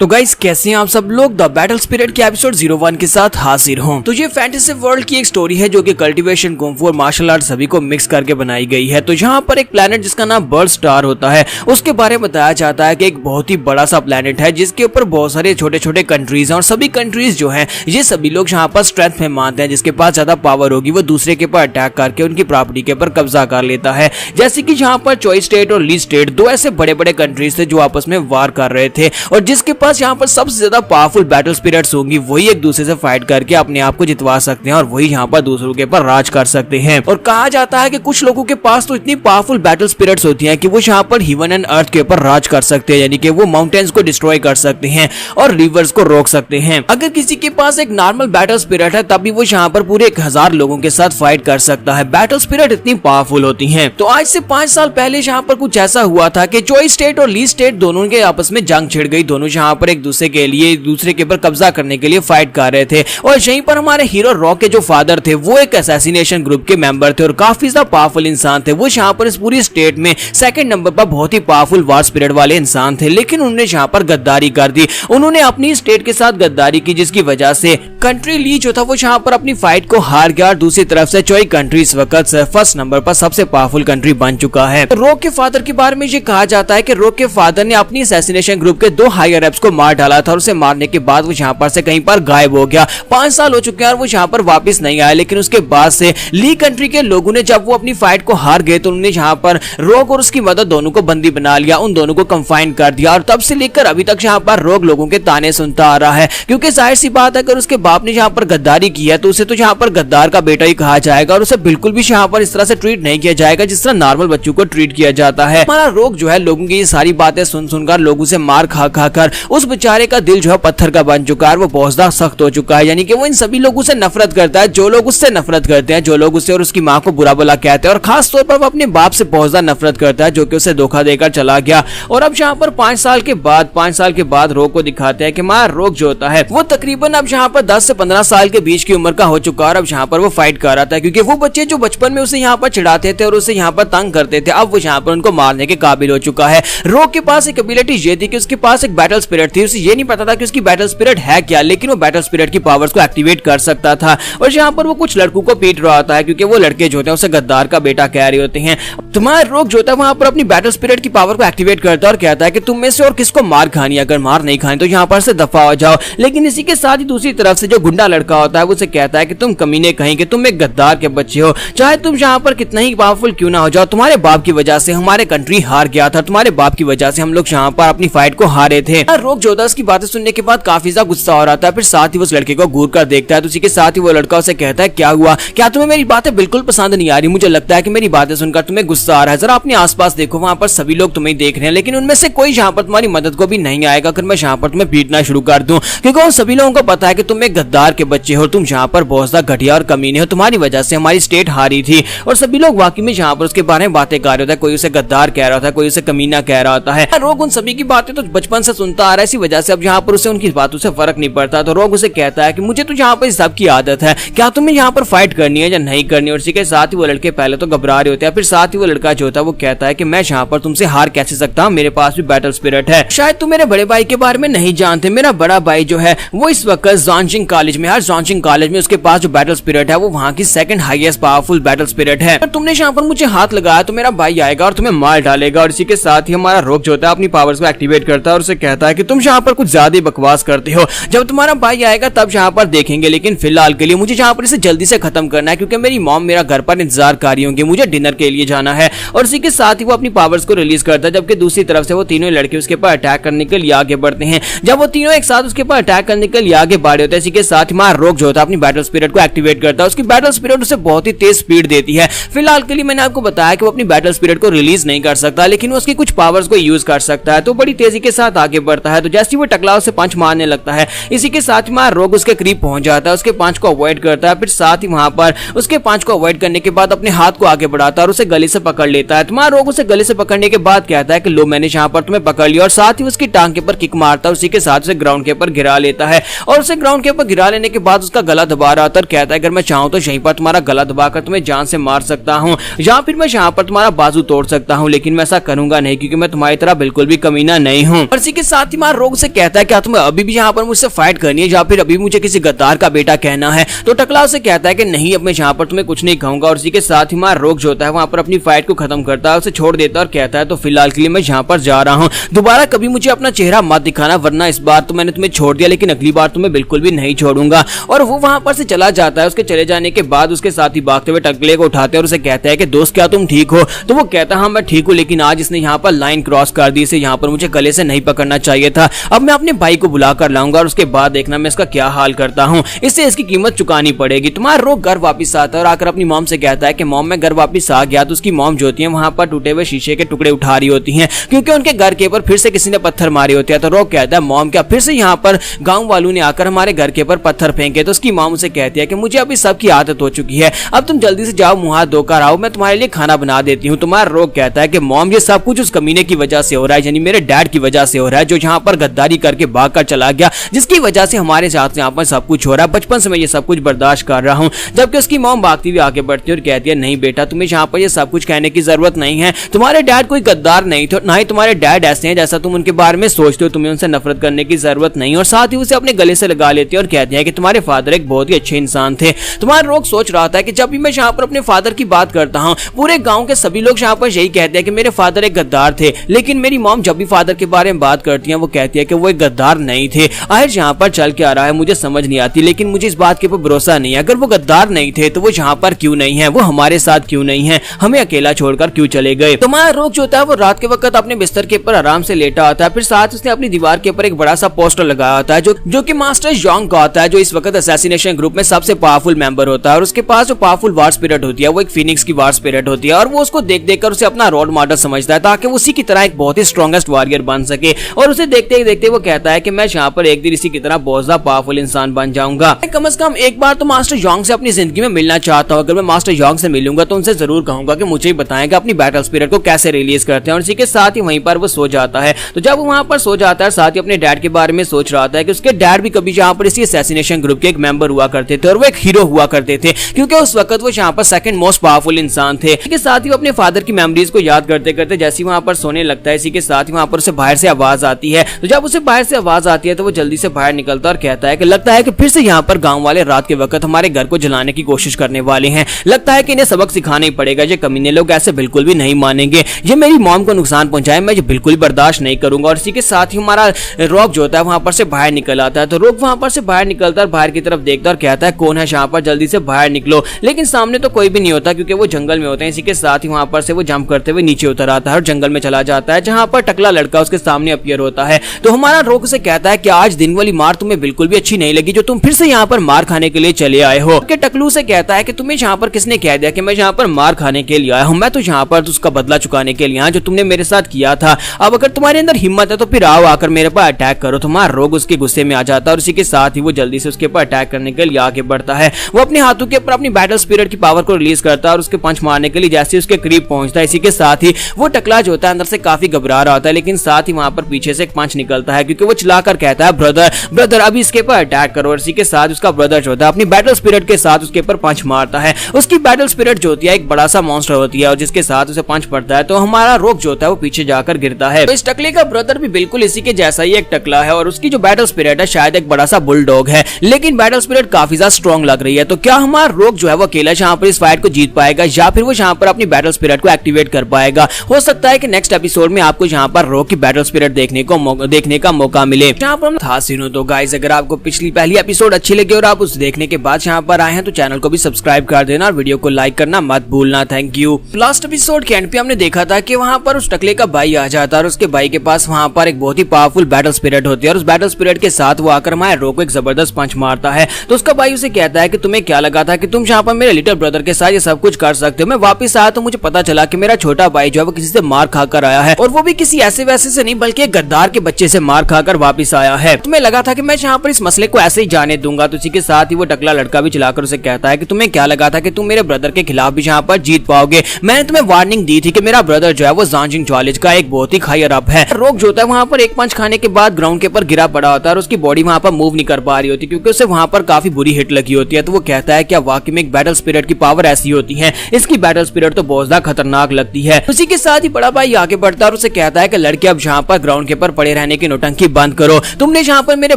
तो गाइस कैसे हैं आप सब लोग। द बैटल स्पिरिट के एपिसोड 01 के साथ हाजिर हूं। तो ये फैंटेसी वर्ल्ड की एक स्टोरी है जो कि कल्टीवेशन, कुंफू और मार्शल आर्ट सभी को मिक्स करके बनाई गई है। तो यहाँ पर एक प्लेनेट जिसका नाम बर्ड स्टार होता है उसके बारे में बताया जाता है कि एक बहुत ही बड़ा सा प्लेनेट है जिसके ऊपर बहुत सारे छोटे छोटे कंट्रीज हैं और सभी कंट्रीज जो है ये सभी लोग यहाँ पर स्ट्रेंथ में मानते हैं। जिसके पास ज्यादा पावर होगी वो दूसरे के ऊपर अटैक करके उनकी प्रॉपर्टी के ऊपर कब्जा कर लेता है। जैसे कि यहाँ पर चॉय स्टेट और ली स्टेट दो ऐसे बड़े बड़े कंट्रीज थे जो आपस में वार कर रहे थे और जिसके पास यहाँ पर सबसे ज्यादा पावरफुल बैटल स्पिरिट्स होंगी वही एक दूसरे से फाइट करके अपने आप को जितवा सकते हैं और वही यहाँ पर दूसरों के ऊपर राज कर सकते हैं। और कहा जाता है कि कुछ लोगों के पास तो इतनी पावरफुल बैटल स्पिरिट्स होती हैं कि वो यहाँ पर हेवन एंड अर्थ के ऊपर राज कर सकते हैं, यानी कि वो माउंटेन्स को डिस्ट्रॉय कर सकते हैं और रिवर्स को रोक सकते हैं। अगर किसी के पास एक नॉर्मल बैटल स्पिरिट है तब भी वो यहाँ पर पूरे 1000 लोगों के साथ फाइट कर सकता है। बैटल स्पिरिट इतनी पावरफुल होती है। तो आज से 5 साल पहले यहाँ पर कुछ ऐसा हुआ था कि चॉय स्टेट और ली स्टेट दोनों के आपस में जंग छिड़ गई। दोनों यहाँ पर एक दूसरे के लिए दूसरे के ऊपर कब्जा करने के लिए फाइट कर रहे थे और यहीं पर हमारे हीरो रॉक के जो फादर थे वो एक असैसिनेशन ग्रुप के मेंबर थे और काफी ज्यादा पावरफुल इंसान थे। वो यहाँ पर इस पूरी स्टेट में सेकंड नंबर पर बहुत ही पावरफुल वार स्पिरिट वाले इंसान थे, लेकिन उन्होंने यहाँ पर गद्दारी कर दी। उन्होंने अपनी स्टेट के साथ गद्दारी की जिसकी वजह से कंट्री ली जो था वो यहाँ पर अपनी फाइट को हार गया और दूसरी तरफ से चॉय कंट्री इस वक्त फर्स्ट नंबर पर सबसे पावरफुल कंट्री बन चुका है। रॉक के फादर के बारे में ये कहा जाता है कि रॉक के फादर ने अपनी असैसिनेशन ग्रुप के 2 हायर अप्स को मार डाला था और उसे मारने के बाद वो यहाँ पर से कहीं पर गायब हो गया। 5 साल हो चुके हैं और वो यहाँ पर वापस नहीं आया। लेकिन उसके बाद से ली कंट्री के लोगों ने जब वो अपनी फाइट को हार गए तो उन्होंने यहाँ पर रॉक और उसकी मदद दोनों को बंदी बना लिया, उन दोनों को कंफाइन कर दिया और तब से लेकर अभी तक यहाँ पर रॉक लोगों के ताने सुनता आ रहा है। क्योंकि जाहिर सी बात है अगर उसके बाप ने यहाँ पर गद्दारी की है तो उसे तो यहाँ पर गद्दार का बेटा ही कहा जाएगा और उसे बिल्कुल भी यहाँ पर इस तरह से ट्रीट नहीं किया जाएगा जिस तरह नॉर्मल बच्चों को ट्रीट किया जाता है। हमारा रॉक जो है लोगों की ये सारी बातें सुन सुनकर, लोगों से मार खा खा कर उस बेचारे का दिल जो है पत्थर का बन चुका है। वो बहुत ज्यादा सख्त हो चुका है, यानी कि वो इन सभी लोगों से नफरत करता है जो लोग उससे नफरत करते हैं, जो लोग उससे और उसकी माँ को बुरा भला कहते हैं और खास तौर पर वो अपने बाप से बहुत ज्यादा नफरत करता है जो कि उसे धोखा देकर चला गया। और अब यहाँ पर 5 साल के बाद रॉक को दिखाते हैं कि हमारा रॉक जो होता है वो तकरीबन अब यहाँ पर 10 से 15 साल के बीच की उम्र का हो चुका है और अब यहाँ पर वो फाइट कर रहा था क्योंकि वो बच्चे जो बचपन में उसे यहाँ पर चिढ़ाते थे और उसे यहाँ पर तंग करते थे अब वो यहाँ पर उनको मारने के काबिल हो चुका है। रॉक के पास एक एबिलिटी ये थी कि उसके पास एक बैटल स्पिरिट थी। उसे ये नहीं पता था कि उसकी बैटल स्पिरिट है क्या, लेकिन वो बैटल स्पिरिट की पावर्स को एक्टिवेट कर सकता था। और यहाँ पर वो कुछ लड़कों को पीट रहा होता है क्योंकि वो लड़के जो होते हैं उसे गद्दार का बेटा कह रहे होते हैं। तुम्हारा रॉक जो होता है वहां पर अपनी बैटल स्पिरिट की पावर को एक्टिवेट करता है और कहता है कि तुम में से और किसको मार खानी, अगर मार नहीं खानी तो यहाँ पर से दफा हो जाओ। लेकिन इसी के साथ ही दूसरी तरफ से जो गुंडा लड़का होता है वो उसे कहता है कि तुम कमीने कहीं कि तुम एक गद्दार के बच्चे हो, चाहे तुम यहाँ पर कितना ही पावरफुल क्यों ना हो जाओ, तुम्हारे बाप की वजह से हमारे कंट्री हार गया था, तुम्हारे बाप की वजह से हम लोग यहाँ पर अपनी फाइट को हारे थे। रॉक जो होता है उसकी बातें सुनने के बाद काफी ज्यादा गुस्सा हो रहा था। फिर साथ ही उस लड़के को घूर कर देखता है तो उसी के साथ ही वो लड़का उसे कहता है क्या हुआ, क्या तुम्हें मेरी बातें बिल्कुल पसंद नहीं आ रही, मुझे लगता है कि मेरी बातें सुनकर तुम्हें गुस्सा आ रहा है, जरा अपने आसपास देखो वहां पर सभी लोग तुम्हें देख रहे हैं लेकिन उनमें से कोई यहाँ पर तुम्हारी मदद को भी नहीं आएगा अगर मैं यहाँ पर तुम्हें पीटना शुरू कर दूं, क्योंकि उन सभी लोगों को पता है कि तुम एक गद्दार के बच्चे हो, तुम यहाँ पर बहुत ज्यादा घटिया और कमीने हो, तुम्हारी वजह से हमारी स्टेट हारी थी। और सभी लोग वाकई में यहाँ पर उसके बारे में बातें कर रहे होता है, कोई उसे गद्दार कह रहा होता है, कोई उसे कमीना कह रहा होता है। रॉक उन सभी की बातें तो बचपन से सुनता आ रहा है, इसी वजह से अब यहाँ पर उसे उनकी बातों से फर्क नहीं पड़ता। तो रॉक उसे कहता है कि मुझे तो यहाँ पर इस सब की आदत है, क्या तुम्हें यहाँ पर फाइट करनी है या नहीं करनी। और इसी के साथ ही वो लड़के पहले तो घबरा रहे होते हैं, फिर साथ ही वो लड़का जो होता है वो कहता है कि मैं यहाँ पर तुमसे हार कैसे सकता हूँ, मेरे पास भी बैटल स्पिरिट है। शायद तुम मेरे बड़े भाई के बारे में नहीं जानते, मेरा बड़ा भाई जो है वो इस वक्त जॉनचिंग कॉलेज में है। जॉनचिंग कॉलेज में उसके पास जो बैटल स्पिरिट है वो वहाँ की second highest powerful battle spirit है। और तुमने यहाँ पर मुझे हाथ लगाया तो मेरा भाई आएगा और तुम्हें मार डालेगा। और इसी के साथ ही हमारा रॉक जो होता है अपनी पावर्स को एक्टिवेट करता है और उसे कहता है कि तुम यहाँ पर कुछ ज्यादा बकवास करते हो, जब तुम्हारा भाई आएगा तब यहाँ पर देखेंगे, लेकिन फिलहाल के लिए मुझे यहाँ पर इसे जल्दी से खत्म करना है क्योंकि मेरी मॉम मेरा घर पर इंतजार कर रही होंगी, मुझे डिनर के लिए जाना है। और इसी के साथ ही वो अपनी पावर्स को रिलीज करता है, जबकि दूसरी तरफ से वो तीनों लड़के उसके ऊपर अटैक करने के लिए आगे बढ़ते हैं। जब वो तीनों एक साथ उसके ऊपर अटैक करने के लिए आगे बढ़े होते हैं, इसी के साथ ही हमारा रॉक जो होता है अपनी बैटल स्पिरिट को एक्टिवेट करता है। उसकी बैटल स्पिरिट उसे बहुत ही तेज स्पीड देती है। फिलहाल के लिए मैंने आपको बताया कि वो अपनी बैटल स्पिरिट को रिलीज नहीं कर सकता, लेकिन वो उसकी कुछ पावर्स को यूज कर सकता है। तो बड़ी तेजी के साथ आगे बढ़ता है। तो जैसे वो टकलाव से पंच मारने लगता है, इसी के साथ ही रॉक उसके करीब पहुंच जाता है, उसके पंच को अवॉइड करता है। फिर साथ ही वहां पर उसके पंच को अवॉइड करने के बाद अपने हाथ को आगे बढ़ाता है और उसे गले से पकड़ लेता है। तुम्हारा रॉक उसे गले से पकड़ने के बाद कहता है कि लो मैंने यहाँ पर तुम्हें पकड़ लिया, और साथ ही उसकी टांग के ऊपर किक मारता है। उसी के साथ उसे ग्राउंड के ऊपर गिरा लेता है और उसे ग्राउंड के ऊपर गिरा लेने के बाद उसका गला दबा रहा था और कहता है अगर मैं चाहूं तो यहीं पर तुम्हारा गला दबाकर तुम्हें जान से मार सकता हूं, या फिर मैं यहाँ पर तुम्हारा बाजू तोड़ सकता हूं, लेकिन मैं ऐसा करूंगा नहीं क्योंकि मैं तुम्हारी तरह बिल्कुल भी कमीना नहीं हूं। और इसी के साथ ही तुम्हारा रोग से कहता है क्या तुम्हें अभी भी यहाँ पर मुझसे फाइट करनी है या फिर अभी मुझे किसी गद्दार का बेटा कहना है। तो टकला उसे कहता है कि नहीं, अब मैं यहाँ पर तुम्हें कुछ नहीं कहूंगा। और इसी के साथ ही हमारा रोग जो होता है वहां पर अपनी फाइट को खत्म करता है, उसे छोड़ देता है और कहता है तो फिलहाल के लिए मैं यहाँ पर जा रहा हूँ, दोबारा कभी मुझे अपना चेहरा मत दिखाना, वरना इस बार तो मैंने तुम्हें छोड़ दिया लेकिन अगली बार तुम्हें बिल्कुल भी नहीं छोड़ूंगा। और वो वहां पर से चला जाता है। उसके चले जाने के बाद उसके साथ ही भागते हुए टकले को उठाते हैं और उसे कहता है कि दोस्त क्या तुम ठीक हो? तो वो कहता है हाँ मैं ठीक हूँ, लेकिन आज इसने यहाँ पर लाइन क्रॉस कर दी, इसे यहाँ पर मुझे गले से नहीं पकड़ना चाहिए था। अब मैं अपने भाई को बुला कर लाऊंगा और उसके बाद देखना मैं इसका क्या हाल करता हूँ, इससे इसकी कीमत चुकानी पड़ेगी। तुम्हारा रोग घर वापस आता है और आकर अपनी मॉम से कहता है कि मॉम मैं घर वापस आ गया। तो उसकी मॉम जो होती है वहां पर टूटे हुए शीशे के टुकड़े उठा रही होती हैं क्योंकि उनके घर के ऊपर फिर से किसी ने पत्थर मारे होते हैं। तो रोग कहता है मॉम क्या फिर से यहाँ पर गांव वालों ने आकर हमारे घर के ऊपर पत्थर फेंके? तो उसकी मॉम उसे कहती है कि मुझे अभी सबकी आदत हो चुकी है, अब तुम जल्दी से जाओ मुंह हाथ धोकर आओ, मैं तुम्हारे लिए खाना बना देती हूँ। तुम्हारा रोग कहता है कि मॉम ये सब कुछ उस कमीने की वजह से हो रहा है, यानी मेरे डैड की वजह से हो रहा है, जो यहाँ पर गद्दारी करके भाग कर चला गया, जिसकी वजह से हमारे साथ यहाँ पर सब कुछ हो रहा है। बचपन से मैं ये सब कुछ बर्दाश्त कर रहा हूँ। जबकि उसकी मॉम भागती हुई आगे बढ़ती है और कहती है नहीं बेटा, तुम्हें यहाँ पर ये सब कुछ कहने की जरूरत नहीं है, तुम्हारे डैड कोई गद्दार नहीं थे, ना ही तुम्हारे डैड ऐसे हैं जैसा तुम उनके बारे में सोचते हो, तुम्हें उनसे नफरत करने की जरूरत नहीं। और साथ ही उसे अपने गले से लगा लेती है और कहती है कि तुम्हारे फादर एक बहुत ही अच्छे इंसान थे। तुम्हारा रोग सोच रहा था कि जब भी मैं यहाँ पर अपने फादर की बात करता हूँ पूरे गाँव के सभी लोग यहाँ पर यही कहते हैं कि मेरे फादर एक गद्दार थे, लेकिन मेरी मॉम जब भी फादर के बारे में बात करती है वो कहती है कि वो एक गद्दार नहीं थे। आखिर यहाँ पर चल के आ रहा है मुझे समझ नहीं आती, लेकिन मुझे इस बात के ऊपर भरोसा नहीं है। अगर वो गद्दार नहीं थे तो वो यहाँ पर क्यों नहीं है, वो हमारे साथ क्यों नहीं है, हमें अकेला छोड़कर क्यों चले गए? तुम्हारा रोग जो होता है वो रात के वक्त अपने बिस्तर के ऊपर आराम से लेटा आता है। फिर साथ उसने अपनी दीवार के ऊपर एक बड़ा सा पोस्टर लगाया होता है जो कि मास्टर जोंग का होता है, जो इस वक्त असैसिनेशन ग्रुप में सबसे पावरफुल मेंबर होता है। और उसके पास जो पावरफुल वार स्पिरिट होती है वो एक फिनिक्स की वार स्पिरिट होती है और वो उसको देख देख कर उसे अपना रोल मॉडल समझता है ताकि वो उसी की तरह एक बहुत ही स्ट्रॉन्गेस्ट वॉरियर बन सके। और उसे देखते ही देखते वो कहता है कि मैं यहाँ पर एक दिन इसी की तरह बहुत ज्यादा पावरफुल इंसान बन जाऊंगा। कम से कम एक बार तो मास्टर जोंग से अपनी जिंदगी में मिलना चाहता हूँ। अगर मैं मास्टर जोंग से मिलूंगा तो उनसे जरूर कहूंगा कि मुझे ही बताएंगे अपनी बैटल स्पिरिट को कैसे रिलीज करते हैं। और इसी के साथ ही वहीं पर वो सो जाता है। तो जब वो वहां पर सो जाता है साथ ही अपने डैड के बारे में सोच रहा था कि उसके डैड भी कभी यहाँ पर इसी असैसिनेशन ग्रुप के एक मेंबर हुआ करते थे और वो एक हीरो हुआ करते थे क्योंकि उस वक्त वो यहाँ पर सेकंड मोस्ट पावरफुल इंसान थे। इसके साथ ही वो अपने फादर की मेमोरीज को याद करते करते जैसे ही वहां पर सोने लगता है, इसी के साथ ही वहां पर उसे बाहर से आवाज आती है। तो जब उसे बाहर से आवाज आती है तो वो जल्दी से बाहर निकलता और कहता है कि लगता है कि फिर से यहाँ पर गांव वाले रात के वक्त हमारे घर को जलाने की कोशिश करने वाले हैं, लगता है कि इन्हें सबक सिखाना ही पड़ेगा, ये कमीने लोग ऐसे बिल्कुल भी नहीं मानेंगे, ये मेरी मॉम को नुकसान पहुंचाए मैं ये बिल्कुल बर्दाश्त नहीं करूंगा। और इसी के साथ ही हमारा रोग जो होता है वहां पर से बाहर निकल आता है। तो रोग वहां पर से बाहर निकलता है, बाहर की तरफ देखता और कहता है कौन है यहाँ पर, जल्दी से बाहर निकलो। लेकिन सामने तो कोई भी नहीं होता क्योंकि वो जंगल में होते हैं। इसी के साथ ही वहां पर से वो जंप करते हुए नीचे उतर आता है और जंगल में चला जाता है जहां पर टकला लड़का उसके सामने अपीयर होता है। तो हमारा रोग से कहता है कि आज दिन वाली मार तुम्हें बिल्कुल भी अच्छी नहीं लगी जो तुम फिर से यहाँ पर मार खाने के लिए चले आए हो। टकलू से कहता है कि तुम्हें यहाँ पर किसने कह दिया कि मैं यहाँ पर मार खाने के लिए आया हूँ, मैं तो यहाँ पर उसका बदला चुकाने के लिए जो तुमने मेरे साथ किया था। अब अगर तुम्हारे अंदर हिम्मत है तो फिर आओ आकर मेरे पर अटैक करो। तुम्हारा रोग उसके गुस्से में आ जाता है और इसी के साथ ही वो जल्दी से उसके ऊपर अटैक करने के लिए आगे बढ़ता है। वो अपने हाथों के ऊपर अपनी बैटल स्पिरिट की पावर को रिलीज करता है और उसके पंच मारने के लिए जैसे उसके करीब पहुंचता है, इसी के साथ ही वो टकला जो होता है अंदर से काफी घबरा रहा होता है, लेकिन साथ ही वहां पर पीछे से एक पंच निकलता है क्योंकि वो चिल्लाकर कहता है ब्रदर ब्रदर अभी इसके ऊपर अटैक करो। और इसी के साथ उसका ब्रदर जो होता है अपनी बैटल स्पिरिट के साथ उसके ऊपर पंच मारता है। उसकी बैटल स्पिरिट जो होती है एक बड़ा सा मॉन्स्टर होती है और जिसके साथ उसे पंच पड़ता है तो हमारा रोग जो होता है वो पीछे जाकर गिरता है। तो इस टकले का ब्रदर भी बिल्कुल इसी के जैसा ही एक टकला है और उसकी जो बैटल स्पिरिट है शायद एक बड़ा सा बुलडॉग है, लेकिन बैटल स्पिरिट काफी ज्यादा स्ट्रॉन्ग लग रही है। तो क्या हमारा रोग जो है वो अकेला यहाँ पर इस फाइट को जीत पाएगा या फिर वो यहाँ पर अपनी बैटल स्पिरिट को एक्टिवेट कर पाएगा? हो सकता है कि नेक्स्ट एपिसोड में आपको यहाँ पर रोग की बैटल स्पिरिट देखने का मौका मिले। यहाँ पर था सीनो। तो गाइस अगर आपको पिछली पहली एपिसोड अच्छी लगी और आप उस देखने के बाद यहाँ पर आए हैं तो चैनल को भी सब्सक्राइब कर देना और वीडियो को लाइक करना मत भूलना। Thank you. लास्ट एपिसोड के एंड पे हमने देखा था कि वहाँ पर उस टकले का भाई आ जाता है और उसके भाई के पास वहाँ पर एक बहुत ही पावरफुल बैटल स्पिरिट होती है और उस बैटल स्पिरिट के साथ वो आकर हमारे रोग को एक जबरदस्त पंच मारता है। तो उसका भाई उसे कहता है कि तुम्हें क्या लगा था कि तुम यहाँ पर मेरे लिटिल ब्रदर के साथ ये सब कुछ कर सकते हो? मैं वापस आया तो मुझे पता चला कि मेरा छोटा भाई जो है वो किसी से मार खाकर आया है और वो भी किसी ऐसे वैसे से नहीं बल्कि एक गद्दार के बच्चे से मार खाकर वापस आया है। तुम्हें लगा था कि मैं यहाँ पर इस मसले को ऐसे ही जाने दूंगा? तो इसी के साथ ही वो टकला लड़का भी चिल्लाकर उसे कहता है कि तुम्हें क्या लगा था कि तुम मेरे ब्रदर के खिलाफ भी यहाँ पर जीत पाओगे? मैंने तुम्हें वार्निंग दी थी कि मेरा ब्रदर जो है वो ज़ांजिंग जॉलेज का एक बहुत ही हायर अप है। रोग जो होता है वहाँ पर एक पंच खाने के बाद ग्राउंड के ऊपर गिरा पड़ा होता है और उसकी बॉडी वहाँ पर मूव नहीं कर पा रही होती क्योंकि उसे वहाँ पर काफी बुरी हिट लगी होती है। तो वो कहता है क्या वाकई में एक बैटल स्पिरिट की पावर ऐसी होती है? इसकी बैटल स्पिरिट तो बहुत ज्यादा खतरनाक लगती है। उसी के साथ ही बड़ा भाई आगे बढ़ता है और उसे कहता है कि लड़के अब यहाँ पर ग्राउंड के ऊपर पड़े खड़े रहने की नौटंकी बंद करो। तुमने जहाँ पर मेरे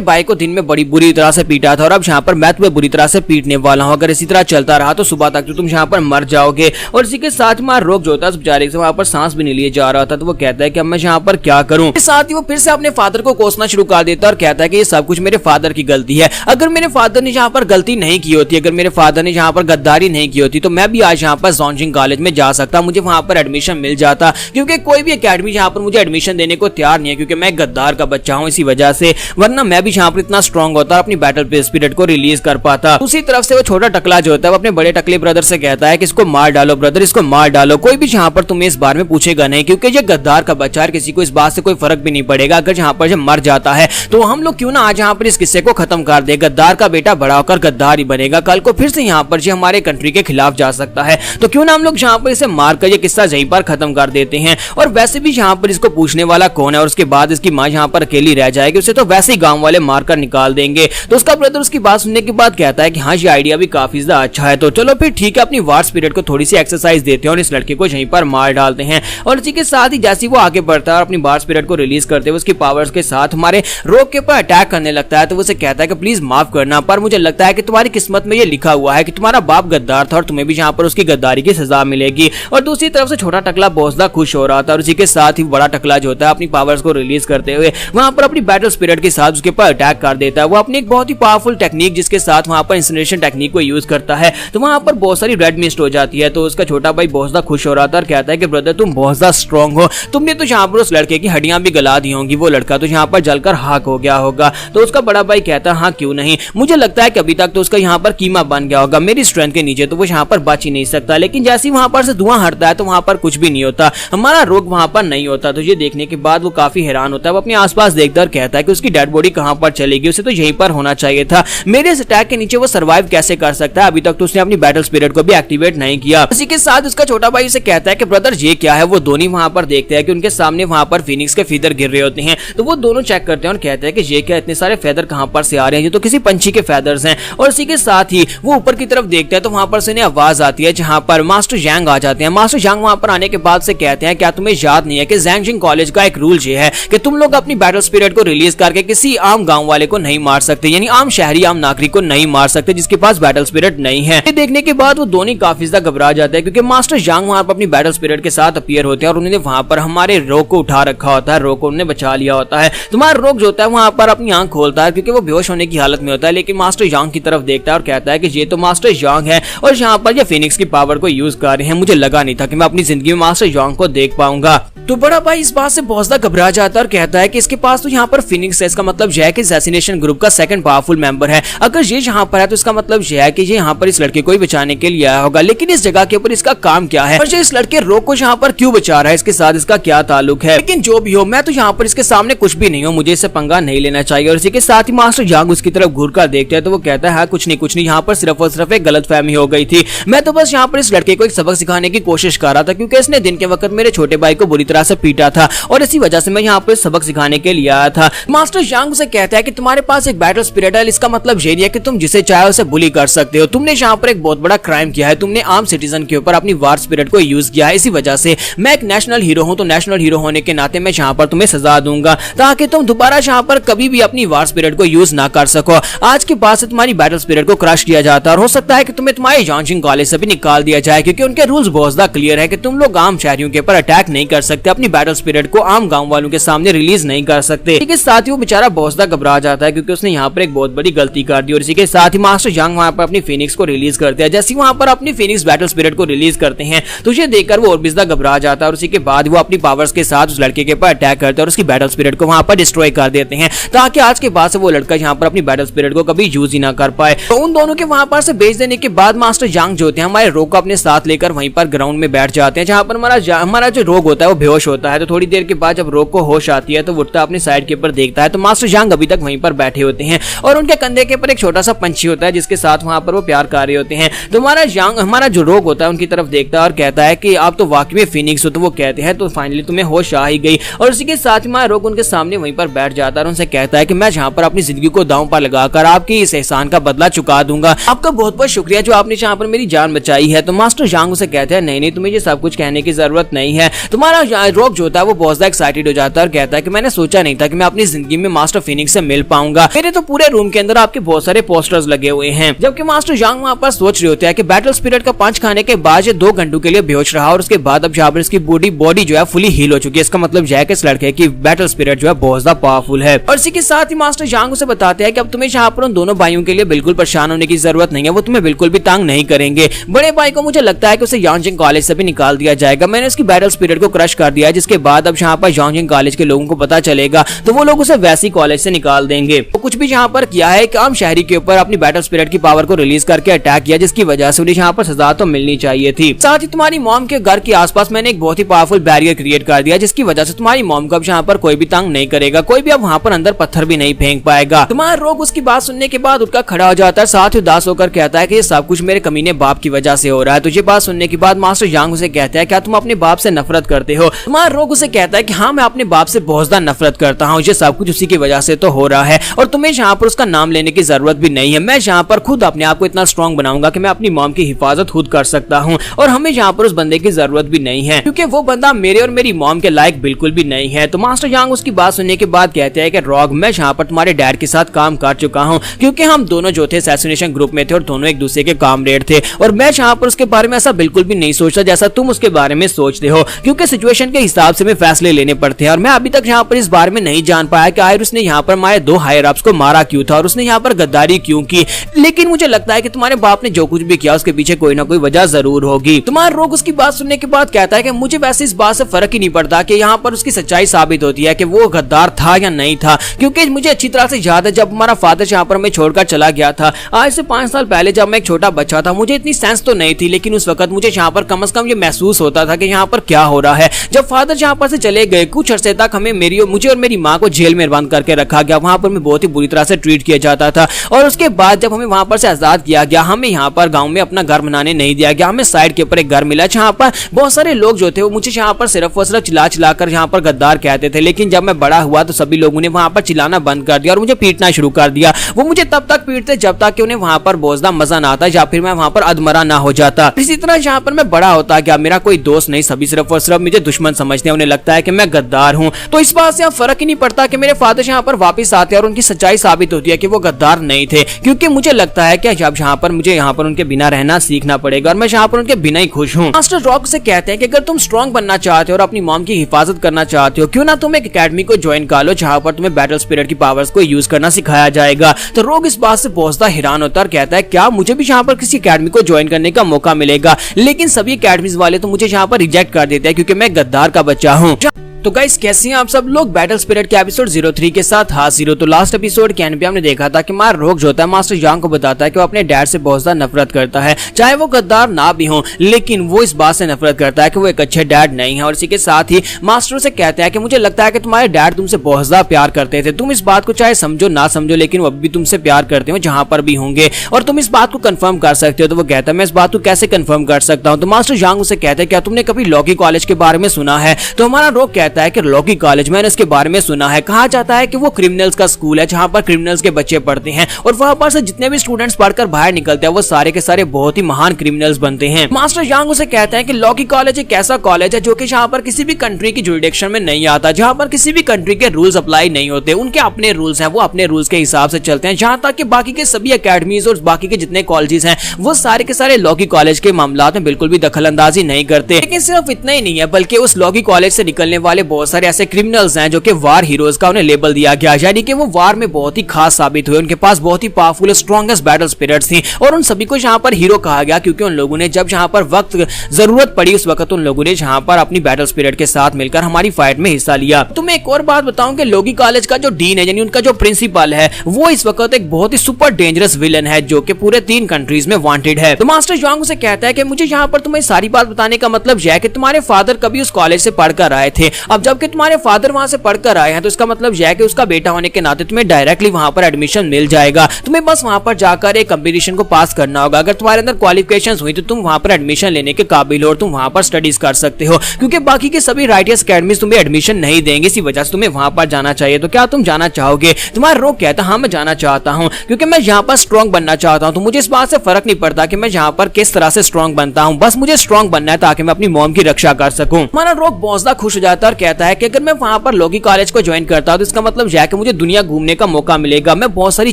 भाई को दिन में बड़ी बुरी तरह से पीटा था और अब यहाँ पर मैं तुम्हें बुरी तरह से पीटने वाला हूँ। अगर इसी तरह चलता रहा तो सुबह तक तो तुम यहाँ पर मर जाओगे। और इसी के साथ में रोक जो होता है बेचारे से वहाँ पर सांस भी नहीं लिए जा रहा था, तो वो कहता है कि अब मैं यहाँ पर क्या करूँ। साथ ही वो फिर से अपने फादर को कोसना शुरू कर देता है और कहता है कि ये सब कुछ मेरे फादर की गलती है। अगर मेरे फादर ने यहाँ पर गलती नहीं की होती, अगर मेरे फादर ने यहाँ पर गद्दारी नहीं की होती, तो मैं भी आज यहाँ पर जॉनजिंग कॉलेज में जा सकता, मुझे वहाँ पर एडमिशन मिल जाता। क्योंकि कोई भी एकेडमी यहाँ पर मुझे एडमिशन देने को तैयार नहीं है, क्योंकि मैं गद्दार का बच्चा हूँ इसी वजह से, वरना मैं भी यहाँ पर इतना स्ट्रॉन्ग होता और अपनी बैटल स्पिरिट को रिलीज कर पाता। उसी तरफ से वो छोटा टकला जो होता है वो अपने बड़े टकले ब्रदर से कहता है कि इसको मार डालो ब्रदर, इसको मार डालो। कोई भी यहाँ पर तुम्हें इस बारे में पूछेगा नहीं, क्योंकि ये गद्दार का बच्चा है, किसी को इस बात से कोई फर्क भी नहीं पड़ेगा। अगर यहाँ पर जब मर जाता है तो हम लोग क्यों ना आज यहाँ पर इस किस्से को खत्म कर दे। गद्दार का बेटा बड़ा होकर गद्दार ही बनेगा, कल को फिर से यहाँ पर जो हमारे कंट्री के खिलाफ जा सकता है, तो क्यों ना हम लोग यहाँ पर इसे मारकर ये किस्सा यहीं पर खत्म कर देते हैं। और वैसे भी यहाँ पर इसको पूछने वाला कौन है, और उसके बाद इसकी माँ यहाँ पर अकेली रह जाएगी, उसे तो वैसे ही गाँव वाले मारकर निकाल देंगे। तो उसका ब्रदर उसकी बात सुनने के बाद कहता है कि हाँ ये आइडिया भी काफी ज्यादा अच्छा है, तो चलो फिर ठीक है, अपनी वार स्पिरिट को थोड़ी सी एक्सरसाइज देते हैं और इस लड़के को यहीं पर मार डालते हैं। और इसी के साथ ही जैसे वो आगे बढ़ता है और अपनी वार स्पिरिट को रिलीज करते हुए उसकी पावर्स के साथ हमारे रोग के ऊपर अटैक करने लगता है, तो वो उसे कहता है कि प्लीज माफ करना, पर मुझे लगता है कि तुम्हारी किस्मत में ये लिखा हुआ है कि तुम्हारा बाप गद्दार था और तुम्हें भी यहाँ पर उसकी गद्दारी की सजा मिलेगी। और दूसरी तरफ से छोटा टकला बहुत ज्यादा खुश हो रहा था, और उसी के साथ ही बड़ा टकला जो होता है अपनी पावर्स को रिलीज करते हुए वहां पर अपनी बैटल स्पिरिट के साथ उसके ऊपर अटैक कर देता है। वो अपनी एक बहुत ही पावरफुल टेक्निक जिसके साथ वहां पर इंसिनरेशन टेक्निक को यूज करता है, तो वहां पर बहुत सारी रेड मिस्ट हो जाती है। तो उसका छोटा भाई बहुत ज्यादा खुश हो रहा था और कहता है कि ब्रदर तुम बहुत ज्यादा स्ट्रॉन्ग हो, तुमने तो यहाँ पर उस लड़के की हड्डियां भी गला दी होंगी, वो लड़का तो यहाँ पर जलकर हाक हो गया होगा। तो उसका बड़ा भाई कहता है हाँ क्यों नहीं, मुझे लगता है कि अभी तक तो उसका यहाँ पर कीमा बन गया होगा, मेरी स्ट्रेंथ के नीचे तो वो यहाँ पर बच ही नहीं सकता। लेकिन जैसे ही वहां पर से धुआं हटता है तो वहां पर कुछ भी नहीं होता, हमारा रोग वहां पर नहीं होता। तो ये देखने के बाद वो काफी हैरान होता है, वो अपने आसपास देखता और कहता है कि उसकी डेड बॉडी कहां पर चलेगी, उसे तो यहीं पर होना चाहिए था, मेरे इस अटैक के नीचे वो सर्वाइव कैसे कर सकता है, अभी तक तो उसने अपनी बैटल स्पिरिट को भी एक्टिवेट नहीं किया। इसी के साथ उसका छोटा भाई उसे कहता है कि ब्रदर ये क्या है। वो दोनों वहां पर देखते हैं कि उनके सामने वहां पर फिनिक्स के फीदर गिर रहे होते हैं, तो वो दोनों चेक करते हैं और कहते हैं कि ये क्या, इतने सारे फेदर कहां पर से आ रहे हैं, ये तो किसी पंछी के फेदर्स हैं। और इसी के साथ ही वो ऊपर की तरफ देखते हैं तो वहां पर से उन्हें आवाज आती है जहां पर मास्टर यांग आ जाते हैं। मास्टर यांग वहां पर आने के बाद से कहते हैं क्या तुम्हें याद नहीं है कि जैंगजिंग कॉलेज का एक रूल ये है कि तुम लोग अपनी बैटल स्पिरिट को रिलीज करके किसी आम गांव वाले को नहीं मार सकते, यानी आम शहरी आम नागरिक को नहीं मार सकते जिसके पास बैटल स्पिरिट नहीं है। ये देखने के बाद वो दोनों काफी ज्यादा घबरा जाते हैं, क्योंकि मास्टर यांग वहां पर अपनी बैटल स्पिरिट के साथ अपीयर होते हैं और उन्होंने वहां पर हमारे रोग को उठा रखा होता है, रोग को उन्होंने बचा लिया होता है। तुम्हारा रोग जो होता है वहां पर अपनी आंख खोलता है क्योंकि वो बेहोश होने की हालत में होता है, लेकिन मास्टर यांग की तरफ देखता है और कहता है कि ये तो मास्टर यांग है और यहाँ पर ये फिनिक्स की पावर को यूज कर रहे हैं, मुझे लगा नहीं था कि मैं अपनी जिंदगी में मास्टर यांग को देख पाऊंगा। तो बड़ा भाई इस बात से बहुत ज्यादा घबरा जाता है और कहता है कि इसके पास तो यहाँ पर फिनिक्स है, इसका मतलब यह है कि असैसिनेशन ग्रुप का सेकंड पावरफुल मेंबर है। अगर ये यहाँ पर है तो इसका मतलब यह है कि ये यहाँ पर इस लड़के को ही बचाने के लिए आया होगा, लेकिन इस जगह के ऊपर इसका काम क्या है और ये इस लड़के रोग को यहाँ पर क्यों बचा रहा है, इसके साथ इसका क्या ताल्लुक है। लेकिन जो भी हो, मैं तो यहाँ पर इसके सामने कुछ भी नहीं हूँ, मुझे इससे पंगा नहीं लेना चाहिए। और इसी के साथ ही मास्टर यांग उसकी तरफ घूर कर देखते हैं तो वो कहता है कुछ नहीं, यहाँ पर सिर्फ और सिर्फ एक गलतफहमी हो गई थी, मैं तो बस यहाँ पर इस लड़के को एक सबक सिखाने की कोशिश कर रहा था, क्योंकि इसने दिन के वक्त मेरे छोटे भाई को बुरी तरह से पीटा था और इसी वजह से मैं यहाँ पर सबक सिखाने के लिए आया था। मास्टर यांग उसे कहता है कि तुम्हारे पास एक बैटल स्पिरिट है, इसका मतलब ये नहीं है कि तुम जिसे चाहे उसे बुली कर सकते हो, तुमने यहाँ पर एक बहुत बड़ा क्राइम किया है, तुमने आम सिटीजन के ऊपर अपनी वार स्पिरिट को यूज किया है, इसी वजह से मैं एक नेशनल हीरो हूँ, तो नेशनल हीरो होने के नाते मैं यहाँ पर तुम्हें सजा दूंगा ताकि तुम दोबारा यहाँ पर कभी भी अपनी वार स्पिरिट को यूज ना कर सको। आज के बाद से तुम्हारी बैटल स्पिरिट को क्रश किया जाता है और हो सकता है कि तुम्हें तुम्हारे जॉनजिंग कॉलेज से भी निकाल दिया जाए, क्योंकि उनके रूल्स बहुत ज्यादा क्लियर है कि तुम लोग आम शहरियों के ऊपर अटैक नहीं कर सकते, अपनी बैटल स्पिरिट को आम गांव वालों के सामने रिलीज नहीं कर सकते। इसी के साथ ही वो बेचारा बहुत ज्यादा घबरा जाता है क्योंकि उसने यहाँ पर एक बहुत बड़ी गलती कर दी। और इसी के साथ ही मास्टर यांग वहां पर अपनी फिनिक्स को रिलीज करते हैं। जैसे वहां पर अपनी फिनिक्स बैटल स्पिरिट को रिलीज करते हैं तो ये देखकर वो और भी ज्यादा घबरा जाता है और उसी के बाद वो अपनी पावर्स के साथ उस लड़के के ऊपर अटैक करते हैं और उसकी बैटल स्पिरिट को वहां पर डिस्ट्रॉय कर देते हैं, ताकि आज के बाद से वो लड़का यहाँ पर अपनी बैटल स्पिरिट को कभी यूज ही ना कर पाए। तो उन दोनों के वहां पर से भेज देने के बाद मास्टर यांग जो होते हैं हमारे रोग को अपने साथ लेकर वहीं पर ग्राउंड में बैठ जाते हैं, जहां पर हमारा जो रोग होता है वो बेहोश होता है। तो थोड़ी देर के बाद जब रोग को होश आती है तो उठता अपने साइड के ऊपर देखता है तो मास्टर यांग अभी तक वहीं पर बैठे होते हैं और उनके कंधे के ऊपर एक छोटा सा पंछी होता है जिसके साथ वहां पर वो प्यार कर रहे होते हैं। तो हमारा जो रोग होता है उनकी तरफ देखता है और कहता है कि आप तो वाकई में फिनिक्स हो। तो वो कहते हैं तो फाइनली तुम्हें होश आ ही गई। और उसी के साथ ही हमारा रोग उनके सामने वहीं पर बैठ जाता है और उनसे कहता है कि मैं जहाँ पर अपनी जिंदगी को दांव पर लगाकर आपकी इस एहसान का बदला चुका दूंगा, आपका बहुत बहुत शुक्रिया जो आपने जहाँ पर मेरी जान बचाई है। तो मास्टर यांग उसे कहते हैं नहीं, तुम्हें ये सब कुछ कहने की जरूरत नहीं है। तुम्हारा रोग जो होता है वो बहुत ज्यादा एक्साइटेड हो जाता है और कहता है कि कि मैंने सोचा नहीं था कि मैं अपनी जिंदगी में मास्टर फिनिक्स से मिल पाऊंगा। मेरे तो पूरे रूम के अंदर आपके बहुत सारे पोस्टर्स लगे हुए हैं। जबकि मास्टर यांग वहाँ पर सोच रहे होते हैं कि बैटल स्पिरिट का पंच खाने के बाद ये 2 घंटों के लिए बेहोश रहा और उसके बाद अब यहाँ पर इसकी बॉडी जो है फुली हील हो चुकी है। इसका मतलब यह है कि इस लड़के की बैटल स्पिरिट जो है बहुत ज्यादा पावरफुल है। और इसी के साथ ही मास्टर यांग उसे बताते हैं कि अब तुम्हें यहाँ पर उन दोनों भाइयों के लिए बिल्कुल परेशान होने की जरूरत नहीं है, वो तुम्हें बिल्कुल भी तंग नहीं करेंगे। बड़े भाई को मुझे लगता है कि उसे यांगजिंग कॉलेज से भी निकाल दिया जाएगा। मैंने उसकी बैटल स्पिरिट को क्रश कर दिया है, जिसके बाद अब यहाँ पर यांगजिंग कॉलेज के लोगों को पता चलेगा तो वो लोग उसे वैसी कॉलेज से निकाल देंगे। तो कुछ भी यहाँ पर किया है कि आम शहरी के ऊपर अपनी बैटल स्पिरिट की पावर को रिलीज करके अटैक किया, जिसकी वजह से उन्हें यहाँ पर सजा तो मिलनी चाहिए थी। साथ ही तुम्हारी मॉम के घर के आसपास मैंने एक बहुत ही पावरफुल बैरियर क्रिएट कर दिया, जिसकी वजह से तुम्हारी मॉम को अब यहाँ पर कोई भी तंग नहीं करेगा, कोई भी अब वहाँ पर अंदर पत्थर भी नहीं फेंक पाएगा। तुम्हारा रोग उसकी बात सुनने के बाद उठकर खड़ा हो जाता है, साथ ही उदास होकर कहता है कि ये सब कुछ मेरे कमीने बाप की वजह से हो रहा है। तुझे बात सुनने के बाद मास्टर यांग उसे कहता है क्या तुम अपने बाप से नफरत करते हो? तुम्हारा रोग उसे कहता है कि हाँ मैं अपने बाप से बहुत ज्यादा नफरत करता हूँ, ये सब कुछ उसी की वजह से तो हो रहा है और तुम्हें यहाँ पर उसका नाम लेने की जरूरत भी नहीं है। मैं यहाँ पर खुद अपने आप को इतना स्ट्रॉन्ग बनाऊंगा कि मैं अपनी मॉम की हिफाजत खुद कर सकता हूँ और हमें यहाँ पर उस बंदे की जरूरत भी नहीं है क्योंकि वो बंदा मेरे और मेरी मॉम के लायक बिल्कुल भी नहीं है। तो मास्टर यांग उसकी बात सुनने के बाद कहते हैं कि रॉग मैं यहाँ पर तुम्हारे डैड के साथ काम कर चुका हूँ क्योंकि हम दोनों जो थे असैसिनेशन ग्रुप में थे और दोनों एक दूसरे के कामरेड थे और मैं यहाँ पर उसके बारे में ऐसा बिल्कुल भी नहीं सोचता जैसा तुम उसके बारे में सोचते हो, क्योंकि सिचुएशन के हिसाब से मैं फैसले लेने पड़ते हैं और मैं अभी तक यहाँ पर इस बारे में नहीं जान पाया कि आखिर उसने यहाँ पर हमारे 2 हायर अप्स को मारा क्यों था और उसने यहाँ पर गद्दारी क्यों की। लेकिन मुझे लगता है कि तुम्हारे बाप ने जो कुछ भी किया उसके पीछे कोई ना कोई वजह जरूर होगी। तुम्हारा रोग उसकी बात सुनने के बाद कहता है कि मुझे वैसे इस बात से फर्क ही नहीं पड़ता कि यहाँ पर उसकी सच्चाई साबित होती है कि वो गद्दार था या नहीं था, क्योंकि मुझे अच्छी तरह से याद है जब हमारा फादर यहाँ पर हमें छोड़कर चला गया था आज से 5 साल पहले, जब मैं एक छोटा बच्चा था। मुझे इतनी सेंस तो नहीं थी लेकिन उस वक्त मुझे यहाँ पर कम से कम ये महसूस होता था कि यहाँ पर क्या हो रहा है। जब फादर यहाँ पर से चले गए कुछ अरसे तक हमें मुझे और मेरी माँ को जेल में बंद करके रखा गया, वहां पर मैं बहुत ही बुरी तरह से ट्रीट किया जाता था और उसके बाद जब हमें वहां पर से आजाद किया गया हमें यहाँ पर गांव में अपना घर बनाने नहीं दिया गया, हमें साइड के ऊपर एक घर मिला जहाँ पर बहुत सारे लोग जो थे वो मुझे यहाँ पर सिर्फ और सिर्फ चिल्ला कर यहाँ पर गद्दार कहते थे। लेकिन जब मैं बड़ा हुआ तो सभी लोगों ने वहां पर चिल्लाना बंद कर दिया और मुझे पीटना शुरू कर दिया। वो मुझे तब तक पीटते जब तक कि उन्हें वहां पर बहुत ज्यादा मजा ना आता या फिर मैं वहां पर अधमरा ना हो जाता। इसी तरह यहाँ पर मैं बड़ा होता गया, मेरा कोई दोस्त नहीं, सभी सिर्फ और सिर्फ मुझे दुश्मन समझते हैं, उन्हें लगता है कि मैं गद्दार हूँ। तो इस बात से यहाँ फर्क ही नहीं पड़ता कि मेरे फादर यहाँ पर वापस आते हैं और उनकी सच्चाई साबित होती है कि वो गद्दार नहीं थे, क्योंकि मुझे लगता है कि जब यहाँ पर मुझे यहाँ पर उनके बिना रहना सीखना पड़ेगा और मैं यहाँ पर उनके बिना ही खुश हूँ। मास्टर रॉक से कहते हैं कि अगर तुम स्ट्रॉन्ग बनना चाहते हो और अपनी मॉम की हिफाजत करना चाहते हो क्यों ना तुम एक एकेडमी को ज्वाइन कर लो जहाँ पर तुम्हें बैटल स्पिरिट की पावर्स को यूज करना सिखाया जाएगा। तो रोग इस बात से बहुत ज्यादा हैरान होता है और कहता है क्या मुझे भी यहाँ पर किसी एकेडमी को ज्वाइन करने का मौका मिलेगा? लेकिन सभी एकेडमीज वाले तो मुझे यहाँ पर रिजेक्ट कर देते हैं क्योंकि मैं गद्दार का बच्चा हूँ। तो गाइस कैसे हैं आप सब लोग? बैटल स्पिरिट के एपिसोड 03 के साथ हाजिर हो। तो लास्ट एपिसोड के एंड पे हमने देखा था कि मार रोग जो होता है मास्टर यांग को बताता है कि वो अपने डैड से बहुत ज्यादा नफरत करता है, चाहे वो गद्दार ना भी हो, लेकिन वो इस बात से नफरत करता है कि वो एक अच्छे डैड नहीं है। और इसी के साथ ही मास्टर से कहते हैं कि मुझे लगता है कि तुम्हारे डैड तुमसे बहुत ज्यादा प्यार करते थे, तुम इस बात को चाहे समझो ना समझो लेकिन वो अब भी तुमसे प्यार करते हो जहां पर भी होंगे और तुम इस बात को कंफर्म कर सकते हो। तो वो कहता है मैं इस बात को कैसे कंफर्म कर सकता हूँ? तो मास्टर यांग उसे कहते हैं क्या तुमने कभी लॉकी कॉलेज के बारे में सुना है? तो हमारा रोग कहता है कि लॉकी कॉलेज मैंने इसके बारे में सुना है, कहा जाता है कि वो क्रिमिनल्स का स्कूल है जहां पर क्रिमिनल्स के बच्चे पढ़ते हैं और वहां पर से जितने भी स्टूडेंट्स पढ़कर बाहर निकलते हैं वो सारे के सारे बहुत ही महान क्रिमिनल्स बनते हैं। मास्टर यांग उसे कहते हैं कि लॉकी कॉलेज एक ऐसा कॉलेज है जो कि जहां पर किसी भी कंट्री की जुरिडिक्शन में नहीं आता, जहां पर किसी भी कंट्री के रूल्स अप्लाई नहीं होते, उनके अपने रूल्स हैं, वो अपने रूल्स के हिसाब से चलते हैं। जहां तक कि बाकी के सभी अकेडमीज और बाकी के जितने कॉलेजेस हैं वो सारे के सारे लॉकी कॉलेज के मामलात में बिल्कुल भी दखल अंदाजी नहीं करते। लेकिन सिर्फ इतना ही नहीं है बल्कि उस लॉकी कॉलेज से निकलने वाले बहुत सारे ऐसे क्रिमिनल्स हैं जो कि वार हीरोज का उन्हें लेबल दिया गया, यानी कि वो वार में बहुत ही खास साबित हुए, उनके पास बहुत ही पावरफुल स्ट्रॉन्गेस्ट बैटल स्पिरिट्स थी और उन सभी को यहाँ पर हीरो कहा गया क्योंकि उन लोगों ने जब यहाँ पर वक्त जरूरत पड़ी उस वक्त उन लोगों ने यहाँ पर अपनी बैटल स्पिरिट के साथ मिलकर हमारी फाइट में हिस्सा लिया। तुम्हें एक और बात बताऊं कि लॉकी कॉलेज का जो डीन है यानी उनका जो प्रिंसिपल है वो इस वक्त एक बहुत ही सुपर डेंजरस विलन है जो कि पूरे 3 कंट्रीज में वांटेड है। तो मास्टर यांग उसे कहता है कि मुझे यहाँ पर तुम्हें सारी बात बताने का मतलब यह है कि तुम्हारे फादर कभी उस कॉलेज से पढ़कर आए थे, अब जबकि तुम्हारे फादर वहां से पढ़कर आए हैं तो इसका मतलब यह है कि उसका बेटा होने के नाते तुम्हें डायरेक्टली वहां पर एडमिशन मिल जाएगा। तुम्हें बस वहां पर जाकर एक कंपटीशन को पास करना होगा, अगर तुम्हारे अंदर क्वालिफिकेशंस हुई तो तुम वहां पर एडमिशन लेने के काबिल हो और तुम वहां पर स्टडीज कर सकते हो, क्योंकि बाकी के सभी राइटर्स अकेडमीज तुम्हें एडमिशन नहीं देंगे, इसी वजह से तुम्हें वहां पर जाना चाहिए। तो क्या तुम जाना चाहोगे? तुम्हारा रोग कहता है हाँ मैं जाना चाहता हूँ क्योंकि मैं यहाँ पर स्ट्रॉन्ग बनना चाहता हूँ। तो मुझे इस बात से फर्क नहीं पड़ता कि मैं यहाँ पर किस तरह से स्ट्रॉन्ग बनता हूँ, बस मुझे स्ट्रॉन्ग बनना है ताकि मैं अपनी मॉम की रक्षा कर सकूं। हमारा रोग बहुत ज्यादा खुश हो जाता है और कहता है कि अगर मैं वहाँ पर लॉगी कॉलेज को ज्वाइन करता हूँ तो इसका मतलब यह है कि मुझे दुनिया घूमने का मौका मिलेगा, मैं बहुत सारी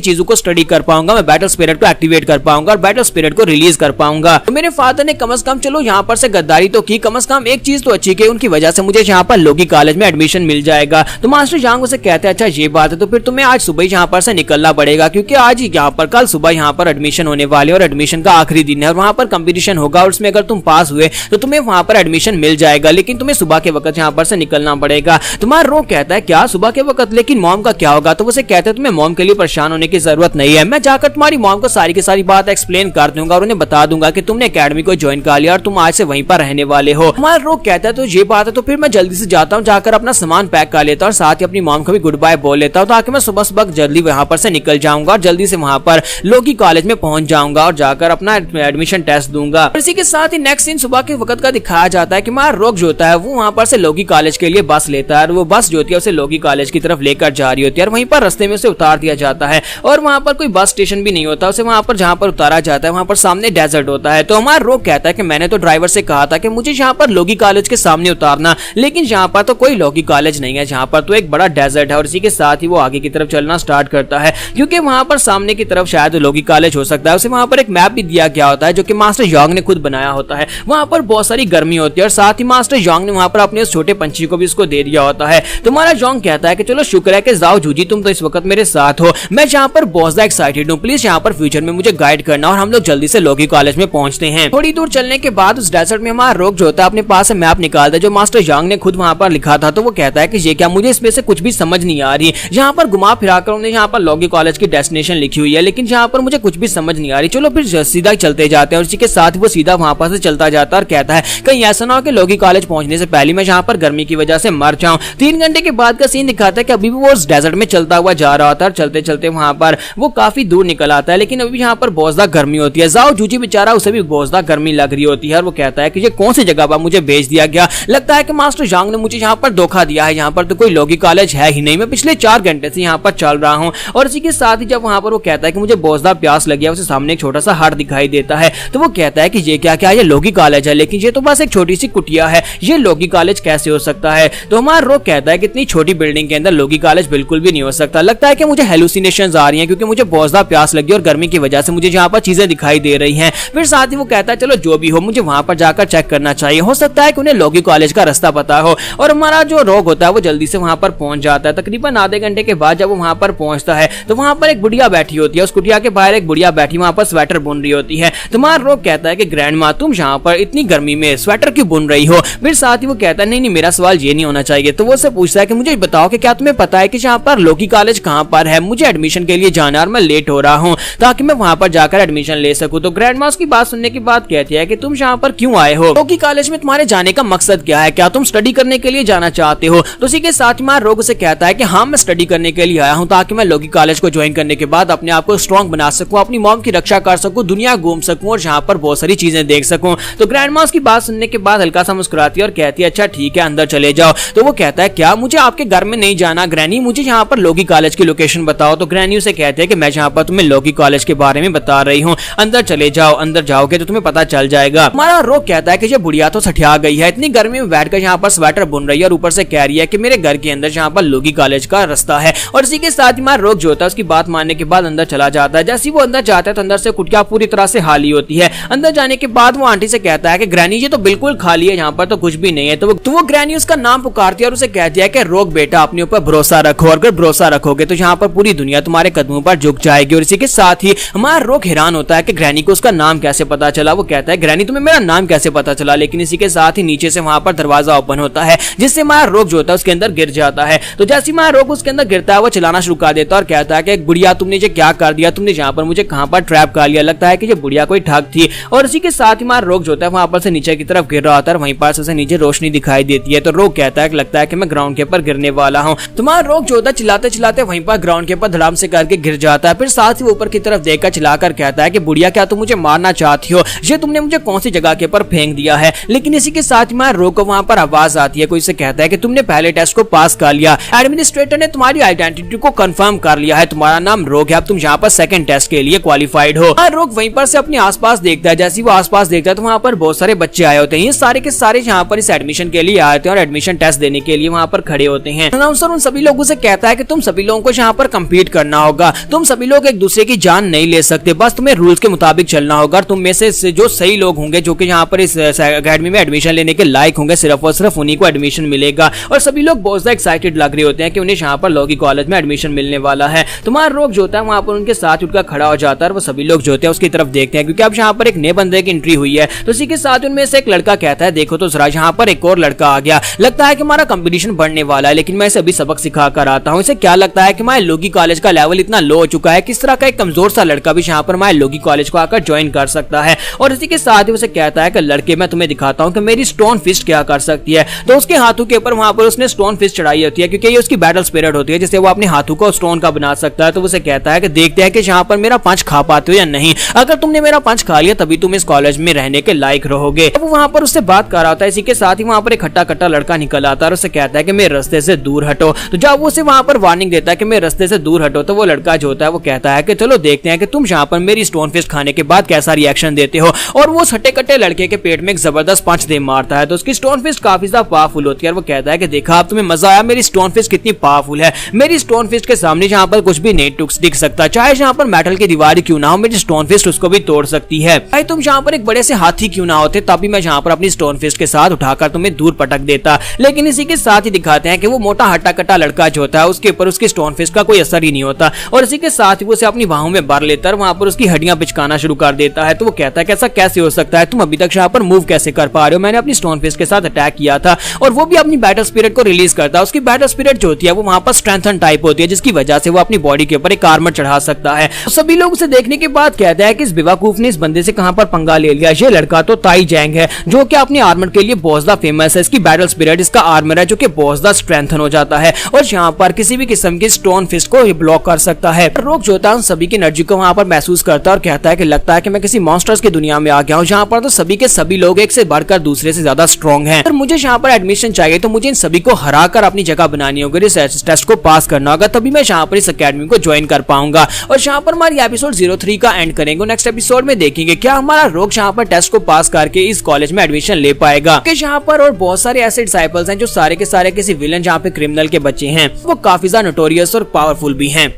चीजों को स्टडी कर पाऊंगा, मैं बैटल स्पिरिट को एक्टिवेट कर पाऊंगा और बैटल स्पिरिट को रिलीज कर पाऊंगा। तो मेरे फादर ने कम से कम चलो यहाँ पर से गद्दारी तो की, कम से कम एक चीज तो अच्छी की, उनकी वजह से मुझे यहाँ पर लॉगी कॉलेज में एडमिशन मिल जाएगा। तो मास्टर यांग उसे कहते हैं अच्छा ये बात है, तो फिर तुम्हें आज सुबह यहाँ पर से निकलना पड़ेगा, क्योंकि आज यहाँ पर कल सुबह यहाँ पर एडमिशन होने वाले और एडमिशन का आखिरी दिन है और वहाँ पर कंपटीशन होगा और उसमें अगर तुम पास हुए तो तुम्हें वहाँ पर एडमिशन मिल जाएगा, लेकिन तुम्हें सुबह के वक्त यहाँ पर से निकलना पड़ेगा। तुम्हारा रोग कहता है क्या सुबह के वक्त, लेकिन मॉम का क्या होगा? तो उसे कहते हैं तुम्हें मॉम के लिए परेशान होने की जरूरत नहीं है, मैं जाकर तुम्हारी मॉम को सारी की सारी बात एक्सप्लेन कर दूंगा और उन्हें बता दूंगा कि तुमने एकेडमी को ज्वाइन कर लिया और तुम आज से वहीं पर रहने वाले हो। तुम्हारा रोग कहता है तो ये बात है, तो फिर मैं जल्दी से जाता हूँ, जाकर अपना सामान पैक कर लेता हूँ और साथ ही अपनी मॉम को भी गुड बाय बोल लेता हूँ, ताकि मैं सुबह सुबह जल्दी वहां पर से निकल जाऊंगा और जल्दी से वहां पर लॉगी कॉलेज में पहुंच जाऊंगा और जाकर अपना एडमिशन टेस्ट दूंगा। इसी के साथ ही नेक्स्ट सीन सुबह के वक्त का दिखाया जाता है कि हमारा रोग जो होता है वो वहां पर से लॉगी कॉलेज के लिए बस लेता है और वो बस जो होती है उसे लॉगी कॉलेज की तरफ लेकर जा रही होती है और वहीं पर रास्ते में उसे उतार दिया जाता है और वहां पर कोई बस स्टेशन भी नहीं होता, उसे वहां पर जहां पर उतारा जाता है वहां पर सामने डेजर्ट होता है। तो हमारा रोग कहता है कि मैंने तो ड्राइवर से कहा था कि मुझे यहाँ पर लॉगी कॉलेज के सामने उतारना, लेकिन यहाँ पर तो कोई लॉगी कॉलेज नहीं है, जहाँ पर तो एक बड़ा डेजर्ट है। और इसी के साथ ही वो आगे की तरफ चलना स्टार्ट करता है क्योंकि वहां पर सामने की तरफ शायद लॉगी कॉलेज हो सकता है। उसे वहां पर एक मैप भी दिया गया होता है जो कि मास्टर यांग ने खुद बनाया होता है। वहां पर बहुत सारी गर्मी होती है और साथ ही मास्टर यांग ने वहां पर अपने उस छोटे पंछी को भी उसको दे दिया होता है। तुम्हारा यांग कहता है कि चलो शुक्र है कि जाओ जूजी तुम तो इस वक्त मेरे साथ हो, मैं यहाँ पर बहुत ज्यादा एक्साइटेड हूँ, प्लीज यहाँ पर फ्यूचर में मुझे गाइड करना और हम लोग जल्दी से लॉगी कॉलेज में पहुंचते हैं। थोड़ी दूर चलने के बाद उस डेजर्ट में हमारा रोग जो होता है अपने पास से मैप निकालता है जो मास्टर यांग ने खुद वहां पर लिखा था। तो वो कहता है कि ये क्या, मुझे इसमें से कुछ भी समझ नहीं आ रही, यहाँ पर घुमा फिरा कर उन्होंने यहाँ पर लॉगी कॉलेज की डेस्टिनेशन लिखी हुई है, लेकिन यहाँ पर मुझे कुछ भी समझ नहीं आ रही, चलो फिर सीधा चलते जाते हैं। और इसी के साथ वो सीधा वहां पर से चलता जाता है और कहता है कहीं ऐसा ना हो कि लॉगी कॉलेज पहुंचने से पहले मैं यहाँ पर गर्मी की वजह से मर जाऊं। 3 घंटे के बाद का सीन दिखाता है कि अभी भी वो उस डेजर्ट में चलता हुआ जा रहा होता है और चलते चलते वहां पर वो काफी दूर निकल आता है, लेकिन अभी यहाँ पर बहुत ज्यादा गर्मी होती है। जाओ जूजी बेचारा उसे भी बहुत ज्यादा गर्मी लग रही होती है और वो कहता है कि ये कौन सी जगह पर मुझे भेज दिया गया, लगता है कि मास्टर यांग ने मुझे यहाँ पर धोखा दिया है, यहाँ पर तो कोई लॉगी कॉलेज है ही नहीं, मैं पिछले 4 घंटे से यहाँ पर चल रहा हूँ। और इसी के साथ ही जब वहां पर वो कहता है कि मुझे बहुत ज्यादा प्यास लगी है, उसे सामने एक छोटा सा हट दिखाई देता है। तो वो कहता है कि ये क्या क्या, ये लॉगी कॉलेज है, लेकिन ये तो बस एक छोटी सी कुटिया है, ये लॉगी कॉलेज कैसे हो सकता है? तो हमारा रोग कहता है कि इतनी छोटी बिल्डिंग के अंदर लॉगी कॉलेज बिल्कुल भी नहीं हो सकता, लगता है कि मुझे हेलुसिनेशंस आ रही हैं क्योंकि मुझे बहुत ज्यादा प्यास लगी और गर्मी की वजह से मुझे यहाँ पर चीजें दिखाई दे रही हैं। फिर साथ ही वो कहता है चलो जो भी हो मुझे वहां पर जाकर चेक करना चाहिए, हो सकता है कि उन्हें लॉगी कॉलेज का रास्ता पता हो। और हमारा जो रोग होता है वो जल्दी से वहां पर पहुंच जाता है। तकरीबन आधे घंटे के बाद जब वो वहां पर पहुंचता है तो वहां पर एक बुढ़िया बैठी होती है, उस कुटिया के बाहर एक बुढ़िया बैठी वहां पर स्वेटर बुन रही होती है। तुम्हारा रोग कहता है कि ग्रैंड माँ तुम यहाँ पर इतनी गर्मी में स्वेटर क्यों बुन रही हो? फिर साथ ही वो कहता है नहीं नहीं मेरा सवाल ये नहीं होना चाहिए। तो वो उससे पूछता है कि मुझे बताओ कि क्या तुम्हें पता है कि यहाँ पर लॉगी कॉलेज कहाँ पर है, मुझे एडमिशन के लिए जाना और मैं लेट हो रहा हूँ ताकि मैं वहां पर जाकर एडमिशन ले सकूं। तो ग्रैंड माँ की बात सुनने के बाद कहती है कि तुम यहाँ पर क्यों आए हो, लॉगी कॉलेज में तुम्हारे जाने का मकसद क्या है, क्या तुम स्टडी करने के लिए जाना चाहते हो? तो उसी के साथ में रोग से कहता है कि हाँ मैं स्टडी करने के लिए आया हूँ ताकि मैं लॉगी कॉलेज को ज्वाइन करने के बाद अपने आप को स्ट्रॉन्ग बना सकूं, अपनी मॉम की रक्षा कर सकूं, दुनिया घूम सकूं और यहाँ पर बहुत सारी चीजें देख सकूं। तो ग्रैंड माँ की बात सुनने के बाद हल्का सा मुस्कुराती है और कहती है अच्छा ठीक है अंदर चले जाओ। तो वो कहता है क्या मुझे आपके घर में नहीं जाना ग्रैनी, मुझे यहाँ पर लॉगी कॉलेज की लोकेशन बताओ। तो ग्रैनी उसे कहते हैं कि मैं यहाँ पर तुम्हें लॉगी कॉलेज के बारे में बता रही हूँ, अंदर चले जाओ, अंदर जाओगे तो तुम्हें पता चल जाएगा। हमारा रोग कहता है कि ये बुढ़िया तो सठिया गई है, इतनी गर्मी में बैठकर यहाँ पर स्वेटर बुन रही है और ऊपर से कह रही है कि मेरे घर के अंदर यहाँ पर लॉगी कॉलेज का रास्ता है। और इसी के साथ हमारा रोग जो होता है उसकी बात मानने के बाद अंदर चला जाता है। जैसे वो अंदर जाता है तो अंदर से कुटिया पूरी तरह से खाली होती है। अंदर जाने के बाद वो आंटी से कहता है कि ग्रैनी ये तो बिल्कुल खाली है, यहाँ पर तो कुछ भी नहीं है। तो वो ग्रैनी उसका नाम पुकारती है और उसे कहती है कि रोग बेटा अपने ऊपर भरोसा रखो, और अगर भरोसा रखोगे तो यहाँ पर पूरी दुनिया तुम्हारे कदमों पर झुक जाएगी। और इसी के साथ ही हमारा रोग हैरान होता है कि ग्रैनी को उसका नाम कैसे पता चला। वो कहता है ग्रैनी तुम्हें मेरा नाम कैसे पता चला? लेकिन इसी के साथ ही नीचे से वहां पर दरवाजा ओपन होता है जिससे हमारा रोग जो होता है उसके अंदर गिर जाता है। तो जैसे हमारा रोग उसके अंदर गिरता है वो चलाना शुरू कर देता है और कहता है कि बुढ़िया तुमने ये क्या कर दिया, तुमने यहाँ पर मुझे कहाँ पर ट्रैप कर लिया, लगता है कि ये बुढ़िया कोई ठग थी। और इसी के साथ ही हमारा रोग जो होता है वहां पर से नीचे की तरफ गिर रहा होता है, वहीं पर से नीचे रोशनी दिखाई देती है। तो रोग कहता है कि लगता है कि मैं ग्राउंड के ऊपर गिरने वाला हूँ। तुम्हारा रोग जो होता है चिल्लाते चिल्लाते वहीं पर ग्राउंड के ऊपर धड़ाम से करके गिर जाता है। फिर साथ ही ऊपर की तरफ देखकर चिल्लाकर कहता है कि बुढ़िया क्या तुम मुझे मारना चाहती हो, ये तुमने मुझे कौन सी जगह के ऊपर फेंक दिया है? लेकिन इसी के साथ में रोग को वहां पर आवाज आती है, कोई से कहता है कि तुमने पहले टेस्ट को पास कर लिया, एडमिनिस्ट्रेटर ने तुम्हारी आइडेंटिटी को कंफर्म कर लिया है, तुम्हारा नाम रोग है, अब तुम यहाँ पर सेकंड टेस्ट के लिए क्वालिफाइड हो। रोग वहीं पर से अपने आसपास देखता है, जैसे वो आसपास देखता है तो वहां पर बहुत सारे बच्चे आए होते हैं, ये सारे के सारे यहाँ पर इस एडमिशन के लिए आए थे और एडमिशन टेस्ट देने के लिए वहाँ पर खड़े होते हैं। अनाउंसर उन सभी लोगों से कहता है कि तुम सभी लोगों को यहाँ पर कम्पीट करना होगा, तुम सभी लोग एक दूसरे की जान नहीं ले सकते, बस तुम्हें रूल्स के मुताबिक चलना होगा। तुम में से जो सही लोग होंगे जो कि यहाँ पर इस अकेडमी में एडमिशन लेने के लायक होंगे, सिर्फ और सिर्फ उन्हीं को एडमिशन मिलेगा। और सभी लोग बहुत ज्यादा एक्साइटेड लग रहे होते हैं कि उन्हें यहाँ पर लॉ की कॉलेज में एडमिशन मिलने वाला है। तुम्हारा रोग जो होता है वहाँ पर उनके साथ उठकर खड़ा हो जाता है और वो सभी लोग जो होते हैं उसकी तरफ देखते हैं, क्योंकि अब यहाँ पर एक नए बंदे की एंट्री हुई है। तो इसी के साथ उनमें से एक लड़का कहता है, देखो तो जरा यहाँ पर एक और लड़का आ गया, लगता है कि हमारा कंपटीशन बढ़ने वाला है, लेकिन मैं इसे अभी सबक सिखा कर आता हूँ। इसे क्या लगता है कि हमारे लोगी कॉलेज का लेवल इतना लो हो चुका है, किस तरह का एक कमजोर सा लड़का भी यहाँ पर हमारे लोगी कॉलेज को आकर ज्वाइन कर सकता है। और इसी के साथ ही उसे कहता है कि लड़के मैं तुम्हें दिखाता हूँ कि मेरी स्टोन फिस्ट क्या कर सकती है। तो उसके हाथों के ऊपर वहां पर उसने स्टोन फिस्ट चढ़ाई होती है, क्योंकि ये उसकी बैटल स्पिरिट होती है जिससे वो अपने हाथों को स्टोन का बना सकता है। तो उसे कहता है कि देखते हैं कि यहाँ पर मेरा पंच खा पाते हो या नहीं, अगर तुमने मेरा पंच खा लिया तभी तुम इस कॉलेज में रहने के लायक रहोगे। वो वहां पर उससे बात कर रहा होता है। इसी के साथ ही वहां पर एक खट्टा कट्टा लड़का निकल आता है और उसे कहता है कि मेरे रास्ते से दूर हटो। तो जब वो उसे वहां पर वार्निंग देता है कि मेरे रास्ते से दूर हटो, तो वो लड़का जो होता है वो कहता है कि चलो देखते हैं कि तुम यहाँ पर मेरी स्टोन फिस्ट खाने के बाद कैसा रिएक्शन देते हो। और वो हट्टे कट्टे लड़के के पेट में एक जबरदस्त पंच दे मारता है। तो उसकी स्टोन फिस्ट काफी ज्यादा पावरफुल होती है और वो कहता है कि देखा अब तुम्हें मजा आया, मेरी स्टोन फिस्ट कितनी पावरफुल है, मेरी स्टोन फिस्ट के सामने जहाँ पर कुछ भी नहीं दिख सकता, चाहे जहाँ पर मेटल की दीवार क्यों ना हो, मेरी स्टोन फिस्ट उसको भी तोड़ सकती है। भाई तुम जहाँ पर एक बड़े से हाथी क्यों ना होते, तभी मैं जहाँ पर अपनी स्टोन फिस्ट के साथ उठाकर तुम्हें दूर पटक देता। लेकिन इसी के साथ ही दिखाते हैं कि वो मोटा हट्टा कट्टा लड़का जो होता है उसके ऊपर उसकी स्टोन फिस्ट का कोई असर ही नहीं होता और इसी के साथ ही वो उसे अपनी बाहों में भर लेता है, वहां पर उसकी हड्डियां पिचकाना शुरू कर देता है। तो वो कहता है कि ऐसा कैसे हो सकता है, तुम अभी तक यहाँ पर मूव कैसे कर पा रहे हो, मैंने अपनी स्टोन फिस्ट के साथ अटैक किया था। और वो भी अपनी बैटल स्पिरिट को रिलीज करता है। उसकी बैटल स्पिरिट जो होती है वो वहां पर स्ट्रेंथन टाइप होती है, जिसकी वजह से वो अपनी बॉडी के ऊपर एक आर्मर चढ़ा सकता है। तो सभी लोग उसे देखने के बाद कहते हैं कि इस बेवकूफ ने इस बंदे से कहां पर पंगा ले लिया। ये लड़का तो ताई जैंग है जो कि अपने आर्मर के लिए बहुत ज्यादा फेमस है। इसकी बैटल स्पिरिट, इसका आर्मर है जो कि बहुत ज्यादा स्ट्रेंथन हो जाता है और यहाँ पर किसी भी किस्म की स्टोन फिस्ट को ब्लॉक कर सकता है। रोक जो होता है उन सभी की एनर्जी को वहां पर महसूस करता है और कहता है कि लगता है कि मैं किसी मॉन्स्टर्स की दुनिया में आ गया हूँ, जहाँ पर तो सभी के सभी लोग एक से बढ़कर दूसरे से ज्यादा स्ट्रॉन्ग हैं। और मुझे यहाँ पर एडमिशन चाहिए, तो मुझे इन सभी को हराकर अपनी जगह बनानी होगी, इस टेस्ट को पास करना होगा, तभी मैं यहाँ पर इस अकेडमी को ज्वाइन कर पाऊंगा। और यहाँ पर हमारी एपिसोड 03 का एंड करेंगे। नेक्स्ट एपिसोड में देखेंगे क्या हमारा रोग यहाँ पर टेस्ट को पास करके इस कॉलेज में एडमिशन ले पाएगा। यहाँ पर और बहुत सारे ऐसे डिसाइपल्स हैं जो सारे के सारे किसी विलन जहाँ पे क्रिमिनल के बच्चे हैं, वो काफी ज्यादा नोटोरियस और पावरफुल भी हैं।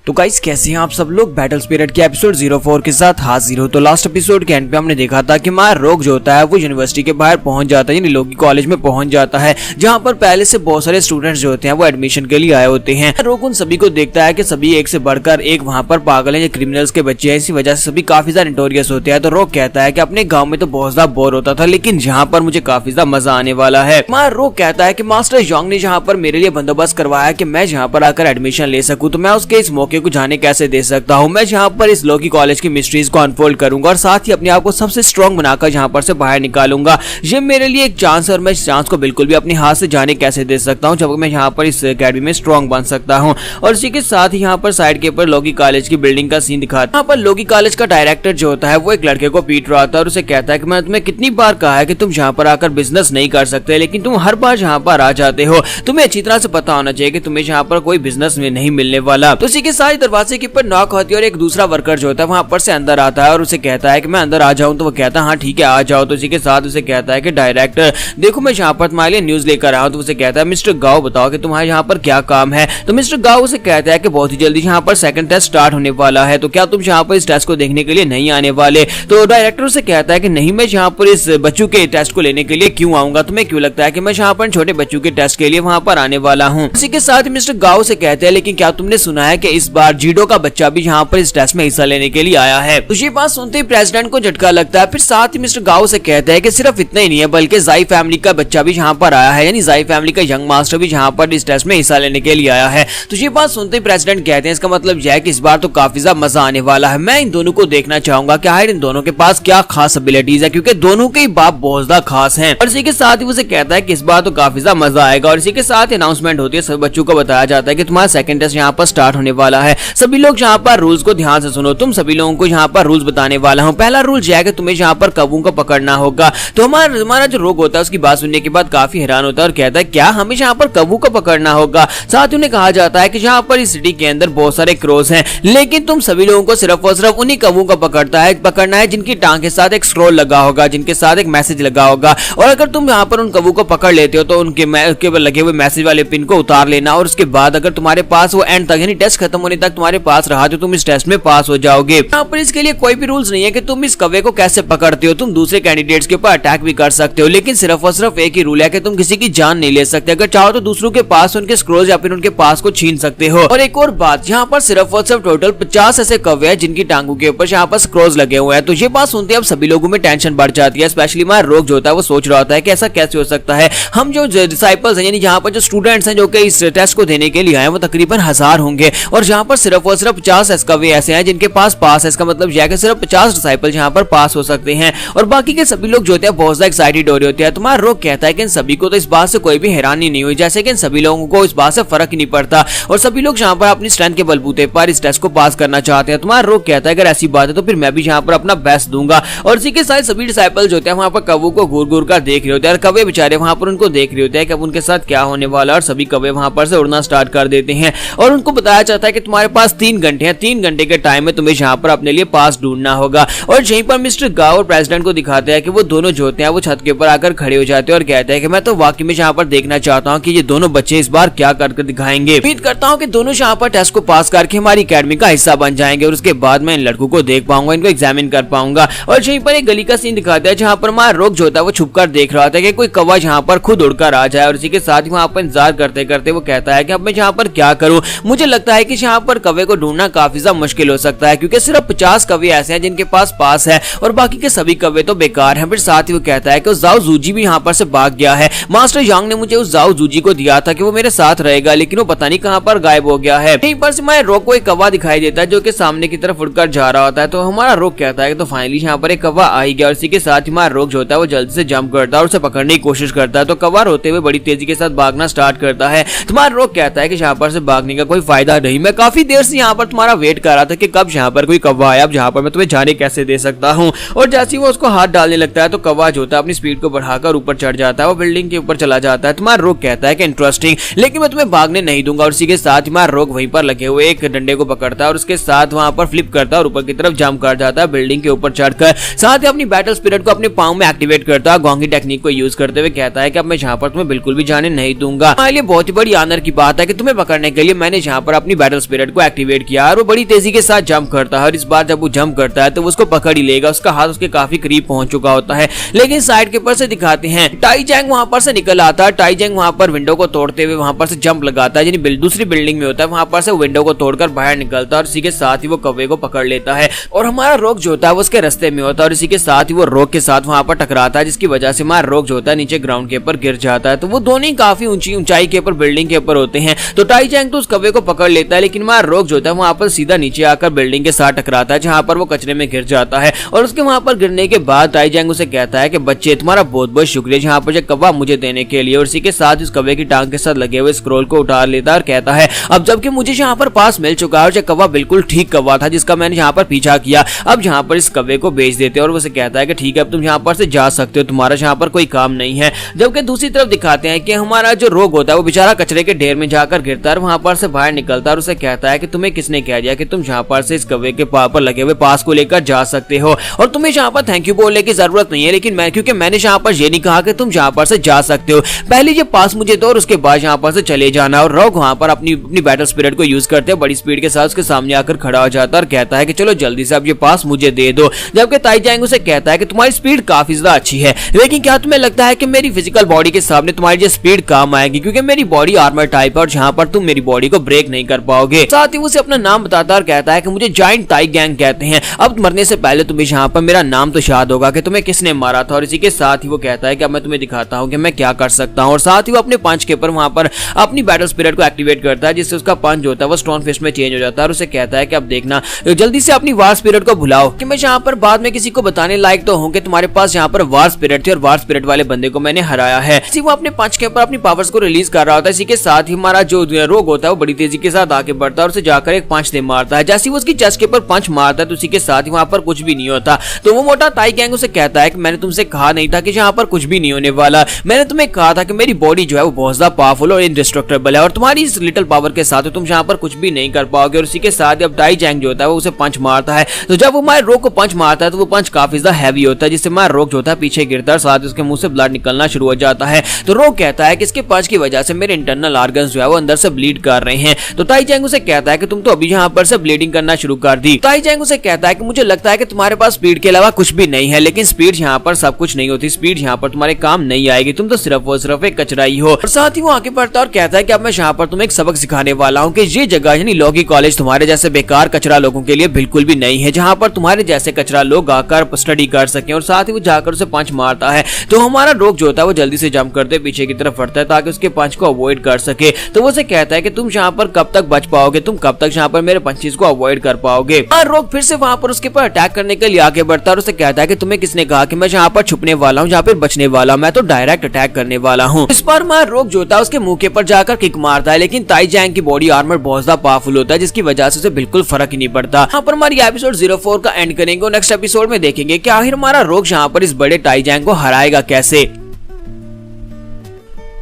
तो गाइस कैसे हैं आप सब लोग, बैटल स्पिरिट के एपिसोड 04 के साथ हाजिर हो। तो लास्ट एपिसोड के एंड पे हमने देखा था कि हमारा रोग जो होता है वो यूनिवर्सिटी के बाहर पहुंच जाता है, यानी लोगी कॉलेज में पहुंच जाता है, जहां पर पहले से बहुत सारे स्टूडेंट्स जो होते हैं वो एडमिशन के लिए आए होते हैं। रोग उन सभी को देखता है कि सभी एक से बढ़कर एक वहां पर पागल हैं, क्रिमिनल्स के बच्चे हैं, इसी वजह से सभी काफी ज्यादा नोटोरियस होते हैं। तो रोग कहता है कि अपने गाँव में तो बहुत ज्यादा बोर होता था, लेकिन यहाँ पर मुझे काफी ज्यादा मजा आने वाला है। हमारा रोग कहता है कि मास्टर जोंग ने जहाँ पर मेरे लिए बंदोबस्त करवाया कि मैं जहाँ पर आकर एडमिशन ले सकूँ, तो मैं उसके इस मौके को जाने कैसे दे सकता हूं। मैं यहाँ पर इस लोगी कॉलेज की मिस्ट्रीज को अनफोल्ड करूंगा और साथ ही अपने आप को सबसे स्ट्रॉन्ग बनाकर यहाँ पर से बाहर निकालूंगा। ये मेरे लिए एक चांस है और मैं इस चांस को बिल्कुल भी अपने हाथ से जाने कैसे दे सकता हूँ, जब मैं यहाँ पर इस अकेडमी में स्ट्रॉन्ग बन सकता हूँ। और इसी के साथ ही यहाँ पर साइड के ऊपर लोगी कॉलेज की बिल्डिंग का सीन दिखाता है। यहाँ पर लोगी कॉलेज का डायरेक्टर जो होता है वो एक लड़के को पीट रहा था और उसे कहता है कि मैं तुम्हें कितनी बार कहा है कि तुम यहाँ पर आकर बिजनेस नहीं कर सकते, लेकिन तुम हर बार यहाँ पर आ जाते हो। तुम्हें अच्छी तरह से पता होना चाहिए कि तुम्हें यहाँ पर कोई बिजनेस में नहीं मिलने वाला। तो इसी के साथ दरवाजे के ऊपर नॉक होती है और एक दूसरा वर्कर जो होता है वहां पर से अंदर आता है और उसे कहता है कि मैं अंदर आ जाऊं। तो वो कहता है हाँ ठीक है आ जाओ। तो इसी के साथ उसे कहता है कि डायरेक्टर देखो मैं यहाँ पर तुम्हारे लिए न्यूज लेकर आया हूं। तो उसे कहता है मिस्टर गाओ बताओ कि तुम्हारे यहाँ पर क्या काम है। तो मिस्टर गाओ उसे कहता है कि बहुत ही जल्दी यहाँ पर सेकंड टेस्ट स्टार्ट होने वाला है, तो क्या तुम यहाँ पर इस टेस्ट को देखने के लिए नहीं आने वाले। तो डायरेक्टर उसे कहता है कि नहीं मैं यहाँ पर इस बच्चों के टेस्ट को लेने के लिए क्यों आऊंगा, तुम्हें क्यों लगता है कि मैं यहाँ पर छोटे बच्चों के टेस्ट के लिए वहां पर आने वाला हूँ। इसी के साथ मिस्टर गाओ से कहते हैं लेकिन क्या तुमने सुना है कि इस बार जीडो का बच्चा भी यहाँ पर इस टेस्ट में हिस्सा लेने के लिए आया है। तो ये बात सुनते ही प्रेसिडेंट को झटका लगता है। फिर साथ ही मिस्टर गाओ से कहता है कि सिर्फ इतना ही नहीं है बल्कि जाई फैमिली का बच्चा भी यहाँ पर आया है, यानी जाई फैमिली का यंग मास्टर भी यहाँ पर इस टेस्ट में हिस्सा लेने के लिए आया है। तो ये बात सुनते ही प्रेसिडेंट कहते हैं इसका मतलब यह है कि इस बार तो काफी ज्यादा मजा आने वाला है। मैं इन दोनों को देखना चाहूंगा कि आखिर इन दोनों के पास क्या खास एबिलिटीज है, क्योंकि दोनों के ही बाप बहुत ज्यादा खास हैं। और इसी के साथ ही उसे कहता है कि इस बार तो काफी ज्यादा मजा आएगा। और इसी के साथ अनाउंसमेंट होती है, सभी बच्चों को बताया जाता है कि तुम्हारा सेकंड टेस्ट यहाँ पर स्टार्ट होने वाला वाला है। सभी लोग यहाँ पर रूल्स को ध्यान से सुनो, तुम सभी लोगों को यहाँ पर रूल्स बताने वाला हूँ। पहला रूल यह है कि तुम्हें यहाँ पर कौवों को पकड़ना होगा। तो हमारा जो रोग होता है उसकी बात सुनने के बाद काफी हैरान होता है और कहता है क्या हमें यहाँ पर कौवों को पकड़ना होगा। साथ ही उन्हें कहा जाता है कि यहाँ पर इस सिटी के अंदर बहुत सारे क्रोस हैं, लेकिन तुम सभी लोगों को सिर्फ और सिर्फ उन्हीं कौवों को पकड़ना है जिनकी टांग के साथ एक स्क्रॉल लगा होगा, जिनके साथ एक मैसेज लगा होगा। और अगर तुम यहाँ पर उन कौवों को पकड़ लेते हो तो उनके लगे हुए मैसेज वाले पिन को उतार लेना, और उसके बाद अगर तुम्हारे पास वो एंड तक यानी टेस्ट खत्म होने तक तुम्हारे पास रहा तो तुम इस टेस्ट में पास हो जाओगे। यहाँ पर इसके लिए कोई भी रूल्स नहीं है कि तुम इस कौवे को कैसे पकड़ते हो। तुम दूसरे कैंडिडेट्स के ऊपर अटैक भी कर सकते हो, लेकिन सिर्फ और सिर्फ एक ही रूल है कि तुम किसी की जान नहीं ले सकते। अगर चाहो तो दूसरों के पास उनके स्क्रोल या फिर उनके पास को छीन सकते हो। और एक और बात, यहाँ पर सिर्फ और सिर्फ टोटल 50 ऐसे कौवे हैं जिनकी टांगों के ऊपर यहाँ पर स्क्रोल्स लगे हुए हैं। तो ये बात सुनते अब सभी लोगों में टेंशन बढ़ जाती है। स्पेशली हमारा रोग जो होता है वो सोच रहा होता है कि ऐसा कैसे हो सकता है। हम जो डिसाइपल्स हैं यानी यहाँ पर जो स्टूडेंट्स हैं जो कि इस टेस्ट को देने के लिए आए वो तकरीबन 1000 होंगे, और यहाँ पर सिर्फ और सिर्फ 50 कौवे ऐसे हैं जिनके पास पास है। इसका मतलब यह है कि सिर्फ 50 डिसाइपल यहाँ पर पास हो सकते हैं, और बाकी के सभी लोग जो होते हैं बहुत ज्यादा एक्साइटेड हो रहे होते हैं। तुम्हारा रोग कहता है कि इन सभी को तो इस बात से कोई भी हैरानी नहीं हुई, जैसे कि इन सभी लोगों को इस बात से फर्क ही नहीं पड़ता, और सभी लोग यहाँ पर अपनी स्ट्रेंथ के बलबूते पर इस टेस्ट को पास करना चाहते हैं। तुम्हारा रोग कहता है अगर ऐसी बात है तो फिर मैं भी यहाँ पर अपना बेस्ट दूंगा। और इसी के साथ सभी डिसाइपल जो होते हैं वहाँ पर कौवों को घूर घूर कर देख रहे होते हैं, और कौवे बेचारे वहाँ पर उनको देख रहे होते हैं कि अब उनके साथ क्या होने वाला है। और सभी कौवे वहाँ पर से उड़ना स्टार्ट कर देते हैं, और उनको बताया जाता है कि तुम्हारे पास 3 घंटे हैं, 3 घंटे के टाइम में तुम्हें यहाँ पर अपने लिए पास ढूंढना होगा। और यहीं पर मिस्टर गाव और प्रेसिडेंट को दिखाते हैं कि वो दोनों जो होते हैं वो छत के ऊपर आकर खड़े हो जाते हैं और कहते हैं कि मैं तो वाकई में यहाँ पर देखना चाहता हूँ कि ये दोनों बच्चे इस बार क्या करके दिखाएंगे। उम्मीद करता हूँ कि दोनों यहाँ पर टेस्ट को पास करके हमारी अकेडमी का हिस्सा बन जाएंगे, और उसके बाद मैं इन लड़कों को देख पाऊंगा, इनको एग्जामिन कर पाऊंगा। और यहीं पर एक गली का सीन दिखाता है जहाँ पर हमारा रोग जो होता है वो छुपकर देख रहा होता है कि कोई कौवा यहाँ पर खुद उड़कर आ जाए, और इसी के साथ ही वहाँ पर इंतजार करते करते वो कहता है कि अब मैं यहाँ पर क्या करूँ। मुझे लगता है कि यहाँ पर कौवे को ढूंढना काफी ज्यादा मुश्किल हो सकता है, क्योंकि सिर्फ 50 कौवे ऐसे हैं जिनके पास है, और बाकी के सभी कौवे तो बेकार हैं। फिर साथ ही वो कहता है कि जाओ जूजी भी यहाँ पर से भाग गया है। मास्टर यांग ने मुझे उस जाओ जूजी को दिया था कि वो मेरे साथ रहेगा, लेकिन वो पता नहीं कहाँ पर गायब हो गया है। यहीं पर से हमारे रोग को एक कौवा दिखाई देता है जो कि सामने की तरफ उड़कर जा रहा होता है। तो हमारा रोग कहता है कि तो फाइनली यहाँ पर एक कौवा आ ही गया, और इसी के साथ ही हमारा रोग जो होता है वो जल्दी से जंप करता है और उसे पकड़ने की कोशिश करता है। तो कौवा रोते हुए बड़ी तेजी के साथ भागना स्टार्ट करता है। तुम्हारा रोग कहता है कि यहाँ पर से भागने का कोई फायदा नहीं, मैं काफी देर से यहाँ पर तुम्हारा वेट कर रहा था कि कब यहाँ पर कोई कौवा आया, अब यहाँ पर मैं तुम्हें जाने कैसे दे सकता हूँ। और जैसे ही वो उसको हाथ डालने लगता है तो कौवा जो होता है अपनी स्पीड को बढ़ाकर ऊपर चढ़ जाता है, वो बिल्डिंग के ऊपर चला जाता है। तुम्हारा रोग कहता है कि इंटरेस्टिंग, लेकिन मैं तुम्हें भागने नहीं दूंगा। और इसी के साथ हमारा रोग वहीं पर लगे हुए एक डंडे को पकड़ता है और उसके साथ वहां पर फ्लिप करता है और ऊपर की तरफ जंप कर जाता है बिल्डिंग के ऊपर चढ़कर। साथ ही अपनी बैटल स्पिरिट को अपने पांव में एक्टिवेट करता है, गोंगी टेक्निक को यूज करते हुए कहता है कि अब मैं यहाँ पर तुम्हें बिल्कुल भी जाने नहीं दूंगा। हमारे लिए बहुत ही बड़ी ऑनर की बात है कि तुम्हें पकड़ने के लिए मैंने यहाँ पर अपनी बैटल स्पिरिट को एक्टिवेट किया, और वो बड़ी तेजी के साथ जंप करता है। और इस बार जब वो जंप करता है तो उसको पकड़ ही लेगा, उसका हाथ उसके काफी करीब पहुंच चुका होता है। लेकिन साइड के ऊपर से दिखाते हैं टाई जैंग वहां पर से निकल आता है। टाई जैंग वहां पर विंडो को तोड़ते हुए वहां पर से जंप लगाता है, यानी दूसरी बिल्डिंग में होता है, वहां पर से विंडो को तोड़कर बाहर निकलता है और इसी के साथ ही वो कौवे को पकड़ लेता है। और हमारा रोग जो होता है वो उसके रास्ते में होता है और इसी के साथ ही वो रोग के साथ वहां पर टकराता है, जिसकी वजह से हमारा रोग जो होता है नीचे ग्राउंड के ऊपर गिर जाता है। तो वो दोनों ही काफी ऊंचाई के ऊपर बिल्डिंग के ऊपर होते हैं। तो टाई जैंग तो उस कौवे को पकड़ लेता है, लेकिन हमारा रोग जो होता है वहां पर सीधा नीचे आकर बिल्डिंग के साथ टकराता है, जहां पर वो कचरे में गिर जाता है। और उसके वहां पर गिरने के बाद टाई जैंग उसे कहता है कि बच्चे तुम्हारा बहुत बहुत शुक्रिया जहां पर कौवा मुझे देने के लिए। और इसी के साथ उस कौवे की टांग के साथ लगे हुए स्क्रोल को उतार लेता है और कहता है अब जबकि मुझे यहाँ पर पास मिल चुका है और कौवा बिल्कुल ठीक कौवा था जिसका मैंने यहाँ पर पीछा किया, अब यहाँ पर इस कौवे को बेच देते हैं। और उसे कहता है कि ठीक है अब तुम यहाँ पर से जा सकते हो, तुम्हारा यहाँ पर कोई काम नहीं है। जबकि दूसरी तरफ दिखाते हैं कि हमारा जो रोग होता है वो बेचारा कचरे के ढेर में जाकर गिरता है, वहां पर से बाहर निकलता है और उसे कहता है कि तुम्हें किसने कह दिया कि तुम यहाँ पर से इस कौवे के पर लगे हुए पास को लेकर जा सकते हो, और तुम्हें यहाँ पर थैंक यू बोलने की जरूरत नहीं है, लेकिन मैं क्योंकि मैंने यहाँ पर ये नहीं कहा कि तुम यहाँ पर से जा सकते हो, पहले ये पास मुझे दो और उसके बाद यहाँ पर से चले जाना। और रोग वहां पर अपनी बैटल स्पिरिट को यूज करते बड़ी स्पीड के साथ उसके सामने आकर खड़ा हो जाता है और कहता है कि चलो जल्दी से अब ये पास मुझे दे दो। जबकि ताई जैंग उसे कहता है कि तुम्हारी स्पीड काफी ज्यादा अच्छी है, लेकिन क्या तुम्हें लगता है कि मेरी फिजिकल बॉडी के सामने तुम्हारी ये स्पीड काम आएगी, क्योंकि मेरी बॉडी आर्मर टाइप है और जहां पर तुम मेरी बॉडी को ब्रेक नहीं कर पाओगे। साथ ही उसे अपना नाम बताता और कहता है कि मुझे जायंट ताई गैंग कहते हैं, अब मरने से पहले तुम्हें यहाँ पर मेरा नाम तो याद होगा कि तुम्हें किसने मारा था। और इसी के साथ ही वो कहता है कि अब मैं तुम्हें दिखाता हूँ कि मैं क्या कर सकता हूँ। और साथ ही वो अपने पंच के ऊपर वहां पर अपनी बैटल स्पिरिट को एक्टिवेट करता है, जिससे उसका पंच होता है वो स्टोन फिस्ट में चेंज हो जाता है और उसे कहता है कि अब देखना जल्दी से अपनी वार स्पिरिट को भुलाओ कि मैं यहाँ पर बाद में किसी को बताने लायक तो हूँ कि तुम्हारे पास यहाँ पर वार स्पिरिट थी और वार स्पिरिट वाले बंदे को मैंने हराया है। इसी वो अपने पंच के ऊपर अपनी पावर्स को रिलीज कर रहा होता है। इसी के साथ ही हमारा जो रोग होता है वो बड़ी तेजी के साथ आगे बढ़ता बढ़ता है और उसे जाकर एक पंच दे मारता है। जैसे वो उसकी चेस्ट के ऊपर पंच मारता है तो उसी के साथ ही वहां पर कुछ भी नहीं होता। तो वो मोटा ताई गैंग उसे कहता है कि मैंने तुमसे कहा नहीं था कि यहाँ पर कुछ भी नहीं होने वाला, मैंने तुम्हें कहा था कि मेरी बॉडी जो है वो बहुत ज्यादा पावरफुल और इंडिस्ट्रक्टेबल है और तुम्हारी इस लिटिल पावर के साथ तुम यहाँ पर कुछ भी नहीं कर पाओगे। और उसी के साथ अब ताई गैंग जो होता है वो उसे पंच मारता है। तो जब वो हमारे रोग को पंच मारता है तो वो पंच काफी ज्यादा हैवी होता है, जिससे हमारा रोग जो होता है पीछे गिरता है, साथ उसके मुंह से ब्लड निकलना शुरू हो जाता है। तो रोग कहता है कि इसके पंच की वजह से मेरे इंटरनल ऑर्गन्स जो है वो अंदर से ब्लीड कर रहे हैं। तो ताई चैंग उसे कहता है कि तुम तो अभी यहाँ पर से ब्लीडिंग करना शुरू कर दी। ताई चैंग उसे कहता है कि मुझे लगता है कि तुम्हारे पास स्पीड के अलावा कुछ भी नहीं है, लेकिन स्पीड यहाँ पर सब कुछ नहीं होती, स्पीड यहाँ पर तुम्हारे काम नहीं आएगी, तुम तो सिर्फ और सिर्फ एक कचरा ही हो। और साथ ही वो आगे बढ़ता और कहता है कि अब मैं यहाँ पर तुम्हें एक सबक सिखाने वाला हूँ कि ये जगह यानी लॉगी कॉलेज तुम्हारे जैसे बेकार कचरा लोगों के लिए बिल्कुल भी नहीं है, जहाँ पर तुम्हारे जैसे कचरा लोग आकर स्टडी कर सके। और साथ ही वो जाकर उसे पंच मारता है तो हमारा रोग जो होता है वो जल्दी से जंप करते पीछे की तरफ बढ़ता है ताकि उसके पंच को अवॉइड कर सके। तो वो उसे कहता है कि तुम यहाँ पर कब तक बच पाओगे, तुम कब तक यहाँ पर मेरे पंचेस को अवॉइड कर पाओगे। और रोग फिर से वहां पर उसके ऊपर अटैक करने के लिए आगे बढ़ता है और उसे कहता है कि तुम्हें किसने कहा कि मैं यहाँ पर छुपने वाला हूँ, यहाँ पर बचने वाला हूँ, मैं तो डायरेक्ट अटैक करने वाला हूँ। इस पर हमारा रोग जो होता है उसके मुंह के ऊपर जाकर किक मारता है, लेकिन ताई जैंग की बॉडी आर्मर बहुत ज्यादा पावरफुल होता है जिसकी वजह से उसे बिल्कुल फर्क ही नहीं पड़ता। यहाँ पर हमारी एपिसोड 04 का एंड करेंगे और नेक्स्ट एपिसोड में देखेंगे कि आखिर हमारा रोग यहाँ पर इस बड़े ताई जैंग को हराएगा कैसे।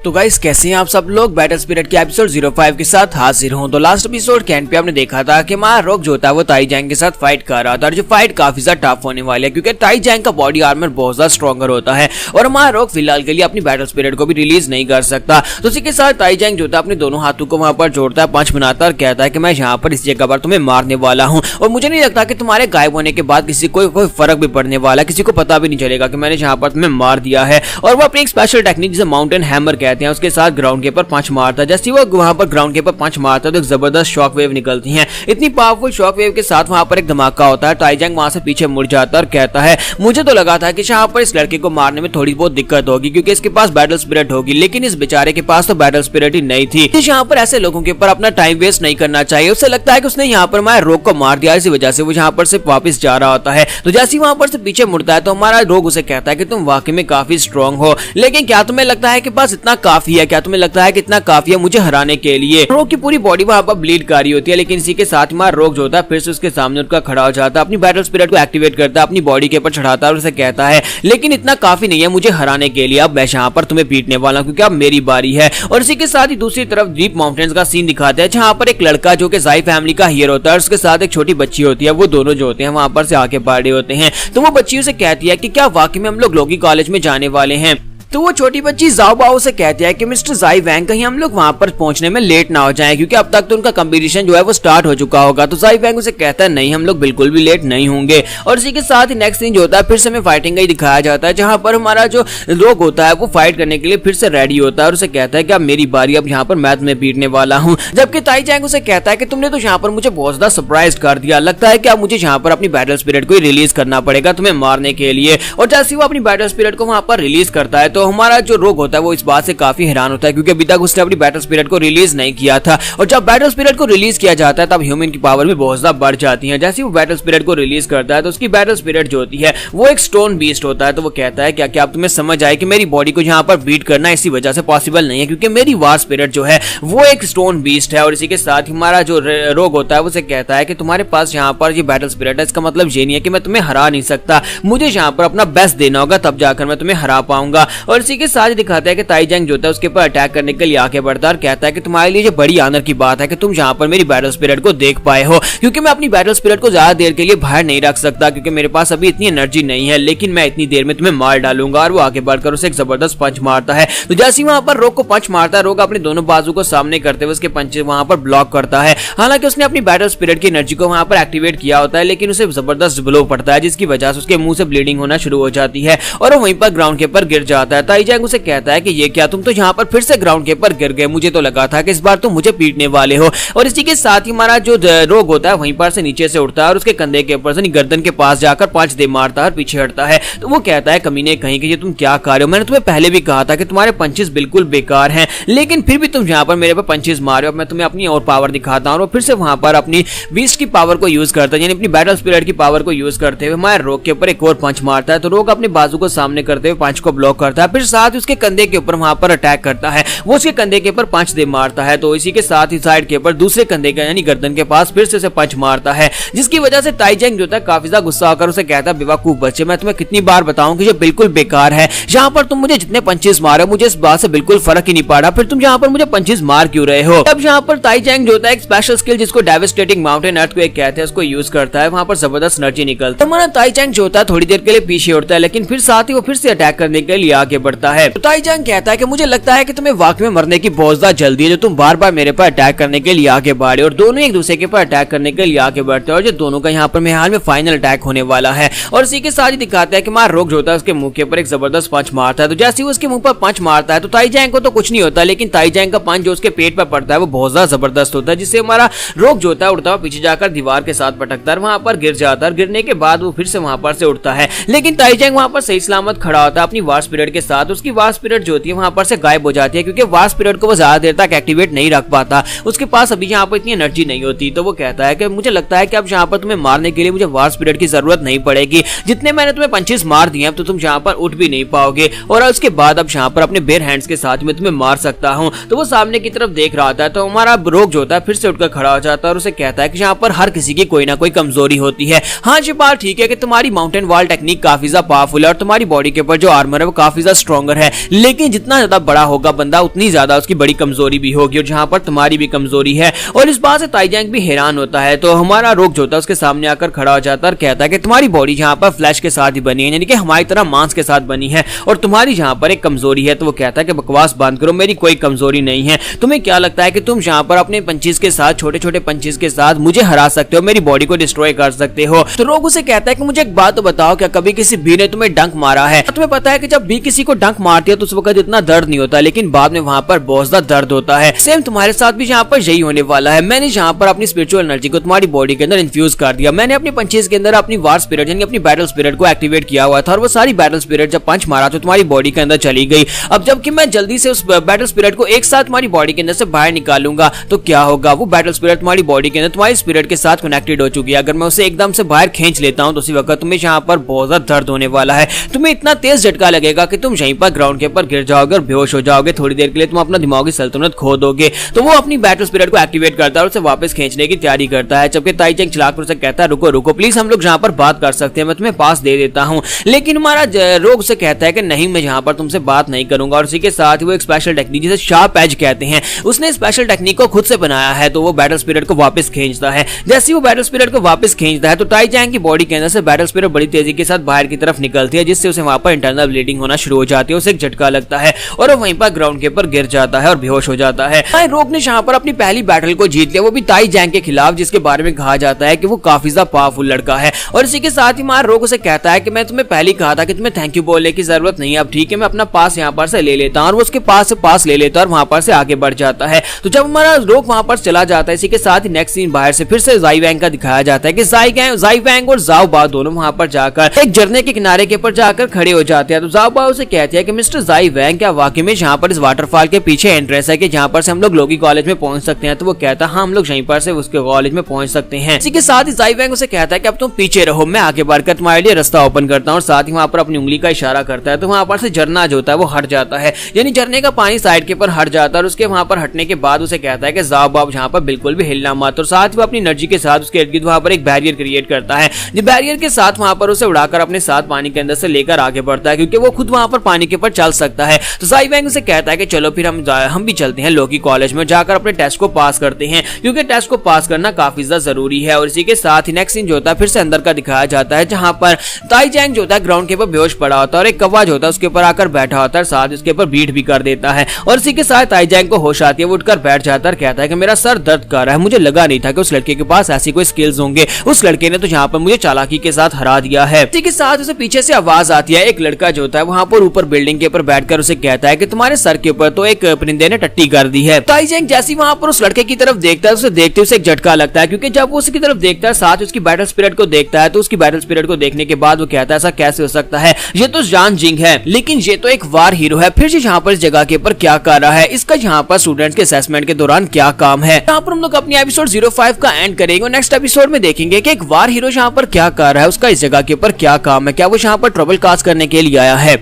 तो गाइस कैसे हैं आप सब लोग, बैटल स्पिरिट के एपिसोड 05 के साथ हाजिर हूं। तो लास्ट एपिसोड के एंड पे आपने देखा था कि हमारा रोग जो होता है वो ताई जैंग के साथ फाइट कर रहा था और जो फाइट काफी ज्यादा टफ होने वाली है क्योंकि ताई जैंग का बॉडी आर्मर बहुत ज्यादा स्ट्रॉन्गर होता है और हमारा रोग फिलहाल के लिए अपनी बैटल स्पिरिट को भी रिलीज नहीं कर सकता। तो उसी के साथ ताई जैंग जो होता है अपने दोनों हाथों को वहां पर जोड़ता है, पंच बनाता है और कहता है कि मैं यहाँ पर इस जगह पर तुम्हें मारने वाला हूँ और मुझे नहीं लगता कि तुम्हारे गायब होने के बाद किसी को कोई फर्क भी पड़ने वाला, किसी को पता भी नहीं चलेगा कि मैंने यहाँ पर तुम्हें मार दिया है। और वो अपनी एक स्पेशल टेक्निक जिसे माउंटेन हैमर कहते हैं उसके साथ ग्राउंड के ऊपर पंच मारता है। जैसे वो वहां पर ग्राउंड के ऊपर पंच मारता है तो एक जबरदस्त शॉक वेव निकलती है। इतनी पावरफुल शॉक वेव के साथ वहां पर एक धमाका होता है। ताई जैंग वहां से पीछे मुड़ जाता है और कहता है मुझे तो लगा था कि यहाँ पर इस लड़के को मारने में थोड़ी बहुत दिक्कत होगी क्योंकि इसके पास बैटल स्पिरिट होगी, लेकिन इस बेचारे के पास तो बैटल स्पिरिट ही नहीं थी। यहाँ पर ऐसे लोगों के ऊपर अपना टाइम वेस्ट नहीं करना चाहिए। उसे लगता है कि उसने यहाँ पर हमारे रोग को मार दिया, इसी वजह से वो यहाँ पर से वापस जा रहा होता है। तो जैसे ही वहां पर से पीछे मुड़ता है तो हमारा रोग उसे कहता है कि तुम वाकई में काफी स्ट्रॉन्ग हो, लेकिन क्या तुम्हें लगता है कि बस इतना काफी है, क्या तुम्हें लगता है कि इतना काफी है मुझे हराने के लिए। रोग की पूरी बॉडी वहां पर ब्लीड कर रही होती है, लेकिन इसी के साथ हमारा रोग जो होता है फिर से उसके सामने उनका खड़ा हो जाता है, अपनी बैटल स्पिरिट को एक्टिवेट करता है, अपनी बॉडी के ऊपर चढ़ाता है और उसे कहता है लेकिन इतना काफी नहीं है मुझे हराने के लिए, अब मैं यहाँ पर तुम्हें पीटने वाला हूँ क्योंकि अब मेरी बारी है। और इसी के साथ ही दूसरी तरफ डीप माउंटेन्स का सीन दिखाते हैं जहाँ पर एक लड़का जो कि ज़ाई फैमिली का हीरो होता है और उसके साथ एक छोटी बच्ची होती है, वो दोनों जो होते हैं वहां पर से आके बढ़ रहे होते हैं। तो वो बच्ची उसे कहती है कि क्या वाकई में हम लोग लॉगी कॉलेज में जाने वाले हैं। तो वो छोटी बच्ची जाओ बाओ से कहती है कि मिस्टर ज़ाई वैंग कहीं हम लोग वहां पर पहुंचने में लेट ना हो जाएं क्योंकि अब तक तो उनका कंपटीशन जो है वो स्टार्ट हो चुका होगा। तो ज़ाई वैंग उसे कहता है नहीं हम लोग बिल्कुल भी लेट नहीं होंगे। और इसी के साथ ही नेक्स्ट सीन जो होता है फिर से हमें फाइटिंग का ही दिखाया जाता है जहां पर हमारा जो रोग होता है वो फाइट करने के लिए फिर से रेडी होता है और उसे कहता है कि अब मेरी बारी, अब यहाँ पर मैं तुम्हें पीटने वाला हूँ। जबकि ताई जैंग उसे कहता है कि तुमने तो यहाँ पर मुझे बहुत ज्यादा सरप्राइज कर दिया, लगता है कि अब मुझे यहाँ पर अपनी बैटल स्पिरिट को रिलीज करना पड़ेगा तुम्हें मारने के लिए। और जैसे वो अपनी बैटल स्पिरिट को वहां पर रिलीज करता है तो हमारा जो रोग होता है वो इस बात से काफी हैरान होता है क्योंकि अभी तक उसने अपनी बैटल स्पिरिट को रिलीज नहीं किया था। और जब बैटल स्पिरिट को रिलीज किया जाता है तब ह्यूमन की पावर भी बहुत ज्यादा बढ़ जाती है। जैसे वो बैटल स्पिरिट को रिलीज करता है तो उसकी बैटल स्पिरिट जो होती है वो एक स्टोन बीस्ट होता है। तो वो कहता है क्या अब तुम्हें समझ आए कि मेरी बॉडी को यहाँ पर बीट करना इसी वजह से पॉसिबल नहीं है क्योंकि मेरी वार स्पिरिट जो है वो एक स्टोन बीस्ट है। और इसी के साथ हमारा जो रोग होता है वो उसे कहता है कि तुम्हारे पास यहाँ पर ये बैटल स्पिरिट है, इसका मतलब ये नहीं है कि मैं तुम्हें हरा नहीं सकता, मुझे यहाँ पर अपना बेस्ट देना होगा तब जाकर मैं तुम्हें हरा पाऊंगा। और इसी के साथ दिखाता है कि ताई जैंग जो होता है उसके ऊपर अटैक करने के लिए आगे बढ़ता है और कहता है कि तुम्हारे लिए बड़ी आनर की बात है कि तुम यहाँ पर मेरी बैटल स्पिरिट को देख पाए हो क्योंकि मैं अपनी बैटल स्पिरिट को ज्यादा देर के लिए बाहर नहीं रख सकता क्योंकि मेरे पास अभी इतनी एनर्जी नहीं है, लेकिन मैं इतनी देर में तुम्हें मार डालूंगा। और वो आगे बढ़कर उसे एक जबरदस्त पंच मारता है। तो जैसे वहां पर रोग को पंच मारता है, रोग अपने दोनों बाजू को सामने करते हुए उसके पंच वहां पर ब्लॉक करता है। हालांकि उसने अपनी बैटल स्पिरिट की एनर्जी को वहां पर एक्टिवेट किया होता है, लेकिन उसे जबरदस्त ब्लो पड़ता है जिसकी वजह से उसके मुंह से ब्लीडिंग होना शुरू हो जाती है और वो वहीं पर ग्राउंड के ऊपर गिर जाता है। ताई जैंग उसे कहता है कि ये क्या, तुम तो यहाँ पर फिर से ग्राउंड के ऊपर गिर गए, मुझे तो लगा था कि इस बार तुम मुझे पीटने वाले हो। और इसी के साथ ही हमारा जो रोग होता है वहीं पर से नीचे से उठता है और उसके कंधे के ऊपर से गर्दन के पास जाकर पंच दे मारता है और पीछे हटता है। तो वो कहता है कमीने कहीं कि ये तुम क्या कर रहे हो, मैंने तुम्हें पहले भी कहा था कि तुम्हारे पंचेस बिल्कुल बेकार हैं, लेकिन फिर भी तुम यहाँ पर मेरे पर पंचेस मार रहे हो। मैं तुम्हें अपनी और पावर दिखाता हूँ। और फिर से वहां पर अपनी बीस्ट की पावर को यूज करता है, यानी अपनी बैटल स्पिरिट की पावर को यूज करते हुए हमारे रोग के ऊपर एक और पंच मारता है। तो रोग अपने बाजू को सामने करते हुए पंच को ब्लॉक करता है, फिर साथ उसके कंधे के ऊपर वहां पर अटैक करता है। वो उसके कंधे के ऊपर पंच दे मारता है, तो इसी के साथ ही साइड के ऊपर दूसरे कंधे का यानी गर्दन के पास फिर से उसे पंच मारता है, जिसकी वजह से ताइजेंग जो था काफी ज्यादा गुस्सा होकर उसे कहता है बेवकूफ बच्चे, मैं तुम्हें कितनी बार बताऊं कि ये बिल्कुल बेकार है, यहाँ पर तुम मुझे जितने पंचेस मारे मुझे इस बात से बिल्कुल फर्क ही नहीं पड़ा, फिर तुम यहाँ पर मुझे पंचेस मार क्यों रहे हो। अब यहाँ पर ताइजेंग जो होता है एक स्पेशल स्किल जिसको डेवास्टेटिंग माउंटेन अर्थक्वेक कहते हैं उसको यूज करता है, वहां पर जबरदस्त एनर्जी निकलता है। हमारा ताइजेंग जो होता है थोड़ी देर के लिए पीछे उड़ता है, लेकिन फिर साथ ही वो फिर से अटैक करने के लिए आगे बढ़ता है। तो ताइजेंग कहता है कि मुझे लगता है कि तुम्हें वाकई में मरने की बहुत ज्यादा जल्दी है, जो तुम बार बार मेरे पर अटैक करने के लिए आगे बढ़े, और दोनों एक दूसरे के ऊपर अटैक करने के लिए आगे बढ़ते हैं, और जो दोनों का यहाँ पर मेरे हाल में फाइनल अटैक होने वाला है। और इसी के साथ ही दिखाता है कि मार रोक जो होता है उसके मुंह के ऊपर एक जबरदस्त पंच मारता है, तो जैसे ही उसके मुंह पर पंच मारता है तो ताइजेंग को तो कुछ नहीं होता, लेकिन ताइजेंग का पंच जो उसके पेट पर पड़ता है वो बहुत ज्यादा जबरदस्त होता है, जिससे हमारा रोक जो होता है उड़ता हुआ पीछे जाकर दीवार के साथ पटकता है, वहां पर गिर जाता है। गिरने के बाद वो फिर से वहां पर से उठता है, लेकिन ताइजेंग वहां पर सही सलामत खड़ा होता है अपनी वार स्पिरिट के साथ। उसकी वार स्पिरिट जो होती है वहां पर से गायब हो जाती है, क्योंकि वार स्पिरिट को वो ज्यादा देर तक एक्टिवेट नहीं रख पाता, उसके पास अभी यहाँ पर इतनी एनर्जी नहीं होती। तो वो कहता है कि मुझे लगता है कि अब यहाँ पर तुम्हें मारने के लिए मुझे वार स्पिरिट की जरूरत नहीं पड़ेगी, जितने मैंने तुम्हें पंचेस मार दिए तो तुम यहाँ पर उठ भी नहीं पाओगे, और उसके बाद अब यहाँ पर अपने बेयर हैंड्स के साथ मैं तुम्हें मार सकता हूँ। तो वो सामने की तरफ देख रहा था, तो हमारा रोक जो होता है फिर से उठकर खड़ा हो जाता है और उसे कहता है कि यहाँ पर हर किसी की कोई ना कोई कमजोरी होती है। हाँ ये बात ठीक है कि तुम्हारी माउंटेन वॉल टेक्निक काफी ज्यादा पावरफुल है और तुम्हारी बॉडी के ऊपर जो आर्मर है वो काफी ज्यादा स्ट्रॉन्गर है, लेकिन जितना ज्यादा बड़ा होगा बंदा उतनी ज्यादा उसकी बड़ी कमजोरी भी होगी, और जहाँ पर तुम्हारी भी कमजोरी है। और इस बात से ताइजेंग भी हैरान होता है। तो हमारा रोक जो होता है उसके सामने आकर खड़ा हो जाता है और कहता है कि तुम्हारी बॉडी जहाँ पर फ्लैश के साथ ही बनी है, यानी कि हमारी तरह मांस के साथ बनी है, और तुम्हारी जहाँ पर एक कमजोरी है। तो वो कहता है कि बकवास बंद करो, मेरी कोई कमजोरी नहीं है। तुम्हें क्या लगता है कि तुम यहाँ पर अपने पंचेस के साथ, छोटे छोटे पंचेस के साथ मुझे हरा सकते हो, मेरी बॉडी को डिस्ट्रॉय कर सकते हो? तो रोग उसे कहता है कि मुझे एक बात तो बताओ, क्या कभी किसी बी ने तुम्हें डंक मारा है? तुम्हें पता है कि जब बी किसी को डंक मारती है तो उस वक्त इतना दर्द नहीं होता, लेकिन बाद में वहां पर बहुत ज्यादा दर्द होता है। सेम तुम्हारे साथ भी यहाँ पर यही होने वाला है। मैंने यहाँ पर अपनी स्पिरिचुअल एनर्जी को तुम्हारी बॉडी के अंदर इन्फ्यूज कर दिया। मैंने अपने पंचेस के अंदर अपनी वार स्पिरिट यानी अपनी बैटल स्पिरिट को एक्टिवेट किया हुआ था, और वो सारी बैटल स्पिरिट जब पंच मारा तो तुम्हारी बॉडी के अंदर चली गई। अब जबकि मैं जल्दी से उस बैटल स्पिरिट को एक साथ तुम्हारी बॉडी के अंदर से बाहर निकालूंगा तो क्या होगा? वो बैटल स्पिरिट तुम्हारी बॉडी के अंदर तुम्हारी स्पिरिट के साथ कनेक्टेड हो चुकी है। अगर मैं उसे एकदम से बाहर खींच लेता हूं तो उसी वक्त तुम्हें यहाँ पर बहुत ज्यादा दर्द होने वाला है। तुम्हें इतना तेज झटका लगेगा कि तुम यहीं पर ग्राउंड के ऊपर गिर जाओगे और बेहोश हो जाओगे। थोड़ी देर के लिए तुम अपना दिमागी सल्तनत खो दोगे। तो वो अपनी बैटल स्पिरिट को एक्टिवेट करता है और उसे वापस खींचने की तैयारी करता है, जबकि ताइजेंग चिल्लाकर उसे कहता है रुको रुको प्लीज, हम लोग यहाँ पर बात कर सकते हैं, मैं तुम्हें पास दे देता हूँ। लेकिन हमारा रोग उसे कहता है कि नहीं, मैं यहाँ पर तुमसे बात नहीं करूंगा। और उसी के साथ वो एक स्पेशल टेक्निक जिसे शार्प एज कहते हैं, उसने स्पेशल टेक्निक को खुद से बनाया है। तो वो बैटल स्पिरिट को वापस खींचता है। जैसे वो बैटल स्पिरिट को वापस खींचता है तो ताइजेंग की बॉडी के अंदर से बैटल स्पिरिट बड़ी तेजी के साथ बाहर की तरफ निकलती है, जिससे उसे वहां पर इंटरनल ब्लीडिंग होना शुरू हो जाती है। उसे एक झटका लगता है और वो वहीं पर ग्राउंड के ऊपर गिर जाता है और बेहोश हो जाता है। रोग ने यहाँ पर अपनी पहली बैटल को जीत लिया, वो भी ताइजेंग के खिलाफ, जिसके बारे में कहा जाता है कि वो काफी ज्यादा पावरफुल लड़का है। और इसी के साथ ही मार रोग उसे कहता है कि मैं तुम्हें पहले कहा था कि तुम्हें थैंक यू बोलने की जरूरत नहीं है, अब ठीक है मैं अपना पास यहाँ पर से ले लेता हूँ। और वो उसके पास से पास ले लेता है और वहां पर से आगे बढ़ जाता है। तो जब हमारा रोग वहां पर चला जाता है, इसी के साथ ही नेक्स्ट सीन बाहर से फिर से ज़ाई वैंग का दिखाया जाता है कि ज़ाई वैंग और ज़ाओ बा दोनों वहां पर जाकर एक झरने के किनारे के ऊपर जाकर खड़े हो जाते हैं। तो ज़ाओ बा उसे कहती है कि मिस्टर ज़ाई वैंग, क्या वाकई में यहाँ पर इस वाटरफॉल के पीछे एंट्रेंस है कि जहाँ पर से हम लोग लोगी कॉलेज में पहुंच सकते हैं? तो वो कहता है हाँ, हम लोग यहीं पर से उसके कॉलेज में पहुंच सकते हैं। इसी के साथ ही ज़ाई वैंग उसे कहता है कि अब तुम पीछे रहो, मैं आगे बढ़कर तुम्हारे लिए रास्ता ओपन करता हूँ। और साथ ही वहां पर अपनी उंगली का इशारा करता है, तो वहां पर से झरना जो होता है वो हट जाता है, यानी झरने का पानी साइड के ऊपर हट जाता है। और उसके वहां पर हटने के बाद उसे कहता है कि ज़ाओ बाब यहाँ पर बिल्कुल भी हिलना मत। और साथ ही वो अपनी एनर्जी के साथ उसके इर्द गिर्द वहां पर एक बैरियर क्रिएट करता है, जो बैरियर के साथ वहां पर उसे उड़ाकर अपने साथ पानी के अंदर से लेकर आगे बढ़ता है, क्योंकि वो खुद वहां पर पानी के ऊपर चल सकता है। तो ज़ाई वैंग उसे कहता है कि चलो फिर हम भी चलते हैं लोगी कॉलेज में, जाकर अपने टेस्ट को पास करते हैं, क्योंकि टेस्ट को पास करना काफी ज्यादा जरूरी है। और इसी के साथ ही नेक्स्ट सीन जो होता है फिर से अंदर का दिखाया जाता है, जहां पर ताइजेंग जो होता है ग्राउंड के ऊपर बेहोश पड़ा होता है और एक कौवा जो होता है उसके ऊपर आकर बैठा होता है, साथ उसके ऊपर बीट भी कर देता है। और इसी के साथ ताइजेंग को होश आती है, वो उठकर बैठ जाता है और कहता है कि मेरा सर दर्द कर रहा है, मुझे लगा नहीं था कि उस लड़के के पास ऐसी कोई स्किल्स होंगे, उस लड़के ने तो यहाँ पर मुझे चालाकी के साथ हरा दिया है। इसी के साथ उसे पीछे से आवाज आती है, एक लड़का जो होता है वहां पर ऊपर बिल्डिंग के ऊपर बैठकर उसे कहता है कि तुम्हारे सर के ऊपर तो एक परिंदे ने टट्टी कर दी है। ताइजेंग जैसे वहां पर उस लड़के की तरफ देखता है, उसे देखते उसे एक झटका लगता है, क्योंकि जब वो उसकी तरफ देखता है साथ उसकी बैटल स्पिरिट को देखता है, तो उसकी बैटल स्पिरिट को देखने के बाद वो कहता है ऐसा कैसे हो सकता है, ये तो जान जिंग है, लेकिन ये तो एक वार हीरो है, फिर से यहाँ पर इस जगह के ऊपर क्या कर रहा है, इसका यहाँ पर स्टूडेंट्स के असेसमेंट के दौरान क्या काम है। यहाँ पर हम लोग अपनी एपिसोड 05 का एंड करेंगे और नेक्स्ट एपिसोड में देखेंगे कि एक वार हीरो यहाँ पर क्या कर रहा है, उसका इस जगह के ऊपर क्या काम है, क्या वो यहाँ पर ट्रबल कास्ट करने के लिए आया है।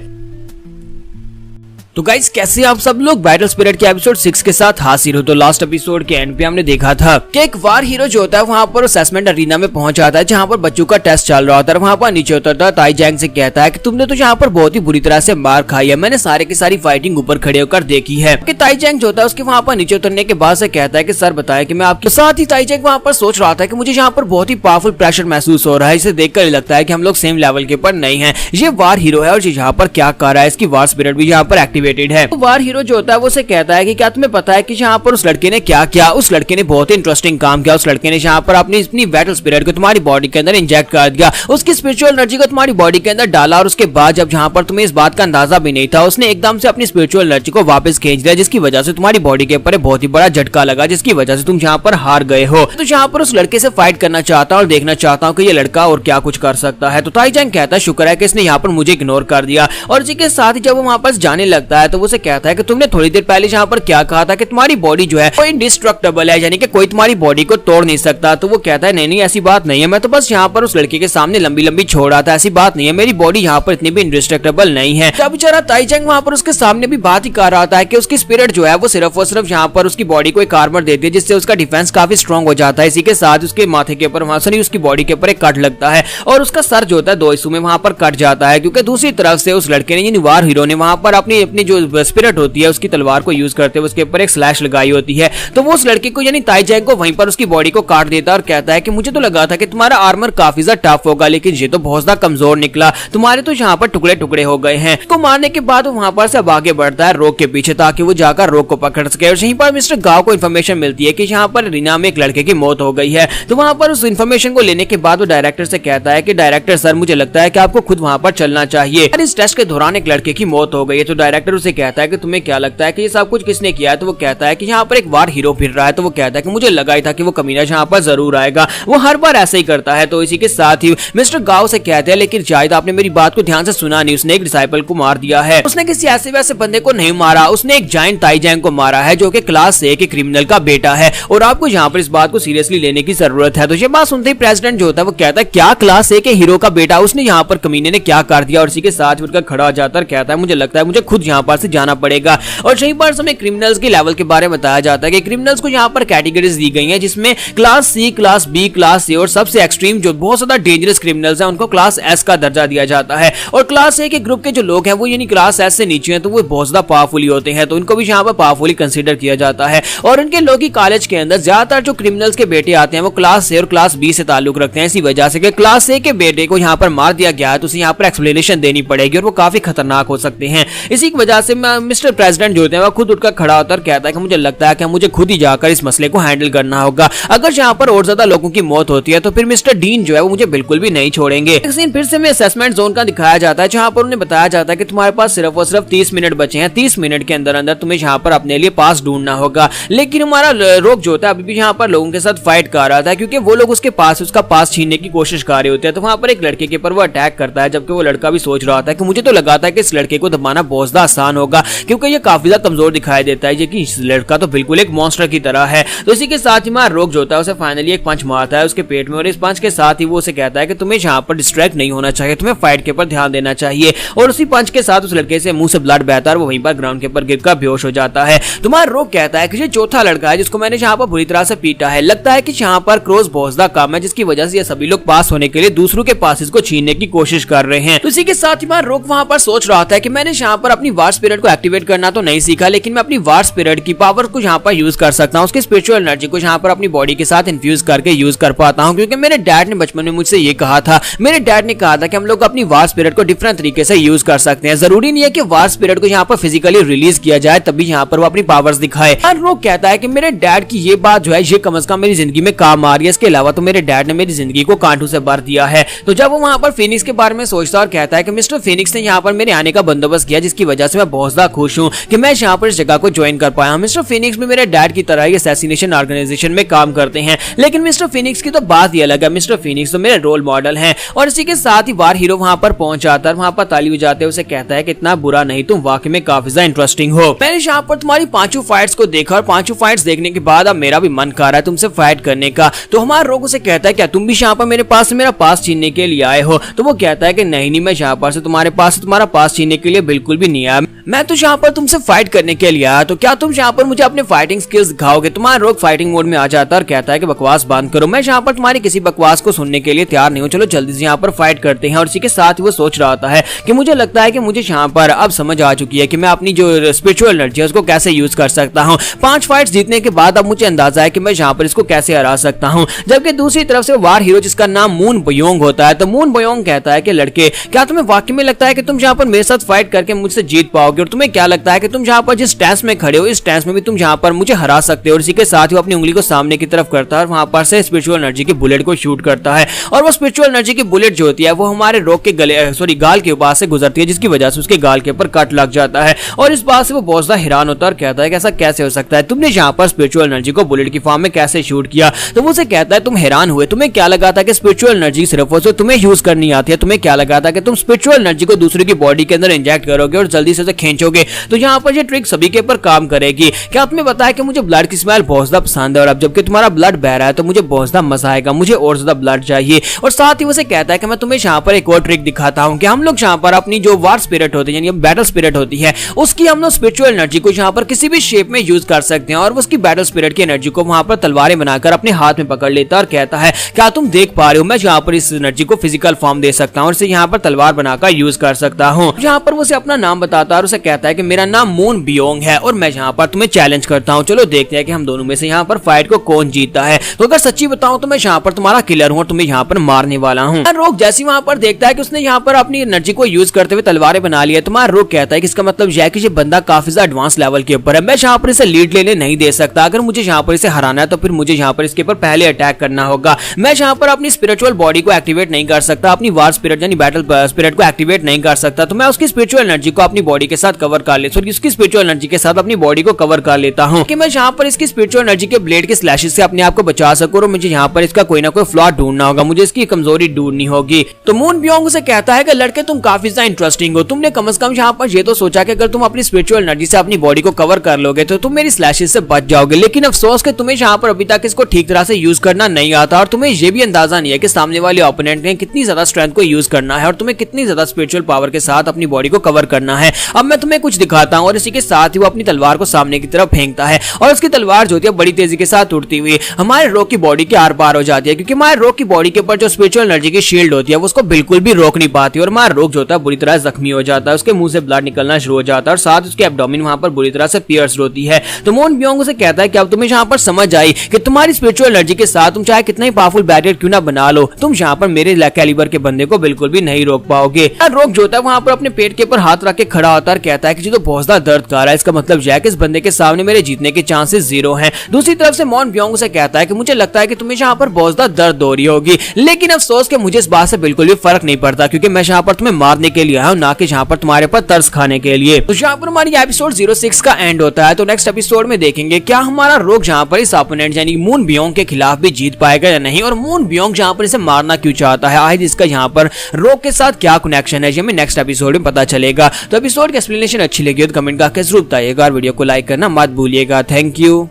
तो गाइस कैसे आप सब लोग बैटल स्पिरिट के एपिसोड 6 के साथ हाजिर हो। तो लास्ट एपिसोड के एंड पे हमने देखा था कि एक वार हीरो जो होता है वहां पर असेसमेंट अरीना में पहुंच जाता है जहां पर बच्चों का टेस्ट चल रहा होता है। वहां पर नीचे उतरता है, ताई जैंग से कहता है कि तुमने तो यहाँ पर बहुत ही बुरी तरह से मार खाई है, मैंने सारे की सारी फाइटिंग ऊपर खड़े होकर देखी है। कि ताई जैंग जो होता है उसके वहां पर नीचे उतरने के बाद से कहता है कि सर बताए कि मैं आपके साथ ही। ताई जैंग वहां पर सोच रहा था कि मुझे यहाँ पर बहुत ही पावरफुल प्रेशर महसूस हो रहा है, इसे देखकर लगता है कि हम लोग सेम लेवल के ऊपर नहीं है। ये वार हीरो है और यहाँ पर क्या कर रहा है, इसकी वार स्पिरिट भी यहाँ पर एक्टिवेटेड है। वार हीरो जो होता है वो से कहता है कि क्या तुम्हें पता है कि यहाँ पर उस लड़के ने क्या किया। उस लड़के ने बहुत ही इंटरेस्टिंग काम किया। उस लड़के ने यहाँ पर अपनी बैटल स्पिरिट को तुम्हारी बॉडी के अंदर इंजेक्ट कर दिया, उसकी स्पिरिचुअल एनर्जी को तुम्हारी बॉडी के अंदर डाला और उसके बाद जब जहाँ पर तुम्हें इस बात का अंदाजा भी नहीं था, उसने एकदम से अपनी स्पिरिचुअल एनर्जी को वापस खींच दिया, जिसकी वजह से तुम्हारी बॉडी के ऊपर बहुत ही बड़ा झटका लगा, जिसकी वजह से तुम यहाँ पर हार गए हो। तो यहाँ पर उस लड़के से फाइट करना चाहता हूँ और देखना चाहता हूँ कि ये लड़का और क्या कुछ कर सकता है। तो ताई जैंग कहता है शुक्र है कि इसने यहाँ पर मुझे इग्नोर कर दिया। और इसी के साथ ही जब वो वहाँ पर जाने लगता है तो वो कहता है कि तुमने थोड़ी देर पहले यहाँ पर क्या कहा था कि तुम्हारी बॉडी जो है वो इंडिस्ट्रक्टेबल है, यानी कि कोई तुम्हारी बॉडी को तोड़ नहीं सकता। तो वो कहता है नहीं नहीं ऐसी बात नहीं है, मैं तो बस यहाँ पर उस लड़के के सामने लंबी लंबी छोड़ रहा था, ऐसी बात नहीं है, मेरी बॉडी यहाँ पर इतनी भी इंडिस्ट्रक्टेबल नहीं है। तब बेचारा ताई जैंग वहाँ पर उसके सामने भी बात ही कर रहा था कि उसकी स्पिरिट जो है वो सिर्फ और सिर्फ यहाँ पर उसकी बॉडी को एक आर्मर देती है, जिससे उसका डिफेंस काफी स्ट्रॉन्ग हो जाता है। इसी के साथ उसके माथे के ऊपर वहां से उसकी बॉडी के ऊपर एक कट लगता है और उसका सर जो होता है दो हिस्सों में वहां पर कट जाता है, क्योंकि दूसरी तरफ से उस लड़के ने यानी वार हीरो ने वहां पर अपनी जो स्पिरिट होती है उसकी तलवार को यूज करते हुए उसके ऊपर एक स्लैश लगाई होती है। तो वो उस लड़के को यानी ताई जैंग को वहीं पर उसकी बॉडी को काट देता है और कहता है कि मुझे तो लगा था कि तुम्हारा आर्मर काफी ज्यादा टफ होगा, लेकिन ये तो बहुत ज्यादा कमजोर निकला, तुम्हारे तो यहाँ पर टुकड़े टुकड़े हो गए हैं। उसको मारने के बाद वो वहां पर से अब आगे बढ़ता है रोक के पीछे ताकि वो जाकर रोक को पकड़ सके। और यहीं पर मिस्टर गाओ को इन्फॉर्मेशन मिलती है कि यहाँ पर रीना में एक लड़के की मौत हो गई है। तो वहां पर उस इन्फॉर्मेशन को लेने के बाद वो डायरेक्टर से कहता है कि डायरेक्टर सर मुझे लगता है कि आपको खुद वहां पर चलना चाहिए, इस टेस्ट के दौरान एक लड़के की मौत हो गई है। तो डायरेक्टर उसे कहता है कि तुम्हें क्या लगता है कि ये सब कुछ किसने किया है। तो वो कहता है कि यहाँ पर एक वार हीरो फिर रहा है। तो वो कहता है कि मुझे लगा ही था कि वो कमीना यहाँ पर जरूर आएगा, वो हर बार ऐसे ही करता है। तो इसी के साथ ही मिस्टर गाओ से कहते हैं लेकिन शायद आपने मेरी बात को ध्यान से सुना नहीं, उसने एक डिसाइपल को मार दिया है। उसने किसी ऐसे वैसे बंदे को नहीं मारा, उसने एक जायंट ताई जैंग को मारा है जो कि क्लास ए के क्रिमिनल का बेटा है और आपको यहाँ पर इस बात को सीरियसली लेने की जरूरत है। तो ये बात सुनते ही प्रेसिडेंट जो होता है वो कहता है क्या क्लास ए के हीरो का बेटा, उसने यहाँ पर कमीने ने क्या कर दिया। और इसी के साथ उठकर खड़ा हो जाता है, कहता है मुझे लगता है मुझे खुद यहाँ पर से जाना पड़ेगा। और यहीं पर हमें क्रिमिनल्स के लेवल के बारे में बताया जाता है कि क्रिमिनल्स को यहाँ पर कैटेगरीज दी गई हैं, जिसमें class C, class B, class A और सबसे एक्सट्रीम जो बहुत ज्यादा डेंजरस क्रिमिनल्स हैं उनको क्लास एस का दर्जा दिया जाता है। और क्लास ए के ग्रुप के जो लोग हैं वो यानी क्लास एस से नीचे हैं तो वो बहुत ज्यादा पावरफुली होते हैं, तो उनको भी यहाँ पर पावरफुली कंसीडर किया जाता है। और उनके लोग ही कॉलेज के अंदर ज्यादातर जो क्रिमिनल्स के बेटे आते हैं वो क्लास ए और क्लास बी से ताल्लुक रखते हैं, इसी वजह से कि क्लास ए के बेटे को यहाँ पर मार दिया गया है तो उसे यहाँ पर एक्सप्लेनेशन देनी पड़ेगी और वो काफी खतरनाक हो सकते हैं। इसी की वजह से मिस्टर प्रेसिडेंट जो होते हैं वो खुद उठकर खड़ा होता है और कहता है कि मुझे लगता है कि मुझे खुद ही जाकर इस मसले को हैंडल करना होगा। अगर यहाँ पर और ज्यादा लोगों की मौत होती है तो फिर मिस्टर डीन जो है वो मुझे बिल्कुल भी नहीं छोड़ेंगे। फिर से हमें असेसमेंट जोन का दिखाया जाता है जहाँ पर उन्हें बताया जाता है कि तुम्हारे पास सिर्फ और सिर्फ 30 मिनट बचे हैं, 30 मिनट के अंदर अंदर तुम्हें यहाँ पर अपने लिए पास ढूंढना होगा। लेकिन हमारा रोग जो होता है अभी भी यहाँ पर लोगों के साथ फाइट कर रहा था क्योंकि वो लोग उसका पास छीनने की कोशिश कर रहे होते हैं। तो वहां पर एक लड़के के ऊपर वो अटैक करता है, जबकि वो लड़का भी सोच रहा था कि मुझे तो लगा था कि इस लड़के को दबाना बहुत ज्यादा आसान होगा क्योंकि ये काफी ज्यादा कमजोर दिखाई देता है, ये कि इस लड़का तो बिल्कुल एक मॉन्स्टर की तरह है। तो इसी के साथ ही हमारा रोग जो होता है उसे फाइनली एक पंच मारता है उसके पेट में और इस पंच के साथ ही वो उसे कहता है कि तुम्हें यहाँ पर डिस्ट्रैक्ट नहीं होना चाहिए, तुम्हें फाइट के ऊपर ध्यान देना चाहिए। और उसी पंच के साथ उस लड़के से मुंह से ब्लड बहता है, वो वहीं पर ग्राउंड के ऊपर गिरकर बेहोश हो जाता है। तुम्हारा रोग कहता है कि ये चौथा लड़का है जिसको मैंने यहाँ पर बुरी तरह से पीटा है, लगता है कि यहाँ पर क्रोज बहुत ज्यादा कम है जिसकी वजह से ये सभी लोग पास होने के लिए दूसरों के पास इसको छीनने की कोशिश कर रहे हैं। तो इसी के साथ ही हमारा रोग वहां पर सोच रहा था कि मैंने यहाँ पर अपनी वार स्पिरिट को एक्टिवेट करना तो नहीं सीखा, लेकिन मैं अपनी वार स्पिरिट की पावर को यहाँ पर यूज कर सकता हूँ, उसकी स्पिरिचुअल एनर्जी को यहाँ पर अपनी बॉडी के साथ इन्फ्यूज करके यूज कर पाता हूँ। क्योंकि मेरे डैड ने बचपन में मुझसे ये कहा था, मेरे डैड ने कहा था कि हम लोग अपनी वार स्पिरिट को डिफरेंट तरीके से यूज कर सकते हैं, जरूरी नहीं है कि वार स्पिरिट को यहाँ पर फिजिकली रिलीज किया जाए तभी यहाँ पर वो अपनी पावर्स दिखाए। रोग कहता है कि मेरे डैड की ये बात जो है ये कम से कम मेरी जिंदगी में काम आ रही है, इसके अलावा तो मेरे डैड ने मेरी जिंदगी को कांटों से भर दिया है। तो जब वो वहां पर फिनिक्स के बारे में सोचता और कहता है कि मिस्टर फिनिक्स ने यहाँ पर मेरे आने का बंदोबस्त किया जिसकी वजह से मैं बहुत ज्यादा खुश हूँ कि मैं यहाँ पर इस जगह को ज्वाइन कर पाया। मिस्टर फिनिक्स भी मेरे डैड की तरह ही असैसिनेशन ऑर्गेनाइजेशन में काम करते हैं, लेकिन मिस्टर फिनिक्स की तो बात ही अलग है, मिस्टर फिनिक्स तो मेरे रोल मॉडल हैं। और इसी के साथ ही वार हीरो वहां पर पहुंच जाता है, वहां पर ताली बजाते हुए उसे कहता है कि इतना बुरा नहीं, तुम वाकई में काफी ज्यादा इंटरेस्टिंग हो। मैंने यहाँ पर तुम्हारी पांचों फाइट्स को देखा और पांचों फाइट्स देखने के बाद अब मेरा भी मन कर रहा है तुमसे फाइट करने का। तो हमारा रोग उसे कहता है क्या तुम भी यहाँ पर मेरे पास से मेरा पास छीनने के लिए आए हो। तो वो कहता है कि नहीं मैं यहाँ पर से तुम्हारे पास तुम्हारा पास छीनने के लिए बिल्कुल भी नहीं आया, मैं तो यहाँ पर तुमसे फाइट करने के लिए आया, तो क्या तुम यहाँ पर मुझे अपने फाइटिंग स्किल्स दिखाओगे। तुम्हारा रोग फाइटिंग मोड में आ जाता है और कहता है कि बकवास बंद करो। मैं यहाँ पर तुम्हारी किसी बकवास को सुनने के लिए तैयार नहीं हूँ, चलो जल्दी से यहाँ पर फाइट करते हैं। और इसी के साथ वो सोच रहा होता है कि मुझे लगता है कि मुझे यहाँ पर अब समझ आ चुकी है कि मैं अपनी जो स्पिरिचुअल एनर्जी है उसको कैसे यूज कर सकता हूँ। 5 फाइट्स जीतने के बाद अब मुझे अंदाजा है कि मैं यहाँ पर इसको कैसे हरा सकता हूँ। जबकि दूसरी तरफ से वार हीरो जिसका नाम मून बयोंग होता है, तो मून बयोंग कहता है कि लड़के, क्या तुम्हें वाकई में लगता है कि तुम यहाँ पर मेरे साथ फाइट करके मुझसे जीत पाओगे, और तुम्हें क्या लगता है कि तुम यहाँ पर जिस स्टैंस में खड़े हो इस स्टैंस में भी तुम यहाँ पर मुझे हरा सकते हो। और इसी के साथ ही अपनी उंगली को सामने की तरफ करता है और वहां पर से स्पिरिचुअल एनर्जी की बुलेट को शूट करता है। और वो स्पिरिचुअल एनर्जी की बुलेट जो होती है वो हमारे रोग के गाल के पास से गुजरती है, जिसकी वजह से उसके गाल के ऊपर कट लग जाता है। और इस बात से वो बहुत ज्यादा हैरान होता है और कहता है कि ऐसा कैसे हो सकता है, तुमने यहाँ पर स्पिरिचुअल एनर्जी को बुलेट की फॉर्म में कैसे शूट किया। तो वो उसे कहता है तुम हैरान हुए, तुम्हें क्या लगा था कि स्पिरिचुअल एनर्जी सिर्फ तुम्हें यूज करनी आती है, तुम्हें क्या लगा था कि तुम स्पिरिचुअल एनर्जी को दूसरे की बॉडी के अंदर इंजेक्ट करोगे और जल्दी से उसे खींचोगे, तो यहाँ पर ये ट्रिक सभी के ऊपर काम करेगी। क्या तुम्हें पता है कि मुझे ब्लड की स्मेल बहुत ज्यादा पसंद है, और अब जबकि तुम्हारा ब्लड बह रहा है तो मुझे बहुत ज्यादा मजा आएगा, मुझे और ज्यादा ब्लड चाहिए। और साथ ही उसे कहता है कि मैं तुम्हें यहाँ पर एक और ट्रिक दिखाता हूँ कि हम लोग यहाँ पर अपनी जो वार स्पिरिट होती है, यानी बैटल स्पिरिट होती है, उसकी हम लोग स्पिरिचुअल एनर्जी को यहाँ पर किसी भी शेप में यूज कर सकते हैं। और उसकी बैटल स्पिरिट की एनर्जी को वहां पर तलवारें बनाकर अपने हाथ में पकड़ लेता है और कहता है क्या तुम देख पा रहे हो, मैं यहाँ पर इस एनर्जी को फिजिकल फॉर्म दे सकता हूँ और इसे यहाँ पर तलवार बनाकर यूज कर सकता हूँ। यहाँ पर वो उसे अपना नाम बताता है और उसे कहता है कि मेरा नाम मून बियोंग है और मैं यहाँ पर तुम्हें चैलेंज करता हूँ, चलो देखते हैं कि हम दोनों में से यहाँ पर फाइट को कौन जीतता है। तो अगर सच्ची बताऊं तो मैं यहाँ पर तुम्हारा किलर हूँ और तुम्हें यहाँ पर मारने वाला हूँ। रोग जैसे वहां पर देखता है कि उसने यहाँ पर अपनी एनर्जी को यूज करते हुए तलवारें बना ली है, तुम्हारा रोग कहता है कि इसका मतलब यह है कि ये बंदा काफी ज्यादा एडवांस लेवल के ऊपर है, मैं यहाँ पर इसे लीड लेने नहीं दे सकता। अगर मुझे यहाँ पर इसे हराना है तो फिर मुझे यहाँ पर इसके ऊपर पहले अटैक करना होगा। मैं यहाँ पर अपनी स्पिरिचुअल बॉडी को एक्टिवेट नहीं कर सकता, अपनी वार स्पिरिट यानी बैटल स्पिरिट को एक्टिवेट नहीं कर सकता, तो मैं उसकी स्पिरिचुअल एनर्जी को अपनी बॉडी के साथ कवर कर लेता हूँ, उसकी स्पिरिचुअल एनर्जी के साथ अपनी बॉडी को कवर कर लेता हूँ कि मैं यहाँ पर इसकी स्पिरिचुअल एनर्जी के ब्लेड के स्लैशेस से अपने आप को बचा सकूं। और मुझे यहाँ पर इसका कोई ना कोई फ्लॉ ढूंढना होगा, मुझे इसकी कमजोरी ढूंढनी होगी। तो मून बियोंग उसे कहता है कि लड़के तुम काफी ज्यादा इंटरेस्टिंग हो, तुमने कम से कम यहाँ पर ये तो सोचा कि अगर तुम अपनी स्पिरिचुअल एनर्जी से अपनी बॉडी को कवर कर लोगे तो तुम मेरी स्लैशेस से बच जाओगे। लेकिन अफसोस कि तुम्हें यहाँ पर अभी तक इसको ठीक तरह से यूज करना नहीं आता और तुम्हें यह भी अंदाजा नहीं है कि सामने वाले ओपोनेंट ने कितनी ज्यादा स्ट्रेंथ को यूज करना है और तुम्हें कितनी ज्यादा स्पिरिचुअल पावर के साथ अपनी बॉडी को कवर करना है। अब मैं तुम्हें कुछ दिखाता हूँ। और इसी के साथ ही वो अपनी तलवार को सामने की तरफ फेंकता है और उसकी तलवार जो होती है बड़ी तेजी के साथ उड़ती हुई हमारे रोग की बॉडी के आर पार हो जाती है, क्योंकि हमारे रोग की बॉडी के ऊपर जो स्पिरिचुअल एनर्जी की शील्ड होती है वो उसको बिल्कुल भी रोक नहीं पाती और हमारा रोग जो होता है बुरी तरह जख्मी हो जाता है, उसके मुंह से ब्लड निकलना शुरू हो जाता है और साथ उसके एब्डोमेन वहां पर बुरी तरह से पियर्स होती है। तो मून बियोंग उसे कहता है कि अब तुम्हें यहाँ पर समझ आई कि तुम्हारी स्पिरिचुअल एनर्जी के साथ तुम चाहे कितना ही पावरफुल बैरियर क्यों ना बना लो, तुम यहाँ पर मेरे कैलिबर के बंदे को बिल्कुल भी नहीं रोक पाओगे। रोग जो होता है वहां पर अपने पेट के ऊपर हाथ रख के खड़ा होता है, कहता है कि जो बहुत ज्यादा दर्द कर रहा है, इसका मतलब यह है कि इस बंदे के सामने मेरे जीतने के चांसेस 0 हैं। दूसरी तरफ से मून बियोंग उसे कहता है कि मुझे लगता है कि तुम्हें यहाँ पर बहुत ज्यादा दर्द हो रही होगी, लेकिन अफसोस कि मुझे इस बात से बिल्कुल भी फर्क नहीं पड़ता, क्योंकि मैं यहाँ पर तुम्हें मारने के लिए आया हूँ, ना कि यहाँ पर तुम्हारे पर तरस खाने के लिए। तो यहाँ पर हमारी एपिसोड 06 का एंड होता है। तो नेक्स्ट एपिसोड में देखेंगे क्या हमारा रोग यहाँ पर इस ओपोनेंट यानी मून बियोंग के खिलाफ भी जीत पाएगा या नहीं, और मून बियोंग यहाँ पर इसे मारना क्यों चाहता है, आखिर इसका यहाँ पर रोग के साथ क्या कनेक्शन है, ये हमें नेक्स्ट एपिसोड में पता चलेगा। तो एपिसोड की एक्सप्लेनेशन अच्छी लगी हो तो कमेंट करके जरूर बताइएगा और वीडियो को लाइक करना मत भूलिएगा। Thank you.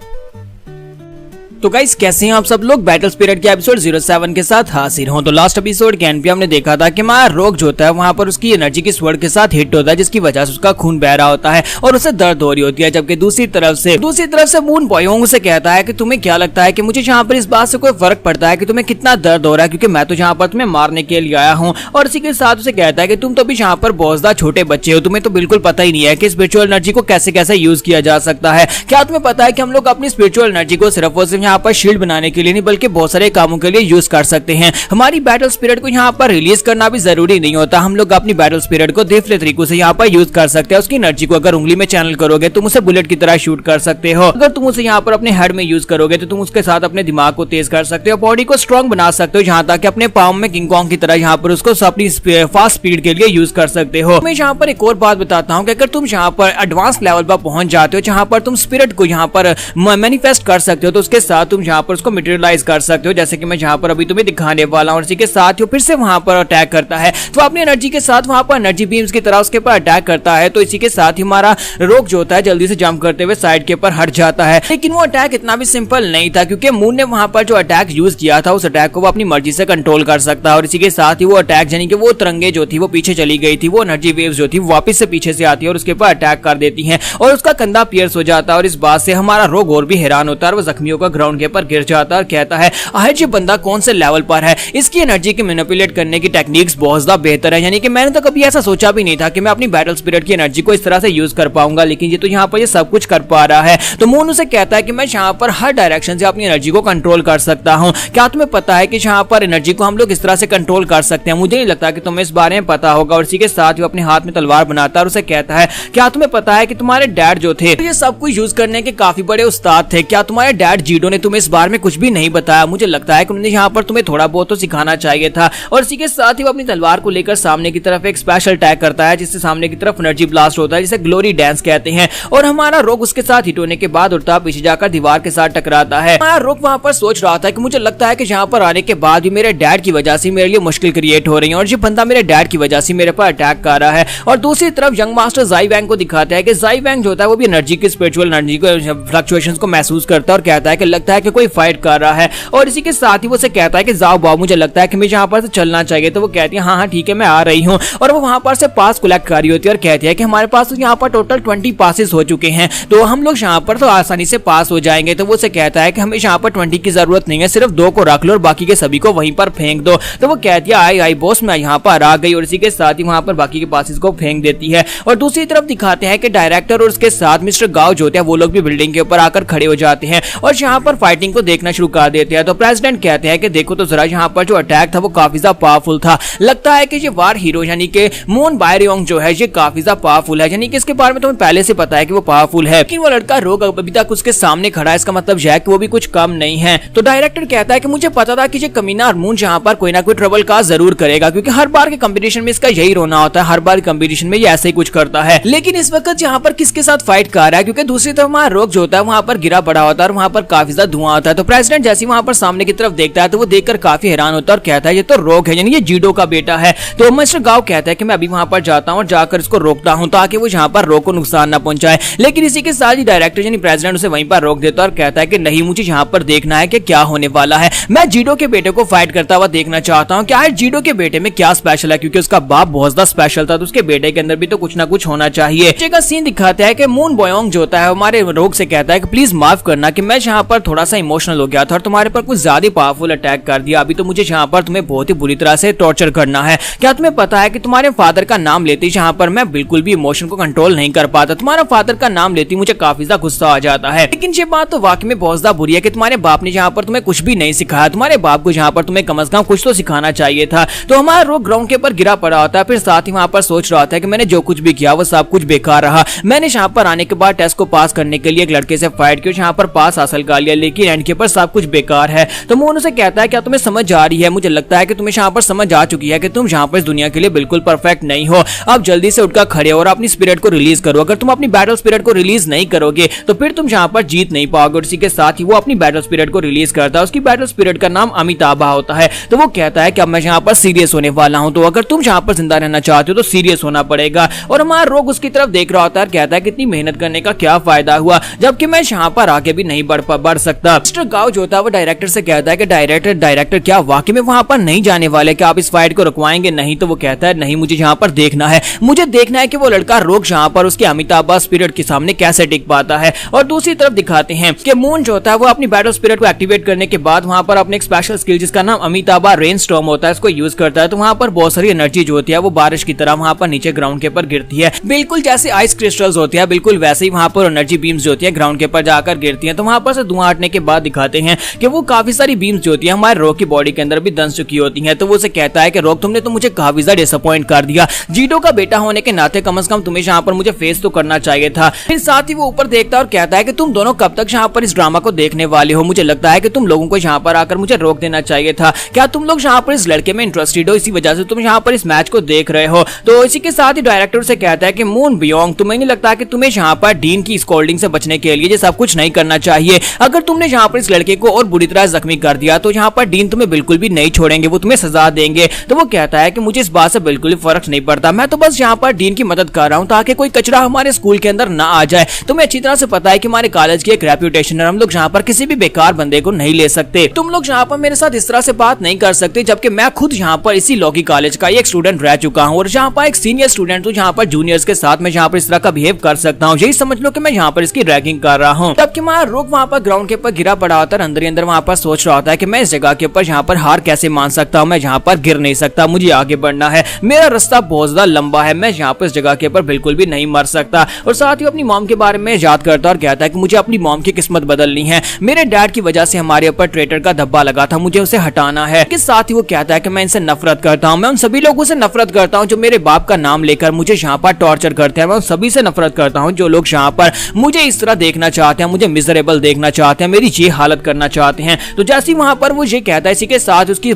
तो गाइस कैसे हैं आप सब लोग, बैटल स्पिरिट के एपिसोड 07 के साथ हाजिर हूं। तो लास्ट एपिसोड के एंड पे हमने देखा था कि हमारा रोग जो होता है वहां पर उसकी एनर्जी की स्वर्ड के साथ हिट होता है, जिसकी वजह से उसका खून बह रहा होता है और उसे दर्द हो रही होती है। जबकि दूसरी तरफ से मून बयोंग उसे कहता है कि तुम्हें क्या लगता है कि मुझे यहाँ पर इस बात से कोई फर्क पड़ता है कि तुम्हें कितना दर्द हो रहा है, क्योंकि मैं तो यहाँ पर तुम्हें मारने के लिए आया हूँ। और इसी के साथ उसे कहता है कि तुम तो अभी यहाँ पर बहुत ज्यादा छोटे बच्चे हो, तुम्हें तो बिल्कुल पता ही नहीं है कि स्पिरिचुअल एनर्जी को कैसे कैसे यूज किया जा सकता है। क्या तुम्हें पता है कि हम लोग अपनी स्पिरिचुअल एनर्जी को सिर्फ और सिर्फ यहाँ पर शील्ड बनाने के लिए नहीं बल्कि बहुत सारे कामों के लिए यूज कर सकते हैं। हमारी बैटल स्पिरिट को यहाँ पर रिलीज करना भी जरूरी नहीं होता, हम लोग अपनी बैटल स्पिरिट को दूसरे तरीकों से यहाँ पर यूज कर सकते हैं। उसकी एनर्जी को अगर उंगली में चैनल करोगे तुम उसे बुलेट की तरह शूट कर सकते हो, अगर तुम उसे यहाँ पर अपने हेड में यूज करोगे तो तुम उसके साथ अपने दिमाग को तेज कर सकते हो, बॉडी को स्ट्रॉन्ग बना सकते हो, यहाँ तक अपने पाँव में किंग कॉन्ग की तरह यहाँ पर उसको अपनी फास्ट स्पीड के लिए यूज कर सकते हो। मैं यहाँ पर एक और बात बताता हूँ कि अगर तुम यहाँ पर एडवांस लेवल पर पहुंच जाते हो जहाँ पर तुम स्पिरिट को यहाँ पर मैनिफेस्ट कर सकते हो, तो उसके साथ तुम यहाँ पर उसको मटेरियलाइज कर सकते हो, जैसे कि मैं यहाँ पर अभी तुम्हें दिखाने वाला हूँ। इसी के साथ ही फिर से वहां पर अटैक करता है, तो अपनी एनर्जी के साथ वहां पर एनर्जी बीम्स की तरह उसके ऊपर अटैक करता है। तो इसी के साथ ही हमारा रोग जो होता है जल्दी से जंप करते हुए साइड के ऊपर हट जाता है। लेकिन वो अटैक इतना भी सिंपल नहीं था, क्योंकि मून ने वहां पर जो अटैक यूज किया था उस अटैक को वो अपनी मर्जी से कंट्रोल कर सकता है। और इसी के साथ ही वो अटैक यानी कि वो तरंगे जो थी वो पीछे चली गई थी, वो एनर्जी वेव्स जो थी वापस से पीछे से आती है और उसके ऊपर अटैक कर देती हैं और उसका कंधा पियर्स हो जाता है। और इस बात से हमारा रोग और भी हैरान होता है और वो जख्मियों का ग्राउंड के ऊपर गिर जाता है और कहता है आखिर ये बंदा कौन से लेवल पर है, इसकी एनर्जी के मैनिपुलेट करने की टेक्निक्स बहुत ज्यादा बेहतर है। यानी कि मैंने तो कभी ऐसा सोचा भी नहीं था कि मैं अपनी बैटल स्पिरिट की एनर्जी को इस तरह से यूज कर पाऊंगा, लेकिन ये तो यहाँ पर ये सब कुछ कर पा रहा है। तो मून उसे कहता है कि मैं यहाँ पर हर डायरेक्शन से अपनी एनर्जी को कंट्रोल कर सकता हूँ। क्या तुम्हें पता है कि यहाँ पर एनर्जी को हम लोग इस तरह से कंट्रोल कर सकते हैं? मुझे नहीं लगता कि तुम्हें इस बारे में पता होगा। और इसी के साथ ही अपने हाथ में तलवार बनाता है और उसे कहता है क्या तुम्हें पता है कि तुम्हारे डैड जो थे ये सब कुछ यूज करने के काफी बड़े उस्ताद थे? क्या तुम्हारे डैड जीडो ने तुम्हें इस बारे में कुछ भी नहीं बताया? मुझे लगता है कि उन्होंने यहाँ पर तुम्हें थोड़ा बहुत तो सिखाना चाहिए था। और इसी के साथ ही वो अपनी तलवार को लेकर सामने की तरफ एक स्पेशल अटैक करता है, जिससे सामने की तरफ एनर्जी ब्लास्ट होता है, जिसे ग्लोरी डांस कहते हैं। और हमारा रोग उसके साथ हिट होने के बाद उड़ता पीछे जाकर दीवार के साथ टकराता है। हमारा रोग वहां पर सोच रहा था कि मुझे लगता है कि यहाँ पर आने के बाद भी मेरे डैड की वजह से मेरे लिए मुश्किल क्रिएट हो रही है और ये बंदा मेरे डैड की वजह से मेरे पर अटैक कर रहा है। और दूसरी तरफ यंग मास्टर जाई वैंग को दिखाता है कि जाई वैंग जो होता है वो भी एनर्जी की स्पिरिचुअल एनर्जी को फ्लक्चुएशंस को महसूस करता है और कहता है कि लगता है कि कोई फाइट कर रहा है। और इसी के साथ ही वो से कहता है कि जाओ बाबू, मुझे लगता है कि मुझे यहाँ पर से चलना चाहिए। तो वो कहती है हाँ हाँ ठीक है मैं आ रही हूँ। और वो वहां पर से पास कलेक्ट कर रही होती है और कहती है कि हमारे पास तो यहाँ पर टोटल 20 पासेस हो चुके हैं, तो हम लोग यहाँ पर तो आसानी से पास हो जाएंगे। तो वो से कहता है कि हमें यहाँ पर 20 की जरूरत नहीं है, सिर्फ 2 को रख लो और बाकी के सभी को वहीं पर फेंक दो। तो वो कहती है आई आई बॉस मैं यहाँ पर आ गई। और इसी के साथ ही वहां पर बाकी के पासेस को फेंक देती है। और दूसरी तरफ दिखाते हैं कि डायरेक्टर और उसके साथ मिस्टर गाओ जो होते हैं वो लोग भी बिल्डिंग के ऊपर आकर खड़े हो जाते हैं और यहाँ पर फाइटिंग को देखना शुरू कर देते हैं। तो प्रेसिडेंट कहते हैं कि देखो तो जरा यहाँ पर जो अटैक था वो काफी ज्यादा पावरफुल था, लगता है कि ये वार हीरो यानी कि मून बायरियोंग जो है ये काफी ज्यादा पावरफुल है, यानी कि इसके बारे में तुम्हें पहले से पता है कि वो पावरफुल है। लेकिन वो लड़का रोग अभी तक उसके सामने खड़ा है, इसका मतलब यह है कि वो भी कुछ कम नहीं है। तो डायरेक्टर कहता है कि मुझे पता था कि ये कमीना मून यहाँ पर कोई ना कोई ट्रबल का जरूर करेगा, क्योंकि हर बार के कंपटीशन में इसका यही रोना होता है, हर बार कंपटीशन में ये ऐसे ही कुछ करता है। लेकिन इस वक्त यहाँ पर किसके साथ फाइट कर रहा है, क्योंकि दूसरी तरफ वहाँ रोग जो होता है वहाँ पर गिरा पड़ा होता है और वहाँ पर काफी ज्यादा धुआं होता है। तो प्रेसिडेंट जैसे वहाँ पर सामने की तरफ देखता है तो वो देखकर काफी हैरान होता है और कहता है ये तो रोग है, यानी ये जीडो का बेटा है। तो मिस्टर गाओ कहता है कि मैं अभी वहां पर जाता हूं और जाकर इसको रोकता हूं ताकि वो यहाँ पर रोग को नुकसान ना पहुंचाए। लेकिन इसी के साथ ही डायरेक्टर यानी प्रेसिडेंट उसे वहीं पर रोक देता है और कहता है कि नहीं, मुझे यहाँ पर देखना है कि क्या होने वाला है। मैं जीडो के बेटे को फाइट करता हुआ देखना चाहता हूँ, क्या है जीडो के बेटे में क्या स्पेशल है, क्योंकि उसका बाप बहुत ज्यादा स्पेशल था तो उसके बेटे के अंदर भी तो कुछ ना कुछ होना चाहिए। का सीन दिखाता है कि मून बॉयोंग जो होता है हमारे रोग से कहता है कि प्लीज माफ करना कि मैं यहाँ पर थोड़ा सा इमोशनल हो गया था और तुम्हारे पर कुछ ज्यादा पावरफुल अटैक कर दिया। अभी तो मुझे यहाँ पर तुम्हें बहुत ही बुरी तरह से टॉर्चर करना है। क्या तुम्हें पता है कि तुम्हारे फादर का नाम लेते यहाँ पर मैं बिल्कुल भी इमोशन को कंट्रोल नहीं कर पाता, तुम्हारा फादर का नाम लेती मुझे काफी ज्यादा गुस्सा आ जाता है। लेकिन ये बात तो वाकई में बहुत ज्यादा बुरी है कि तुम्हारे बाप ने यहाँ पर तुम्हें कुछ भी नहीं सिखाया, तुम्हारे बाप को यहाँ पर तुम्हें कम से कम कुछ तो सिखाना चाहिए था। तो हमारा रोग ग्राउंड के ऊपर गिरा पड़ा होता है, फिर साथ ही वहाँ पर सोच रहा था कि मैंने जो कुछ भी किया वो सब कुछ बेकार रहा। मैंने यहाँ पर आने के बाद टेस्ट को पास करने के लिए एक लड़के से फाइट किया, यहाँ पर पास हासिल कर लिया, लेकिन एंड के ऊपर सब कुछ बेकार है। तो मून उसे कहता है क्या तुम्हें समझ आ रही है? मुझे लगता है कि तुम्हें यहाँ पर समझ आ चुकी है कि तुम यहाँ पर इस दुनिया के लिए बिल्कुल परफेक्ट नहीं हो। अब जल्दी से उठकर खड़े हो और अपनी स्पिरिट को रिलीज करो। अगर तुम अपनी बैटल स्पिरिट को रिलीज नहीं करोगे तो फिर तुम यहाँ पर जीत नहीं पाओगे। और इसी के साथ ही वो अपनी बैटल स्पिरिट को रिलीज करता है। उसकी बैटल स्पिरिट का नाम अमिताभा होता है। तो वो कहता है कि अब मैं यहाँ पर सीरियस होने वाला हूँ, तो अगर तुम यहाँ पर जिंदा रहना चाहते हो तो सीरियस होना पड़ेगा। और हमारा रोग उसकी तरफ देख रहा होता है, कहता है कितनी मेहनत करने का क्या फायदा हुआ जबकि मैं यहाँ पर आगे भी नहीं बढ़ सकता। मिस्टर गाओ जो होता है वो डायरेक्टर से कहता है कि डायरेक्टर क्या वाकई में वहां पर नहीं जाने वाले, क्या आप इस फाइट को रुकवाएंगे? नहीं। तो वो कहता है नहीं, मुझे यहाँ पर देखना है, मुझे देखना है कि वो लड़का रोग यहाँ पर उसके अमिताभा स्पिरिट के सामने कैसे टिक पाता है। और दूसरी तरफ दिखाते हैं कि मून जो होता है वो अपनी बैटल स्पिरिट को एक्टिवेट करने के बाद वहां पर अपने एक स्पेशल स्किल जिसका नाम अमिताभा रेन स्टॉर्म होता है इसको यूज करता है। तो वहां पर बहुत सारी एनर्जी जो होती है वो बारिश की तरह वहां पर नीचे ग्राउंड के ऊपर गिरती है, बिल्कुल जैसे आइस क्रिस्टल्स होती है, बिल्कुल वैसे ही वहां पर एनर्जी बीम्स जो होती है ग्राउंड के ऊपर जाकर गिरती है। तो वहां पर से धुआं हटने के बाद दिखाते हैं कि वो काफी सारी बीम्स जो होती है हमारे रोग की बॉडी के अंदर भी दंस चुकी होती है। तो वो उसे कहता है कि रोग तुमने तो मुझे काफी ज्यादा डिसअपॉइंट कर दिया, जीडो का बेटा होने के नाते कम से कम तुम्हें यहाँ पर मुझे फेस तो करना चाहिए था। फिर साथ ही वो ऊपर देखता है और कहता है कि तुम दोनों कब तक यहाँ पर इस ड्रामा को देखने वाले हो? मुझे लगता है कि तुम लोगों को यहाँ पर आकर मुझे रोक देना चाहिए था। क्या तुम लोग यहाँ पर इस लड़के में इंटरेस्टेड हो, इसी वजह से तुम यहाँ पर इस मैच को देख रहे हो? तो इसी के साथ ही डायरेक्टर से कहता है कि मून बियोंग तुम्हें नहीं लगता कि तुम्हें यहाँ पर डीन की स्कोल्डिंग से बचने के लिए ये सब कुछ नहीं करना चाहिए? अगर तुमने जहाँ पर इस लड़के को और बुरी तरह जख्मी कर दिया तो यहाँ पर डीन तुम्हें बिल्कुल भी नहीं छोड़ेंगे, वो तुम्हें सजा देंगे। तो वो कहता है कि मुझे इस बात से बिल्कुल भी फर्क नहीं पड़ता, मैं तो बस यहाँ पर डीन की मदद कर रहा हूँ ताकि कोई कचरा हमारे स्कूल के अंदर ना आ जाए। तुम्हें अच्छी तरह से पता है कि हमारे कॉलेज की एक रेप्यूटेशन है, हम लोग यहाँ पर किसी भी बेकार बंदे को नहीं ले सकते। तुम लोग यहाँ पर मेरे साथ इस तरह से बात नहीं कर सकते, जबकि मैं खुद यहाँ पर इसी लॉ की कॉलेज का एक स्टूडेंट रह चुका हूँ और यहाँ पर एक सीनियर स्टूडेंट हूँ, यहाँ पर जूनियर्स के साथ मैं यहाँ पर इस तरह का बिहेव कर सकता हूँ। यही समझ लो कि मैं यहाँ पर इसकी रैगिंग कर रहा हूँ। तब कि हमारा रोक वहाँ पर ग्राउंड के ऊपर गिरा पड़ा होता है, अंदर ही अंदर वहाँ पर सोच रहा होता है कि मैं इस जगह के ऊपर यहाँ पर हार कैसे मान सकता हूँ, मैं यहाँ पर गिर नहीं सकता, मुझे आगे बढ़ना है, मेरा रास्ता बहुत ज्यादा लंबा है, मैं यहाँ पर इस जगह के ऊपर बिल्कुल भी नहीं मर सकता। और साथ ही अपनी मॉम के बारे में याद करता और कहता है कि मुझे अपनी मॉम की किस्मत बदलनी है, मेरे डैड की वजह से हमारे ऊपर ट्रेटर का धब्बा लगा था, मुझे उसे हटाना है। के साथ ही वो कहता है कि मैं इनसे नफरत करता हूँ, मैं उन सभी लोगों से नफरत करता हूँ जो मेरे बाप का नाम लेकर मुझे यहाँ पर टॉर्चर करते हैं, मैं उन सभी से नफरत करता हूँ जो लोग यहाँ पर मुझे इस तरह देखना चाहते हैं, मुझे मिजरेबल देखना चाहते हैं, मेरी ये हालत करना चाहते हैं। तो जैसे ही वहां पर वो ये कहता है, इसी के साथ उसकी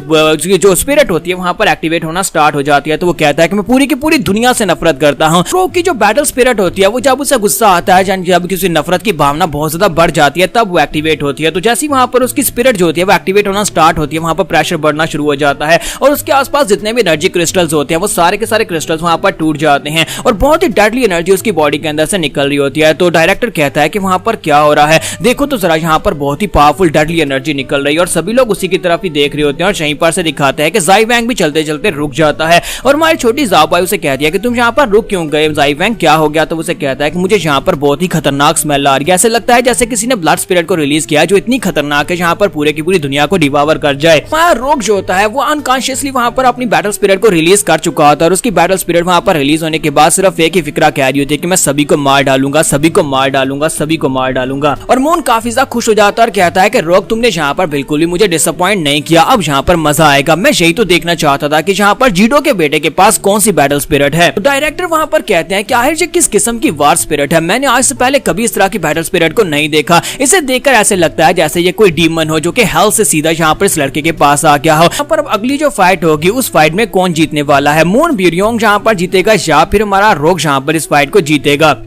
जो स्पिरिट होती है वहां पर एक्टिवेट होना स्टार्ट हो जाती है। तो वो कहता है कि मैं पूरी की पूरी दुनिया से नफरत करता हूँ। रोक की जो बैटल स्पिरिट होती है वो जब उसे गुस्सा आता है, जब किसी नफरत की भावना बहुत ज्यादा बढ़ जाती है तब वो एक्टिवेट होती है। तो जैसे ही वहां पर उसकी स्पिरिट जो होती है वो एक्टिवेट होना स्टार्ट होती है, वहां पर प्रेशर बढ़ना शुरू हो जाता है और उसके आसपास जितने भी एनर्जी क्रिस्टल्स होते हैं वो सारे के सारे क्रिस्टल्स वहां पर टूट जाते हैं और बहुत ही डेडली एनर्जी उसकी बॉडी के अंदर से निकल रही होती है। तो डायरेक्टर कहता है कि वहां पर क्या हो रहा है, देखो तो जरा यहाँ पर बहुत ही पावरफुल डेडली एनर्जी निकल रही है और सभी लोग उसी की तरफ ही देख रहे होते हैं। और यहीं पर से दिखाते हैं कि ज़ाई वैंग भी चलते चलते रुक जाता है और हमारी छोटी ज़ाओबाई उसे कहती है कि तुम यहाँ पर रुक क्यों गए, ज़ाई वैंग क्या हो गया। तो उसे कहता है कि मुझे यहाँ पर बहुत ही खतरनाक स्मेल आ रही है, ऐसे लगता है जैसे किसी ने ब्लड स्पिरिट को रिलीज किया जो इतनी खतरनाक है यहाँ पर पूरे की पूरी दुनिया को डिवावर कर जाए। रोग जो होता है वो अनकॉन्शियसली वहां पर अपनी बैटल स्पिरिट को रिलीज कर चुका होता है और उसकी बैटल स्पिरिट वहां पर रिलीज होने के बाद सिर्फ एक ही फिक्रा कह रही होती है कि मैं सभी को मार डालूंगा, सभी को मार डालूंगा, सभी को मार डालूंगा। और मून काफी ज्यादा खुश हो जाता है और कहता है कि रोग तुमने यहाँ पर बिल्कुल भी मुझे डिसअपॉइंट नहीं किया, अब यहाँ पर मजा आएगा। मैं यही तो देखना चाहता था कि यहाँ पर जीडो के बेटे के पास कौन सी बैटल स्पिरिट है। तो डायरेक्टर वहां पर कहते हैं कि आखिर ये किस किस्म की वार स्पिरिट है, मैंने आज से पहले कभी इस तरह की बैटल स्पिरिट को नहीं देखा। इसे देखकर ऐसे लगता है जैसे ये कोई डीमन हो जो कि हेल से सीधा यहाँ पर इस लड़के के पास आ गया हो। यहाँ पर अब अगली जो फाइट होगी उस फाइट में कौन जीतने वाला है, मून ब्यूरियोंग जहाँ पर जीतेगा या फिर हमारा रोग जहाँ पर इस फाइट को जीतेगा।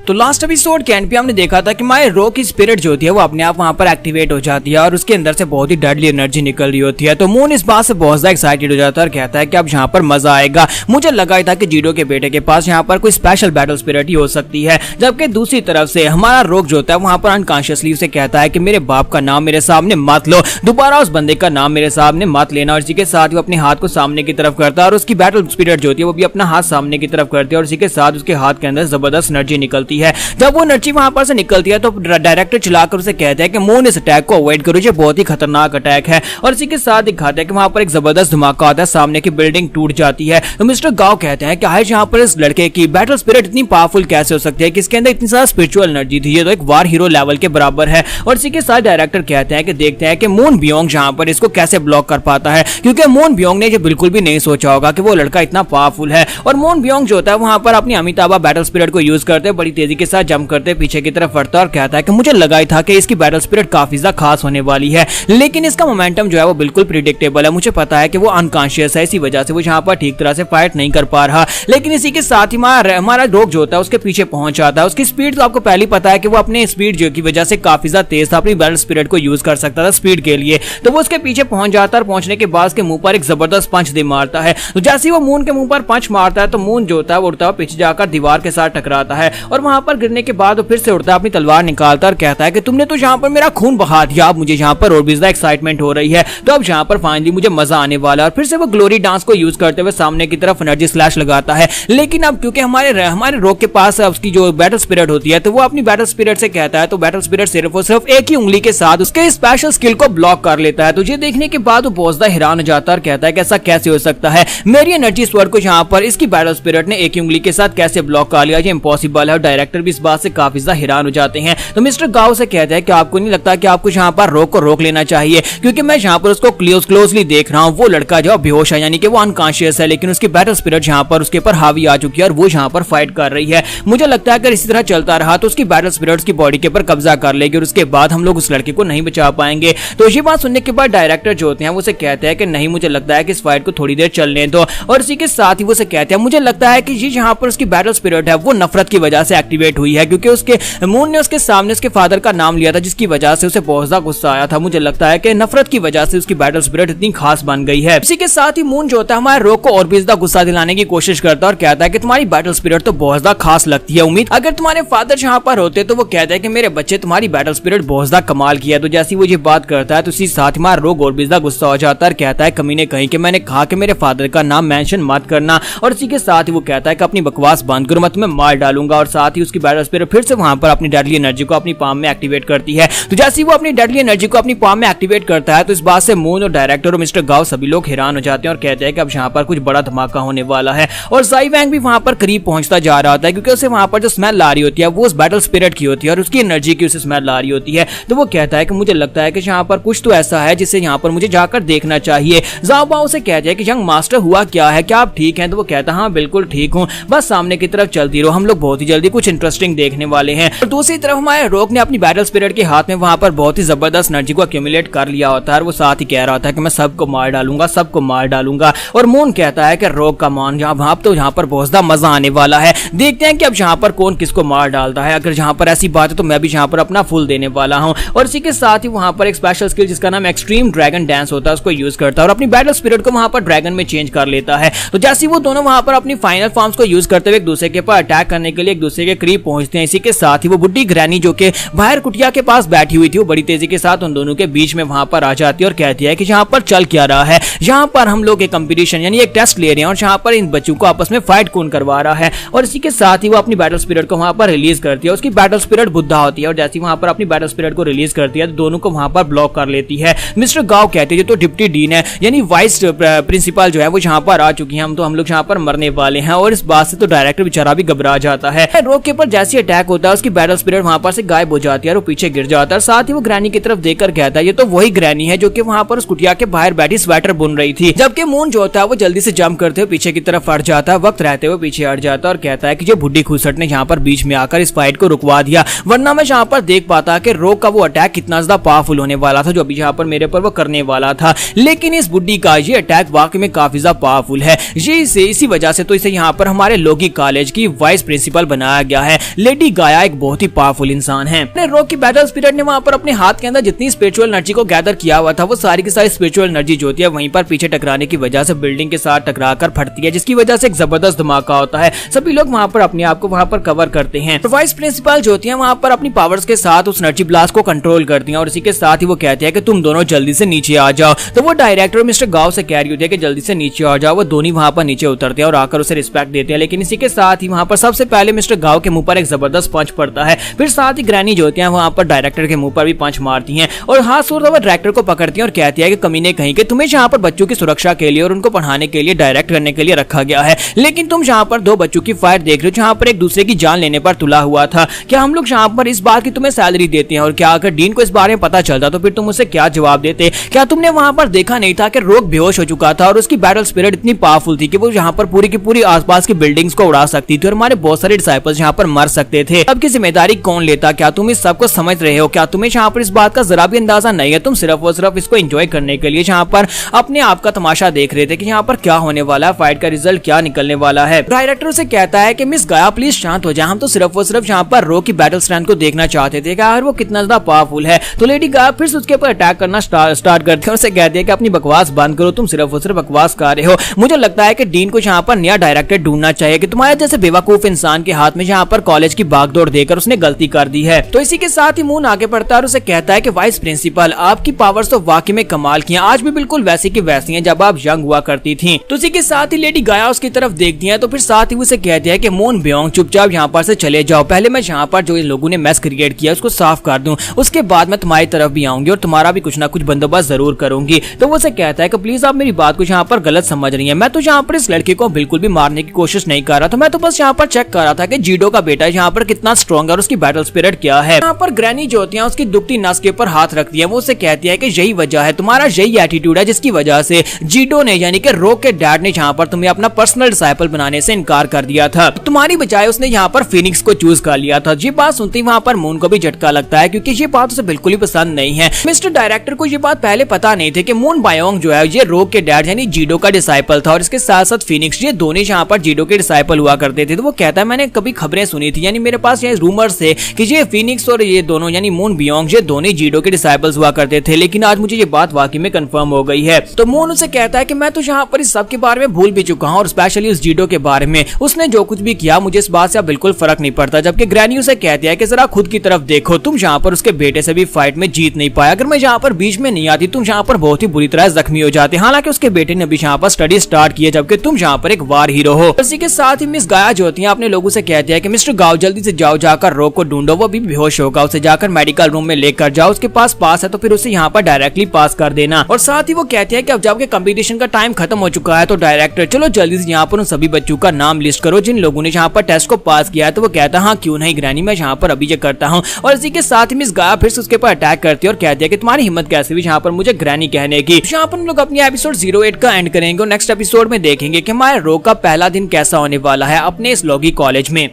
तो लास्ट एपिसोड के एंड पे हमने देखा था कि हमारे रो की स्पिरिट जो होती है वो अपने आप वहां पर एक्टिवेट हो जाती है और उसके अंदर से बहुत ही डेडली एनर्जी निकल रही होती है। तो मून इस बात से बहुत ज्यादा एक्साइटेड हो जाता है और कहता है कि अब यहाँ पर मजा आएगा। मुझे लगा था कि जीडो के बेटे के पास यहाँ पर कोई स्पेशल बैटल स्पिरिट ही हो सकती है, जबकि दूसरी तरफ से हमारा रोग जो होता है वहां पर अनकॉन्शियसली उसे कहता है कि मेरे बाप का नाम मेरे सामने मत लो, दोबारा उस बंदे का नाम मेरे सामने मत लेना। और इसी के साथ वो अपने हाथ को सामने की तरफ करता है और उसकी बैटल स्पिरिट जो होती है वो भी अपना हाथ सामने की तरफ करती है और इसी के साथ उसके हाथ के अंदर जबरदस्त एनर्जी निकलती है। जब वो एनर्जी वहां पर से निकलती है तो डायरेक्टर चिल्लाकर उसे कहता है कि मून इस अटैक को अवॉइड करो, ये बहुत ही खतरनाक अटैक है। और इसी के साथ दिखाता है कि वहां पर एक जबरदस्त धमाका आता है, सामने की बिल्डिंग टूट जाती है। तो मिस्टर गाओ कहते हैं कि आज यहाँ पर इस लड़के की बैटल स्पिरिट इतनी पावरफुल कैसे हो सकती है कि इसके अंदर इतनी ज्यादा स्पिरिचुअल एनर्जी थी, ये तो एक वार हीरो लेवल के बराबर है। और इसी के साथ डायरेक्टर कहते हैं कि देखते हैं कि मून बियोंग जहां पर इसको कैसे ब्लॉक कर पाता है, क्योंकि मून बियोंग ने ये बिल्कुल भी नहीं सोचा होगा कि वो लड़का इतना पावरफुल है। और मून बियोंग जो होता है वहां पर अपनी अमिताभा बैटल स्पिरिट को यूज करते बड़ी तेजी के साथ जंप करते पीछे की तरफ बढ़ता और कहता है कि मुझे लगा ही था कि इसकी बैटल स्पिरिट काफी ज्यादा खास होने वाली है, लेकिन इसका मोमेंटम जो है वो बिल्कुल प्रिडिक्टेबल है। मुझे पता है कि वो अनकॉन्शियस है, इसी वजह से वो यहाँ पर ठीक तरह से फाइट नहीं कर पा रहा। लेकिन इसी के साथ ही हमारा रोग जो होता है उसके पीछे पहुंच जाता है। उसकी स्पीड तो आपको पहले ही पता है कि वो अपने स्पीड जो की वजह से काफी ज्यादा तेज था, अपनी बैटल स्पिरिट को यूज कर सकता था स्पीड के लिए। तो वो उसके पीछे पहुंच जाता है और पहुंचने के बाद उसके मुंह पर एक जबरदस्त पंच दे मारता है। तो जैसे ही वो मून के मुंह पर पंच मारता है तो मून जो होता है वो उड़ता हुआ पीछे जाकर दीवार के साथ टकराता है और वहां पर गिरने के बाद वो फिर से उड़ता है, अपनी तलवार निकालता और कहता है कि तुमने तो यहाँ पर मेरा खून बहा दिया, अब मुझे यहाँ पर और भी ज्यादा एक्साइटमेंट हो रही है, तो अब यहाँ पर फाइनली मुझे मजा आने वाला है। और फिर से वो ग्लोरी डांस को यूज करते हुए सामने की तरफ एनर्जी स्लैश लगाता है। लेकिन अब क्योंकि हमारे रोग के पास उसकी जो बैटल स्पिरिट होती है तो वो अपनी बैटल स्पिरिट से कहता है, तो बैटल स्पिरिट सिर्फ और सिर्फ एक ही उंगली के साथ उसके स्पेशल स्किल को ब्लॉक कर लेता है। तो ये देखने के बाद वो बहुत ज्यादा हैरान हो जाता है और कहता है कि ऐसा कैसे हो सकता है, मेरी एनर्जी स्वर को यहाँ पर इसकी बैटल स्पिरिट ने एक ही उंगली के साथ कैसे ब्लॉक कर लिया, ये इम्पॉसिबल है। और डायरेक्टर भी इस बात से काफी ज्यादा हैरान हो जाते हैं। तो मिस्टर गाओ से कहते हैं कि आपको नहीं लगता कि आपको यहाँ पर रोग को रोक लेना चाहिए, क्योंकि मैं यहाँ पर उसको क्लोजली देख रहा हूँ, वो लड़का जो बेहोश है यानी कि वो अनकॉन्शियस है, लेकिन उसकी बैटल स्पिरिट यहाँ पर उसके ऊपर हावी आ चुकी है और वो यहाँ पर फाइट कर रही है। मुझे लगता है अगर इसी तरह चलता रहा तो उसकी बैटल स्पिरिट उसकी बॉडी के ऊपर कब्जा कर लेगी और उसके बाद हम लोग उस लड़के को नहीं बचा पाएंगे। तो ये बात सुनने के बाद डायरेक्टर जो होते हैं वो उसे कहते हैं कि नहीं, मुझे लगता है कि इस फाइट को थोड़ी देर चलने दो। और इसी के साथ ही वो उसे कहते हैं मुझे लगता है कि ये यहाँ पर उसकी बैटल स्पिरिट है वो नफरत की वजह से एक्टिवेट हुई है, क्योंकि उसके मून ने उसके सामने उसके फादर का नाम लिया था, जिसकी वजह से उसे बहुत ज्यादा गुस्सा आया था। मुझे लगता है कि नफरत की वजह से उसकी बैटल स्पिरिट इतनी खास बन गई है। इसी के साथ ही मून जो होता है हमारे रोग को और भी ज्यादा गुस्सा दिलाने की कोशिश करता है और कहता है कि तुम्हारी बैटल स्पिरिट तो बहुत ज्यादा खास लगती है। उम्मीद अगर तुम्हारे फादर यहाँ पर होते तो वो कहता है कि मेरे बच्चे तुम्हारी बैटल स्पिरिट बहुत ज्यादा कमाल की है। तो जैसी वो ये बात करता है तो इसी साथ हमारा रोग और भी ज्यादा गुस्सा हो जाता है और कहता है कमीने कहीं कि मैंने कहा कि मेरे फादर का नाम मेंशन मत करना। और इसी के साथ ही वो कहता है कि अपनी बकवास बंद करो, मैं तुम्हें मार डालूंगा। और साथ ही उसकी बैटल स्पिरिट फिर से वहां पर अपनी डेडली एनर्जी को अपनी पाम में एक्टिवेट करती है। तो जैसे वो अपनी डेडली एनर्जी को अपनी पाम में एक्टिवेट करता है तो इस बात से मून और डायरेक्टर और मिस्टर गाओ सभी लोग हैरान हो जाते हैं और कहते हैं कि अब यहाँ पर कुछ बड़ा धमाका होने वाला है। और ज़ाई वैंग भी वहां पर करीब पहुंचता जा रहा होता है, क्योंकि उसे वहां पर जो स्मेल आ रही होती है वो उस बैटल स्पिरिट की होती है और उसकी एनर्जी की उसे स्मेल आ रही होती है। तो वो कहता है कि मुझे लगता है कि यहाँ पर कुछ तो ऐसा है जिसे यहाँ पर मुझे जाकर देखना चाहिए। ज़ाओ बाओ से कहते हैं कि यंग मास्टर हुआ क्या है, क्या आप ठीक हैं? तो वो कहता है हाँ बिल्कुल ठीक हूँ, बस सामने की तरफ चलती रहो, हम लोग बहुत ही जल्दी कुछ इंटरेस्टिंग देखने वाले हैं। और दूसरी तरफ हमारे रोग ने अपनी बैटल स्पिरिट के हाथ में वहां पर बहुत ही जबरदस्त एनर्जी को एक्यूमुलेट कर लिया होता है और वो साथ ही कह रहा होता है कि मैं सबको मार डालूंगा, सबको मार डालूंगा। और मून कहता है कि रोग का मान यहाँ पर बहुत ज्यादा मजा आने वाला है, देखते हैं कि अब यहाँ पर कौन किसको मार डालता है। अगर यहाँ पर ऐसी बात है तो मैं भी यहाँ पर अपना फुल देने वाला हूँ। और इसी के साथ ही वहां पर एक स्पेशल स्किल जिसका नाम एक्सट्रीम ड्रैगन डांस होता है उसको यूज करता है और अपनी बैटल स्पिरिट को वहां पर ड्रैगन में चेंज कर लेता है। तो जैसे वो दोनों वहां पर अपनी फाइनल फॉर्म्स को यूज करते हुए एक दूसरे के ऊपर अटैक करने के लिए एक दूसरे के करीब पहुंचते हैं। इसी के साथ ही वो बुड्ढी ग्रैनी जो कि बाहर कुटिया के पास बैठी हुई थी वो बड़ी तेजी के साथ उन दोनों के बीच में वहां पर आ जाती है और कहती है कि यहाँ पर चल क्या रहा है, यहाँ पर हम लोग एक कंपटीशन यानी एक टेस्ट ले रहे हैं और यहाँ पर इन बच्चों को आपस में फाइट कौन करवा रहा है। और इसी के साथ ही वो अपनी बैटल स्पिरिट को वहां पर रिलीज करती है। उसकी बैटल स्पिरिट बुद्धा होती है और जैसे वहां पर अपनी बैटल स्पिरिट को रिलीज करती है तो दोनों को वहां पर ब्लॉक कर लेती है। मिस्टर गाओ कहते हैं जो तो डिप्टी डीन है यानी वाइस प्रिंसिपल जो है वो यहाँ पर आ चुकी है, हम लोग यहाँ पर मरने वाले हैं। और इस बात से तो डायरेक्टर बेचारा भी घबरा जाता है। रोग के ऊपर जैसे अटैक होता है उसकी बैटल स्पिरिट वहां पर से गायब हो जाती है और वो पीछे गिर जाता है। साथ ही वो ग्रैनी की तरफ देखकर कहता है ये तो वही ग्रैनी है जो कि वहां पर उस कुटिया के बाहर बैठी स्वेटर बुन रही थी। जबकि मून जो होता है वो जल्दी से जंप करते हुए पीछे की तरफ हट जाता है, वक्त रहते हुए पीछे हट जाता है और कहता है कि जो बुड्ढी खुसट ने यहाँ पर बीच में आकर इस फाइट को रुकवा दिया, वरना मैं यहाँ पर देख पाता कि रोग का वो अटैक कितना ज्यादा पावरफुल होने वाला था जो अभी यहाँ पर मेरे पर वो करने वाला था। लेकिन इस बुड्ढी का ये अटैक वाकई में काफी ज्यादा पावरफुल है, इसी वजह से तो इसे यहाँ पर हमारे लोगी कॉलेज की वाइस प्रिंसिपल बनाया गया है। लेडी गाया एक बहुत ही पावरफुल इंसान है। रोग की बैटल स्पिरिट ने वहां पर अपने हाथ के अंदर जितनी स्पिरिचुअल एनर्जी को गैदर किया हुआ था वो सारी की सारी स्पिरिचुअल एनर्जी जो होती है वहीं पर पीछे टकराने की वजह से बिल्डिंग के साथ टकराकर फटती है, जिसकी वजह से एक जबरदस्त धमाका होता है। सभी लोग वहां पर अपने आप को वहां पर कवर करते हैं। वाइस प्रिंसिपल जो होती है वहां पर अपनी पावर्स के साथ उस एनर्जी ब्लास्ट को कंट्रोल करती है और इसी के साथ ही वो कहती है कि तुम दोनों जल्दी से नीचे आ जाओ। तो वो डायरेक्टर मिस्टर गाओ से कह रही होती है कि जल्दी से नीचे आ जाओ। वो दोनों वहां पर नीचे उतरते हैं और आकर उसे रिस्पेक्ट देते हैं। लेकिन इसी के साथ ही वहां पर सबसे पहले मिस्टर गाओ के मुंह पर एक जबरदस्त पंच पड़ता है। फिर साथ ही ग्रैनी जो होती है वहां पर डायरेक्टर के मुंह पर भी पंच मारती हैं और हाथ छोड़कर वो डायरेक्टर को पकड़ती है और कहती है कि कमीने कहीं कि तुम्हें यहाँ पर बच्चों की सुरक्षा के लिए और उनको पढ़ाने के लिए डायरेक्ट करने के लिए रखा गया है, लेकिन तुम यहाँ पर दो बच्चों की फाइट देख रहे हो जहाँ पर एक दूसरे की जान लेने पर तुला हुआ था। क्या हम लोग यहाँ पर इस बात की तुम्हें सैलरी देते हैं और क्या अगर डीन को इस बारे में पता चलता तो फिर तुम उसे क्या जवाब देते? क्या तुमने वहां पर देखा नहीं था कि रोग बेहोश हो चुका था और उसकी बैटल स्पिरिट इतनी पावरफुल थी कि वो यहाँ पर पूरी की पूरी आसपास की बिल्डिंग्स को उड़ा सकती थी और हमारे बहुत सारे डिसाइपल्स यहाँ पर मर सकते थे। अब की जिम्मेदारी कौन लेता? क्या तुम इस सब को समझ रहे हो? क्या तुम्हें यहाँ पर इस बात का जरा भी अंदाजा नहीं है? तुम सिर्फ और सिर्फ इसको एंजॉय करने के लिए यहाँ पर अपने आप का तमाशा देख रहे थे कि यहाँ पर क्या होने वाला है, फाइट का रिजल्ट क्या निकलने वाला है। डायरेक्टर से कहता है कि मिस गाया प्लीज शांत हो जाए, हम तो सिर्फ और सिर्फ यहाँ पर रोग की बैटल स्ट्रेंथ को देखना चाहते थे कि यार वो कितना ज्यादा पावरफुल है। तो लेडी गाया फिर से उसके ऊपर अटैक करना स्टार्ट करते हैं और उसे कहते हैं कि अपनी बकवास बंद करो, तुम सिर्फ और सिर्फ बकवास कर रहे हो। मुझे लगता है कि डीन को यहाँ पर नया डायरेक्टर ढूंढना चाहिए कि तुम्हारे जैसे बेवकूफ इंसान के हाथ में यहाँ पर कॉलेज की भागदौड़ देकर उसने गलती कर दी है। तो इसी के साथ ही मून आगे बढ़ता है और उसे कहता है कि वाइस प्रिंसिपल आपकी पावर्स तो वाकई में कमाल की हैं, आज भी बिल्कुल वैसी की वैसी हैं जब आप यंग हुआ करती थी। तो इसी के साथ ही लेडी गाया उसकी तरफ देखती है तो फिर साथ ही उसे कहती है कि मून ब्योंग चुपचाप यहाँ पर से चले जाओ, पहले मैं यहाँ पर जो इन लोगों ने मैस क्रिएट किया उसको साफ कर दूं, उसके बाद मैं तुम्हारी तरफ भी आऊंगी और तुम्हारा भी कुछ ना कुछ बंदोबस्त जरूर करूंगी। तो वो उसे कहता है कि प्लीज आप मेरी बात को यहाँ पर गलत समझ रही है, मैं तो यहाँ पर इस लड़के को बिल्कुल भी मारने की कोशिश नहीं कर रहा था, मैं तो बस यहाँ पर चेक कर रहा था कि जीडो का बेटा यहाँ पर कितना स्ट्रॉन्ग है और उसकी बैटल स्पिरिट क्या है। यहाँ पर ग्रैनी जो होती है उसकी दुखती नस के ऊपर हाथ रखती है, वो उसे कहती है कि यही वजह है, तुम्हारा यही एटीट्यूड है जिसकी वजह से जीडो ने यानी कि रोग के डैड ने यहाँ पर तुम्हें अपना पर्सनल डिसाइपल बनाने से इनकार कर दिया था, तुम्हारी बजाय उसने यहाँ पर फिनिक्स को चूज कर लिया था। ये बात सुनती वहाँ पर मून को भी झटका लगता है क्योंकि ये बात उसे बिल्कुल ही पसंद नहीं है। मिस्टर डायरेक्टर को ये बात पहले पता नहीं थी कि मून बायोंग जो है ये रोग के डैड यानी जीडो का डिसाइपल था और इसके साथ साथ फिनिक्स ये दोनों यहाँ पर जीडो के डिसाइपल हुआ करते थे। तो वो कहता है मैंने कभी खबरें खबरें सुनी थी, यानी मेरे पास ये रूमर्स थे कि ये फिनिक्स और ये दोनों यानी मून बियोंग ये दोनों जीडो के डिसाइपल्स हुआ करते थे, लेकिन आज मुझे ये बात वाकई में कंफर्म हो गई है। तो मून उसे कहता है कि मैं तो यहाँ पर इस सब के बारे में भूल भी चुका हूँ और स्पेशली उस जीडो के बारे में, उसने जो कुछ भी किया मुझे इस बात से बिल्कुल फर्क नहीं पड़ता। जबकि ग्रैनी उसे कहती है कि जरा खुद की तरफ देखो, तुम यहाँ पर उसके बेटे से भी फाइट में जीत नहीं पाया, अगर मैं यहाँ पर बीच में नहीं आती तुम यहाँ पर बहुत ही बुरी तरह जख्मी हो जाते। हालांकि उसके बेटे ने भी यहाँ पर स्टडी स्टार्ट की है, जबकि तुम यहाँ पर एक वार हीरो हो। इसी के साथ ही मिस गाया जो होती है अपने लोगों से कहती है कि मिस्टर गाओ जल्दी से जाओ, जाकर रॉक को ढूंढो, वो अभी बेहोश होगा, उसे जाकर मेडिकल रूम में लेकर जाओ, उसके पास है तो फिर उसे यहाँ पर डायरेक्टली पास कर देना। और साथ ही वो कहती है कि अब जबकि कंपटीशन का टाइम खत्म हो चुका है तो डायरेक्टर चलो जल्दी से यहाँ पर उन सभी बच्चों का नाम लिस्ट करो जिन लोगों ने यहाँ पर टेस्ट को पास किया है। तो वो कहता है हाँ क्यों नहीं ग्रैनी, मैं यहाँ पर अभी ये करता हूँ। और इसी के साथ ही मिस गाया फिर से उसके ऊपर अटैक करती है और कहती है कि तुम्हारी हिम्मत कैसे भी यहाँ पर मुझे ग्रैनी कहने की। यहाँ पर हम लोग अपनी एपिसोड 08 का एंड करेंगे और नेक्स्ट एपिसोड में देखेंगे कि हमारे रॉक का पहला दिन कैसा होने वाला है अपने इस लॉगी कॉलेज में।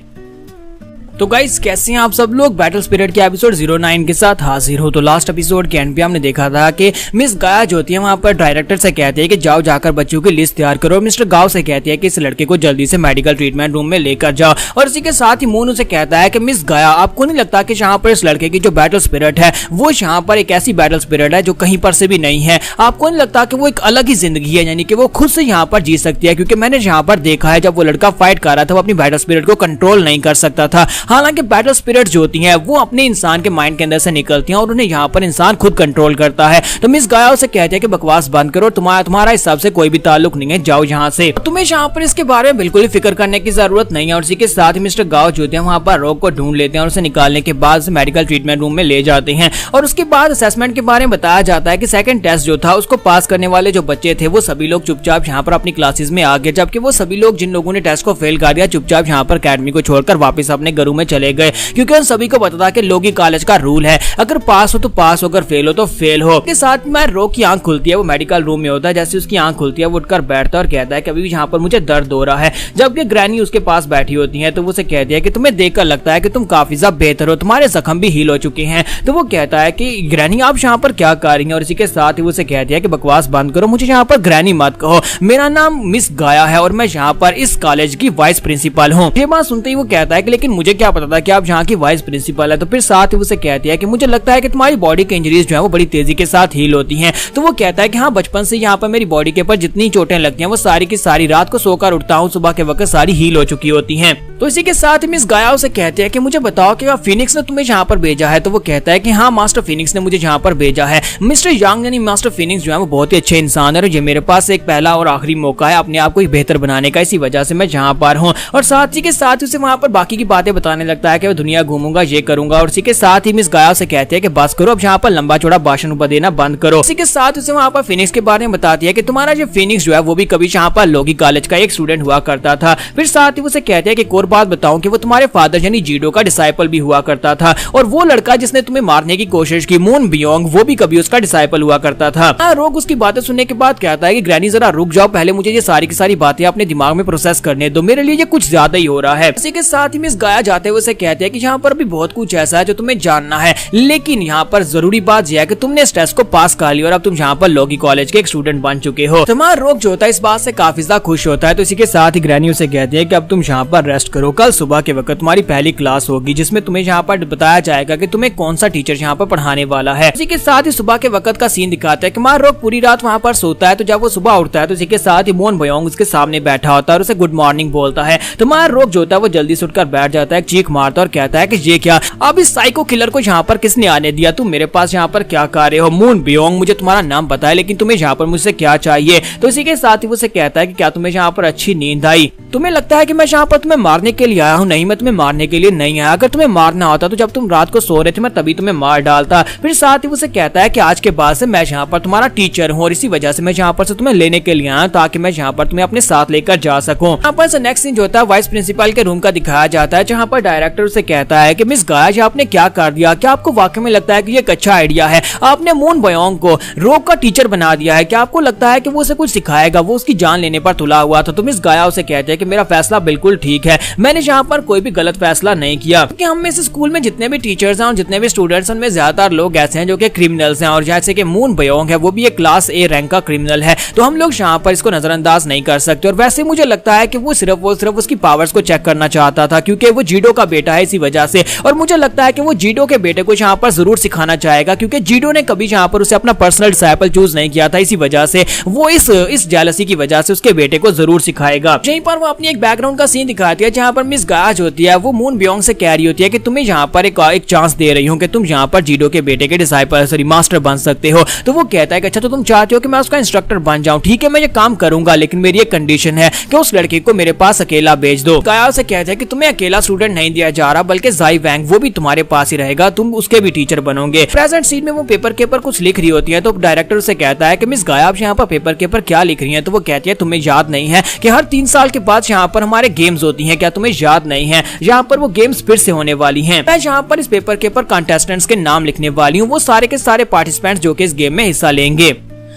तो गाइस कैसे हैं आप सब लोग, बैटल स्पिरिट के एपिसोड 09 के साथ हाजिर हो। तो लास्ट एपिसोड के एंड पे हमने देखा था कि मिस गाया जो होती है वहां पर डायरेक्टर से कहती है कि जाओ जाकर बच्चों की लिस्ट तैयार करो। मिस्टर गाओ से कहती है कि इस लड़के को जल्दी से मेडिकल ट्रीटमेंट रूम में लेकर जाओ। और इसी के साथ ही मून उसे कहता है कि मिस गाया आपको नहीं लगता कि यहाँ पर इस लड़के की जो बैटल स्पिरिट है वो यहाँ पर एक ऐसी बैटल स्पिरिट है जो कहीं पर से भी नहीं है, आपको नहीं लगता कि वो एक अलग ही जिंदगी है, यानी कि वो खुद से यहाँ पर जी सकती है। क्योंकि मैंने यहाँ पर देखा है जब वो लड़का फाइट कर रहा था वो अपनी बैटल स्पिरिट को कंट्रोल नहीं कर सकता था। हालांकि बैटल स्पिरिट्स जो होती हैं वो अपने इंसान के माइंड के अंदर से निकलती हैं और उन्हें यहाँ पर इंसान खुद कंट्रोल करता है। तो मिस गाया उसे कहती है कि बकवास बंद करो, तुम्हारा इस सब से कोई भी ताल्लुक नहीं है, जाओ यहाँ से, तुम्हें यहाँ पर इसके बारे में बिल्कुल ही फिक्र करने की जरूरत नहीं है। और इसी के साथ ही मिस्टर गाओ जो होते हैं वहाँ पर रॉक को ढूंढ लेते हैं और उसे निकालने के बाद मेडिकल ट्रीटमेंट रूम में ले जाते हैं। और उसके बाद असेसमेंट के बारे में बताया जाता है कि सेकंड टेस्ट जो था उसको पास करने वाले जो बच्चे थे वो सभी लोग चुपचाप यहाँ पर अपनी क्लासेस में आ गए, जबकि वो सभी लोग जिन लोगों ने टेस्ट को फेल कर दिया चुपचाप यहाँ पर अकेडमी को छोड़कर वापस अपने घरों में चले गए। क्योंकि उन सभी को पता था कि लोगी कॉलेज का रूल है अगर पास हो तो पास हो, अगर फेल हो तो फेल हो। के साथ में रॉक की आंख खुलती है, वो मेडिकल रूम में होता है, जैसे उसकी आंख खुलती है वो उठकर बैठता है और कहता है कि अभी यहाँ पर मुझे दर्द हो रहा है। जबकि ग्रैनी उसके पास बैठी होती है तो वो उसे कहती है कि तुम्हें देखकर लगता है कि तुम काफी ज्यादा बेहतर हो, तुम्हारे जख्म भी हील हो चुके हैं। तो वो कहता है कि ग्रैनी आप यहाँ पर क्या कर रही हैं। और इसी के साथ ही वो उसे कहती है कि बकवास बंद करो, मुझे यहाँ पर ग्रैनी मत कहो, मेरा नाम मिस गाया है और मैं यहाँ पर इस कॉलेज की वाइस प्रिंसिपल हूँ। ये बात सुनते ही वो कहता है कि लेकिन मुझे क्या पता था कि आप यहाँ की वाइस प्रिंसिपल है। तो फिर साथ ही उसे कहती है कि मुझे लगता है कि तुम्हारी बॉडी की इंजरीज जो है वो बड़ी तेजी के साथ हील होती हैं। तो वो कहता है कि हाँ बचपन से यहाँ पर मेरी बॉडी के ऊपर जितनी चोटें लगती हैं वो सारी की सारी रात को सोकर उठता हूँ, सुबह के वक्त सारी हील हो चुकी होती हैं। तो इसी के साथ मिस गाया उसे कहते हैं कि मुझे बताओ कि फिनिक्स ने तुम्हें यहाँ पर भेजा है। तो वो कहता है कि हाँ मास्टर फिनिक्स ने मुझे यहाँ पर भेजा है। मिस्टर यांग यानी मास्टर फिनिक्स जो है वो बहुत ही अच्छे इंसान है और ये मेरे पास एक पहला और आखिरी मौका है अपने आप को बेहतर बनाने का, इसी वजह से मैं यहाँ पर हूँ। और साथ ही के साथ उसे वहाँ पर बाकी की बातें बताने लगता है कि मैं दुनिया घूमूंगा, ये करूंगा। और इसी के साथ ही मिस गाया से कहते हैं कि बस करो, अब यहाँ पर लंबा चौड़ा भाषण देना बंद करो। इसी के साथ उसे वहाँ पर फिनिक्स के बारे में बताती है कि तुम्हारा जो फिनिक्स जो है वो भी कभी यहाँ पर लोगी कॉलेज का एक स्टूडेंट हुआ करता था। फिर साथ ही उसे कहते हैं कि एक और बात बताऊं कि वो तुम्हारे फादर यानी जीडो का डिसाइपल भी हुआ करता था और वो लड़का जिसने तुम्हें मारने की कोशिश की मून बियोंग वो भी कभी उसका डिसाइपल हुआ करता था। रोग उसकी बातें सुनने के बाद कहता है कि ग्रैनी जरा रुक जाओ, पहले मुझे ये सारी की सारी बातें अपने दिमाग में प्रोसेस करने दो, मेरे लिए ये कुछ ज्यादा ही हो रहा है। इसी के साथ ही मिस गाया जाते हुए उसे कहते हैं कि यहाँ पर भी बहुत कुछ ऐसा है जो तुम्हें जानना है, लेकिन यहाँ पर जरूरी बात यह है कि तुमने इस टेस्ट को पास कर लिया और अब तुम यहाँ पर लोगी कॉलेज के एक स्टूडेंट बन चुके हो। तुम्हारा रोग जो होता है इस बात से काफी ज्यादा खुश होता है। तो इसी के साथ ही ग्रैनी उसे कहती है कि अब तुम यहाँ पर रेस्ट करो, कल सुबह के वक्त तुम्हारी पहली क्लास होगी जिसमें तुम्हें यहाँ पर बताया जाएगा कि तुम्हें कौन सा टीचर यहाँ पर पढ़ाने वाला है। इसी के साथ ही सुबह के वक्त का सीन दिखाता है कि हमारा रोग पूरी रात वहाँ पर सोता है। तो जब वो सुबह उठता है तो इसी के साथ ही मून बियोंग उसके सामने बैठा होता है और उसे गुड मॉर्निंग बोलता है। तो हमारा रोग जो होता है वो जल्दी से उठकर बैठ जाता है, चीख मारता है और कहता है कि ये क्या, अब इस साइको किलर को यहाँ पर किसने आने दिया, तुम मेरे पास यहाँ पर क्या कर रहे हो। मून बियोंग मुझे तुम्हारा नाम पता है लेकिन तुम्हें यहाँ पर मुझसे क्या चाहिए। तो इसी के साथ ही वो कहता है कि क्या तुम्हें यहाँ पर अच्छी नींद आई, तुम्हें लगता है कि मैं यहाँ पर तुम्हें मारने के लिए आया हूँ। नहीं, मैं तुम्हें मारने के लिए नहीं आया, अगर तुम्हें मारना होता तो जब तुम रात को सो रहे थे मैं तभी तुम्हें मार डालता। फिर साथ ही वो कहता है कि आज के बाद से मैं यहाँ पर तुम्हारा टीचर हूँ और इसी वजह से मैं यहाँ पर से तुम्हें लेने के लिए आया ताकि मैं यहाँ पर तुम्हें अपने साथ लेकर जा सकूं। यहाँ पर से नेक्स्ट सीन जो होता है वाइस प्रिंसिपल के रूम का दिखाया जाता है जहाँ पर डायरेक्टर उसे कहता है कि मिस गाया जी आपने क्या कर दिया, क्या आपको वाकई में लगता है कि ये एक अच्छा आइडिया है, आपने मून बियोंग को रोग का टीचर बना दिया है, क्या आपको लगता है कि वो उसे कुछ सिखाएगा, वो उसकी जान लेने पर तुला हुआ था। तो मिस गाया उसे कहते हैं कि मेरा फैसला बिल्कुल ठीक है, मैंने यहाँ पर कोई भी गलत फैसला नहीं किया, क्योंकि हम इस स्कूल में जितने भी टीचर्स हैं और जितने भी स्टूडेंट्स हैं उनमें ज्यादातर लोग ऐसे हैं जो कि क्रिमिनल्स हैं और जैसे कि मून बियोंग है वो भी एक क्लास ए रैंक का क्रिमिनल है, तो हम लोग यहाँ पर इसको नजरअंदाज नहीं कर सकते। और वैसे मुझे लगता है कि वो सिर्फ उसकी पावर्स को चेक करना चाहता था क्योंकि वो जीडो जीडो का बेटा है इसी वजह से, और मुझे लगता है कि वो जीडो के बेटे को यहाँ पर जरूर सिखाना चाहेगा, क्योंकि जीडो ने कभी यहाँ पर उसे अपना पर्सनल डिसाइपल चूज नहीं किया था। इसी वजह से वो इस जेलसी की वजह से उसके बेटे को जरूर सिखाएगा। यहीं पर वो अपनी एक बैकग्राउंड का सीन दिखाती है जहाँ पर मिस गाया जो होती है वो मून बियोंग से कह रही होती है कि तुम्हें यहाँ पर एक चांस दे रही हूँ कि तुम यहाँ पर जीडो के बेटे के डिसाइपल सॉरी मास्टर बन सकते हो। तो वो कहता है कि अच्छा तो तुम चाहते हो कि मैं उसका इंस्ट्रक्टर बन जाऊं, ठीक है मैं ये काम करूंगा, लेकिन मेरी एक कंडीशन है कि उस लड़के को मेरे पास अकेला भेज दो। गाया से कहता है कि तुम्हें अकेला स्टूडेंट नहीं दिया जा रहा, बल्कि जाई वैंग वो भी तुम्हारे पास ही रहेगा, तुम उसके भी टीचर बनोगे। प्रेजेंट सीन में वो पेपर के ऊपर कुछ लिख रही होती है, तो डायरेक्टर से कहता है कि मिस गाया आप यहाँ पर पेपर के ऊपर क्या लिख रही है? तो वो कहती है तुम्हें याद नहीं है कि हर 3 साल के बाद यहाँ पर हमारे गेम्स होती है, क्या तुम्हें याद नहीं है? यहाँ पर वो गेम्स फिर से होने वाली है। मैं यहाँ पर इस पेपर के ऊपर कंटेस्टेंट्स के नाम लिखने वाली हूँ, वो सारे के सारे पार्टिसिपेंट्स जो कि इस गेम में हिस्सा लेंगे।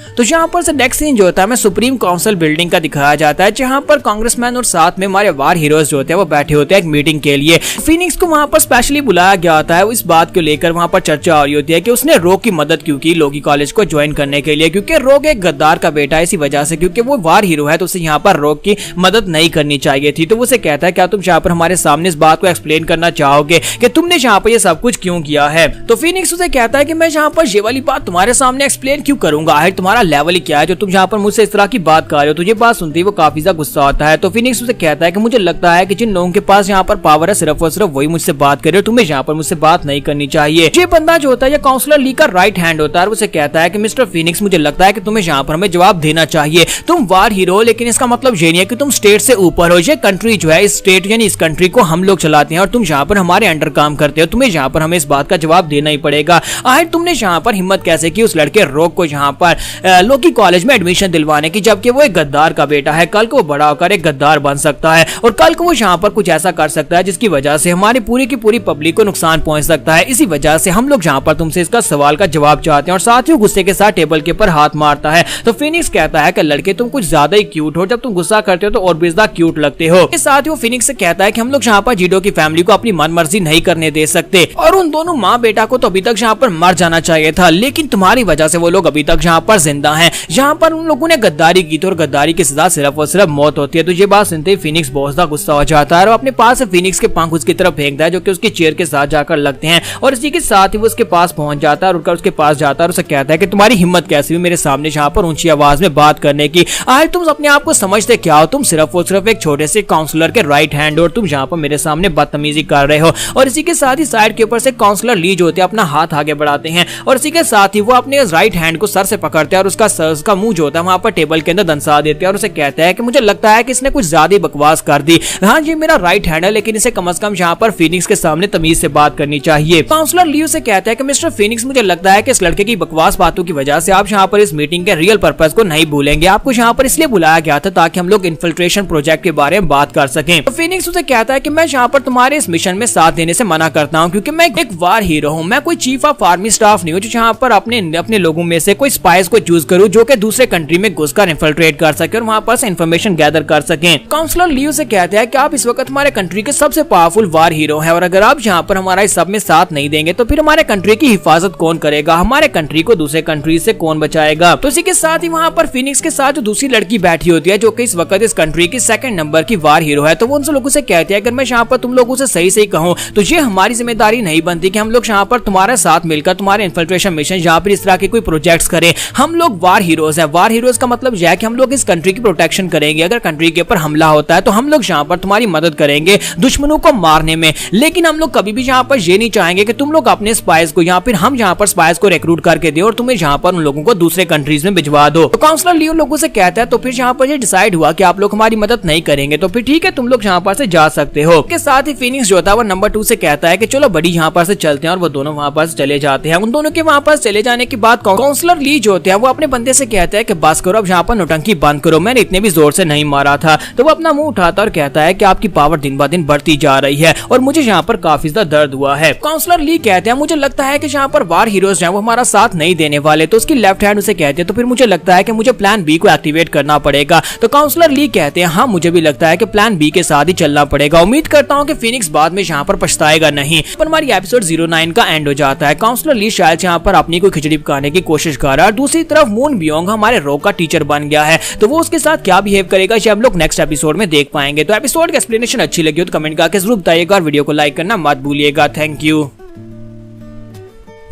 तो यहाँ पर से नेक्स्ट सीन जो होता है मैं सुप्रीम काउंसिल बिल्डिंग का दिखाया जाता है, जहाँ पर कांग्रेसमैन और साथ में हमारे वार हीरोज जो होते हैं वो बैठे होते हैं एक मीटिंग के लिए। फिनिक्स को वहाँ पर स्पेशली बुलाया गया होता है, इस बात को लेकर वहाँ पर चर्चा हो रही होती है कि उसने रोग की मदद क्यों की लोगी कॉलेज को ज्वाइन करने के लिए, क्योंकि रोग एक गद्दार का बेटा है। इसी वजह से क्योंकि वो वार हीरो है तो उसे यहाँ पर रोग की मदद नहीं करनी चाहिए थी। तो वो उसे कहता है क्या तुम यहाँ पर हमारे सामने इस बात को एक्सप्लेन करना चाहोगे कि तुमने यहाँ पर ये सब कुछ क्यों किया है? तो फिनिक्स उसे कहता है कि मैं यहाँ पर ये वाली बात तुम्हारे सामने एक्सप्लेन क्यों करूंगा, आखिर तुम्हारा लेवल ही क्या है जो तुम यहाँ पर मुझसे इस तरह की बात कर रहे हो? तो ये बात सुनते ही वो काफी ज्यादा गुस्सा आता है। तो फिनिक्स उसे कहता है कि मुझे लगता है कि जिन लोगों के पास यहाँ पर पावर है सिर्फ और सिर्फ वही मुझसे बात करे, तुम्हें यहाँ पर मुझसे बात नहीं करनी चाहिए। ये बंदा जो होता है ये काउंसलर ली का राइट हैंड होता है, उसे कहता है कि मिस्टर फिनिक्स मुझे लगता है कि तुम्हें यहाँ पर हमें जवाब देना चाहिए। तुम वार हीरो हो, लेकिन इसका मतलब ये नहीं है कि तुम स्टेट से ऊपर हो। ये कंट्री जो है इस स्टेट यानी इस कंट्री को हम लोग चलाते हैं और तुम यहाँ पर हमारे अंडर काम करते हो, तुम्हें यहाँ पर हमें इस बात का जवाब देना ही पड़ेगा। आखिर तुमने यहाँ पर हिम्मत कैसे की उस लड़के रोग को यहाँ पर लोकी कॉलेज में एडमिशन दिलवाने की, जबकि वो एक गद्दार का बेटा है। कल को वो बड़ा होकर एक गद्दार बन सकता है और कल को वो यहाँ पर कुछ ऐसा कर सकता है जिसकी वजह से हमारी पूरी की पूरी पब्लिक को नुकसान पहुंच सकता है। इसी वजह से हम लोग यहाँ पर तुमसे इसका सवाल का जवाब चाहते हैं। और साथ ही गुस्से के साथ टेबल के ऊपर हाथ मारता है। तो फिनिक्स कहता है कि लड़के तुम कुछ ज्यादा ही क्यूट हो, जब तुम गुस्सा करते हो तो और भी ज्यादा क्यूट लगते हो। इसके साथ ही वो फिनिक्स से कहता है कि हम लोग यहाँ पर जीडो की फैमिली को अपनी मन मर्जी नहीं करने दे सकते और उन दोनों माँ बेटा को तो अभी तक यहाँ पर मर जाना चाहिए था, लेकिन तुम्हारी वजह से वो लोग अभी तक यहाँ पर जिंदा हैं। यहाँ पर उन लोगों ने गद्दारी की और गद्दारी की सजा सिर्फ और सिर्फ मौत होती है। तो ये बात सुनते ही फिनिक्स बहुत ज्यादा गुस्सा हो जाता है और अपने पास से फिनिक्स के पंख उसकी तरफ फेंकता है, जो कि उसकी चेयर के साथ जाकर लगते हैं और इसी के साथ ही वो उसके पास पहुंच जाता है और उसके पास जाता है और उसे कहता है कि तुम्हारी हिम्मत कैसी हुई मेरे सामने यहाँ पर ऊंची आवाज में बात करने की? आखिर तुम अपने आप को समझते क्या हो? तुम सिर्फ और सिर्फ एक छोटे से काउंसलर के राइट हैंड और तुम यहाँ पर मेरे सामने बदतमीजी कर रहे हो। और इसी के साथ ही साइड के ऊपर से काउंसलर ली जो होते हैं अपना हाथ आगे बढ़ाते हैं और इसी के साथ ही वो अपने राइट हैंड को सर से पकड़ते हैं और उसका मुंह जो होता है वहां पर टेबल के अंदर दंसा देते हैं और उसे कहता है कि मुझे लगता है कि इसने कुछ ज्यादा बकवास कर दी। हाँ ये मेरा राइट हैंड है, लेकिन इसे कम से कम यहाँ पर फिनिक्स के सामने तमीज से बात करनी चाहिए। काउंसलर लियो से कहता है कि मिस्टर फिनिक्स मुझे लगता है कि इस लड़के की बकवास बातों की वजह से आप यहाँ पर इस मीटिंग के रियल पर्पस को नहीं भूलेंगे। आपको यहाँ पर इसलिए बुलाया गया था ताकि हम लोग इन्फिल्ट्रेशन प्रोजेक्ट के बारे में बात कर सकें। तो फिनिक्स उसे कहता है कि मैं यहाँ पर तुम्हारे इस मिशन में साथ देने से मना करता हूँ, क्योंकि मैं एक वार हीरो हूँ। मैं कोई चीफ ऑफ आर्मी स्टाफ नहीं हूँ जो यहाँ पर अपने लोगों में से कोई स्पाइस को चूज करूँ जो कि दूसरे कंट्री में घुसकर इन्फिल्ट्रेट कर सके और वहाँ पर इन्फॉर्मेशन गैदर कर सकें। काउंसलर लियो से कहते हैं कि आप इस वक्त हमारे कंट्री के सबसे पावरफुल वार हीरो हैं और अगर आप यहाँ पर हमारा इस सब में साथ नहीं देंगे तो फिर हमारे कंट्री की हिफाजत कौन करेगा? हमारे कंट्री को दूसरे कंट्री से कौन बचाएगा? तो इसी के साथ ही वहाँ पर फिनिक्स के साथ जो दूसरी लड़की बैठी होती है जो कि इस वक्त इस कंट्री की 2nd नंबर की वार हीरो है, तो वो उन लोगों से कहते हैं अगर मैं यहाँ पर तुम लोगों से सही कहूँ तो ये हमारी जिम्मेदारी नहीं बनती कि हम लोग यहाँ पर तुम्हारे साथ मिलकर तुम्हारे इन्फिल्ट्रेशन मिशन यहाँ पर इस तरह के कोई प्रोजेक्ट्स करें। हम लोग वार हीरोज है। वार हीरोज का मतलब यह है कि हम लोग इस कंट्री की प्रोटेक्शन करेंगे। अगर कंट्री के ऊपर हमला होता है तो हम लोग यहाँ पर तुम्हारी मदद करेंगे दुश्मनों को मारने में, लेकिन हम लोग कभी भी यहाँ पर ये नहीं चाहेंगे कि तुम लोग अपने स्पाइस को या फिर हम यहाँ पर स्पाइस को रिक्रूट करके दे और तुम्हें यहाँ पर उन लोगों को दूसरे कंट्रीज में भिजवा दो। तो काउंसलर लियो लोगों से कहता है तो फिर यहाँ पर ये डिसाइड हुआ कि आप लोग हमारी मदद नहीं करेंगे, तो फिर ठीक है तुम लोग यहाँ पर से जा सकते हो। के साथ ही फिनिक्स जो था वो नंबर 2 से कहता है कि चलो बड़ी यहाँ पर से चलते हैं और वो दोनों वहाँ पर चले जाते हैं। उन दोनों के वहाँ पर चले जाने के बाद काउंसलर ली जो होते हैं वो अपने बंदे से कहते हैं कि बस करो अब यहाँ पर नौटंकी बंद करो, मैंने इतने भी जोर से नहीं मारा था। तो वो अपना मुंह उठाता और कहता है कि आपकी पावर दिन ब दिन बढ़ती जा रही है और मुझे यहाँ पर काफी ज्यादा दर्द हुआ है। काउंसलर ली कहते हैं मुझे लगता है कि यहाँ पर वार हीरोज हैं वो हमारा साथ नहीं देने वाले। तो उसकी लेफ्ट हैंड उसे कहते हैं तो फिर मुझे लगता है कि मुझे प्लान बी को एक्टिवेट करना पड़ेगा। तो काउंसलर ली कहते हैं हाँ मुझे भी लगता है कि प्लान बी के साथ ही चलना पड़ेगा। उम्मीद करता हूँ कि फिनिक्स बाद में यहाँ पर पछताएगा नहीं। पर हमारी एपिसोड 09 का एंड हो जाता है। काउंसलर ली शायद यहाँ पर अपनी कोई खिचड़ी पकाने की कोशिश कर रहा है और दूसरी तरफ तरफ मून बियोंग हमारे रॉक का टीचर बन गया है, तो वो उसके साथ क्या बिहेव करेगा ये हम लोग नेक्स्ट एपिसोड में देख पाएंगे। तो एपिसोड की एक्सप्लेनेशन अच्छी लगी हो तो कमेंट करके जरूर बताइएगा और वीडियो को लाइक करना मत भूलिएगा। Thank you.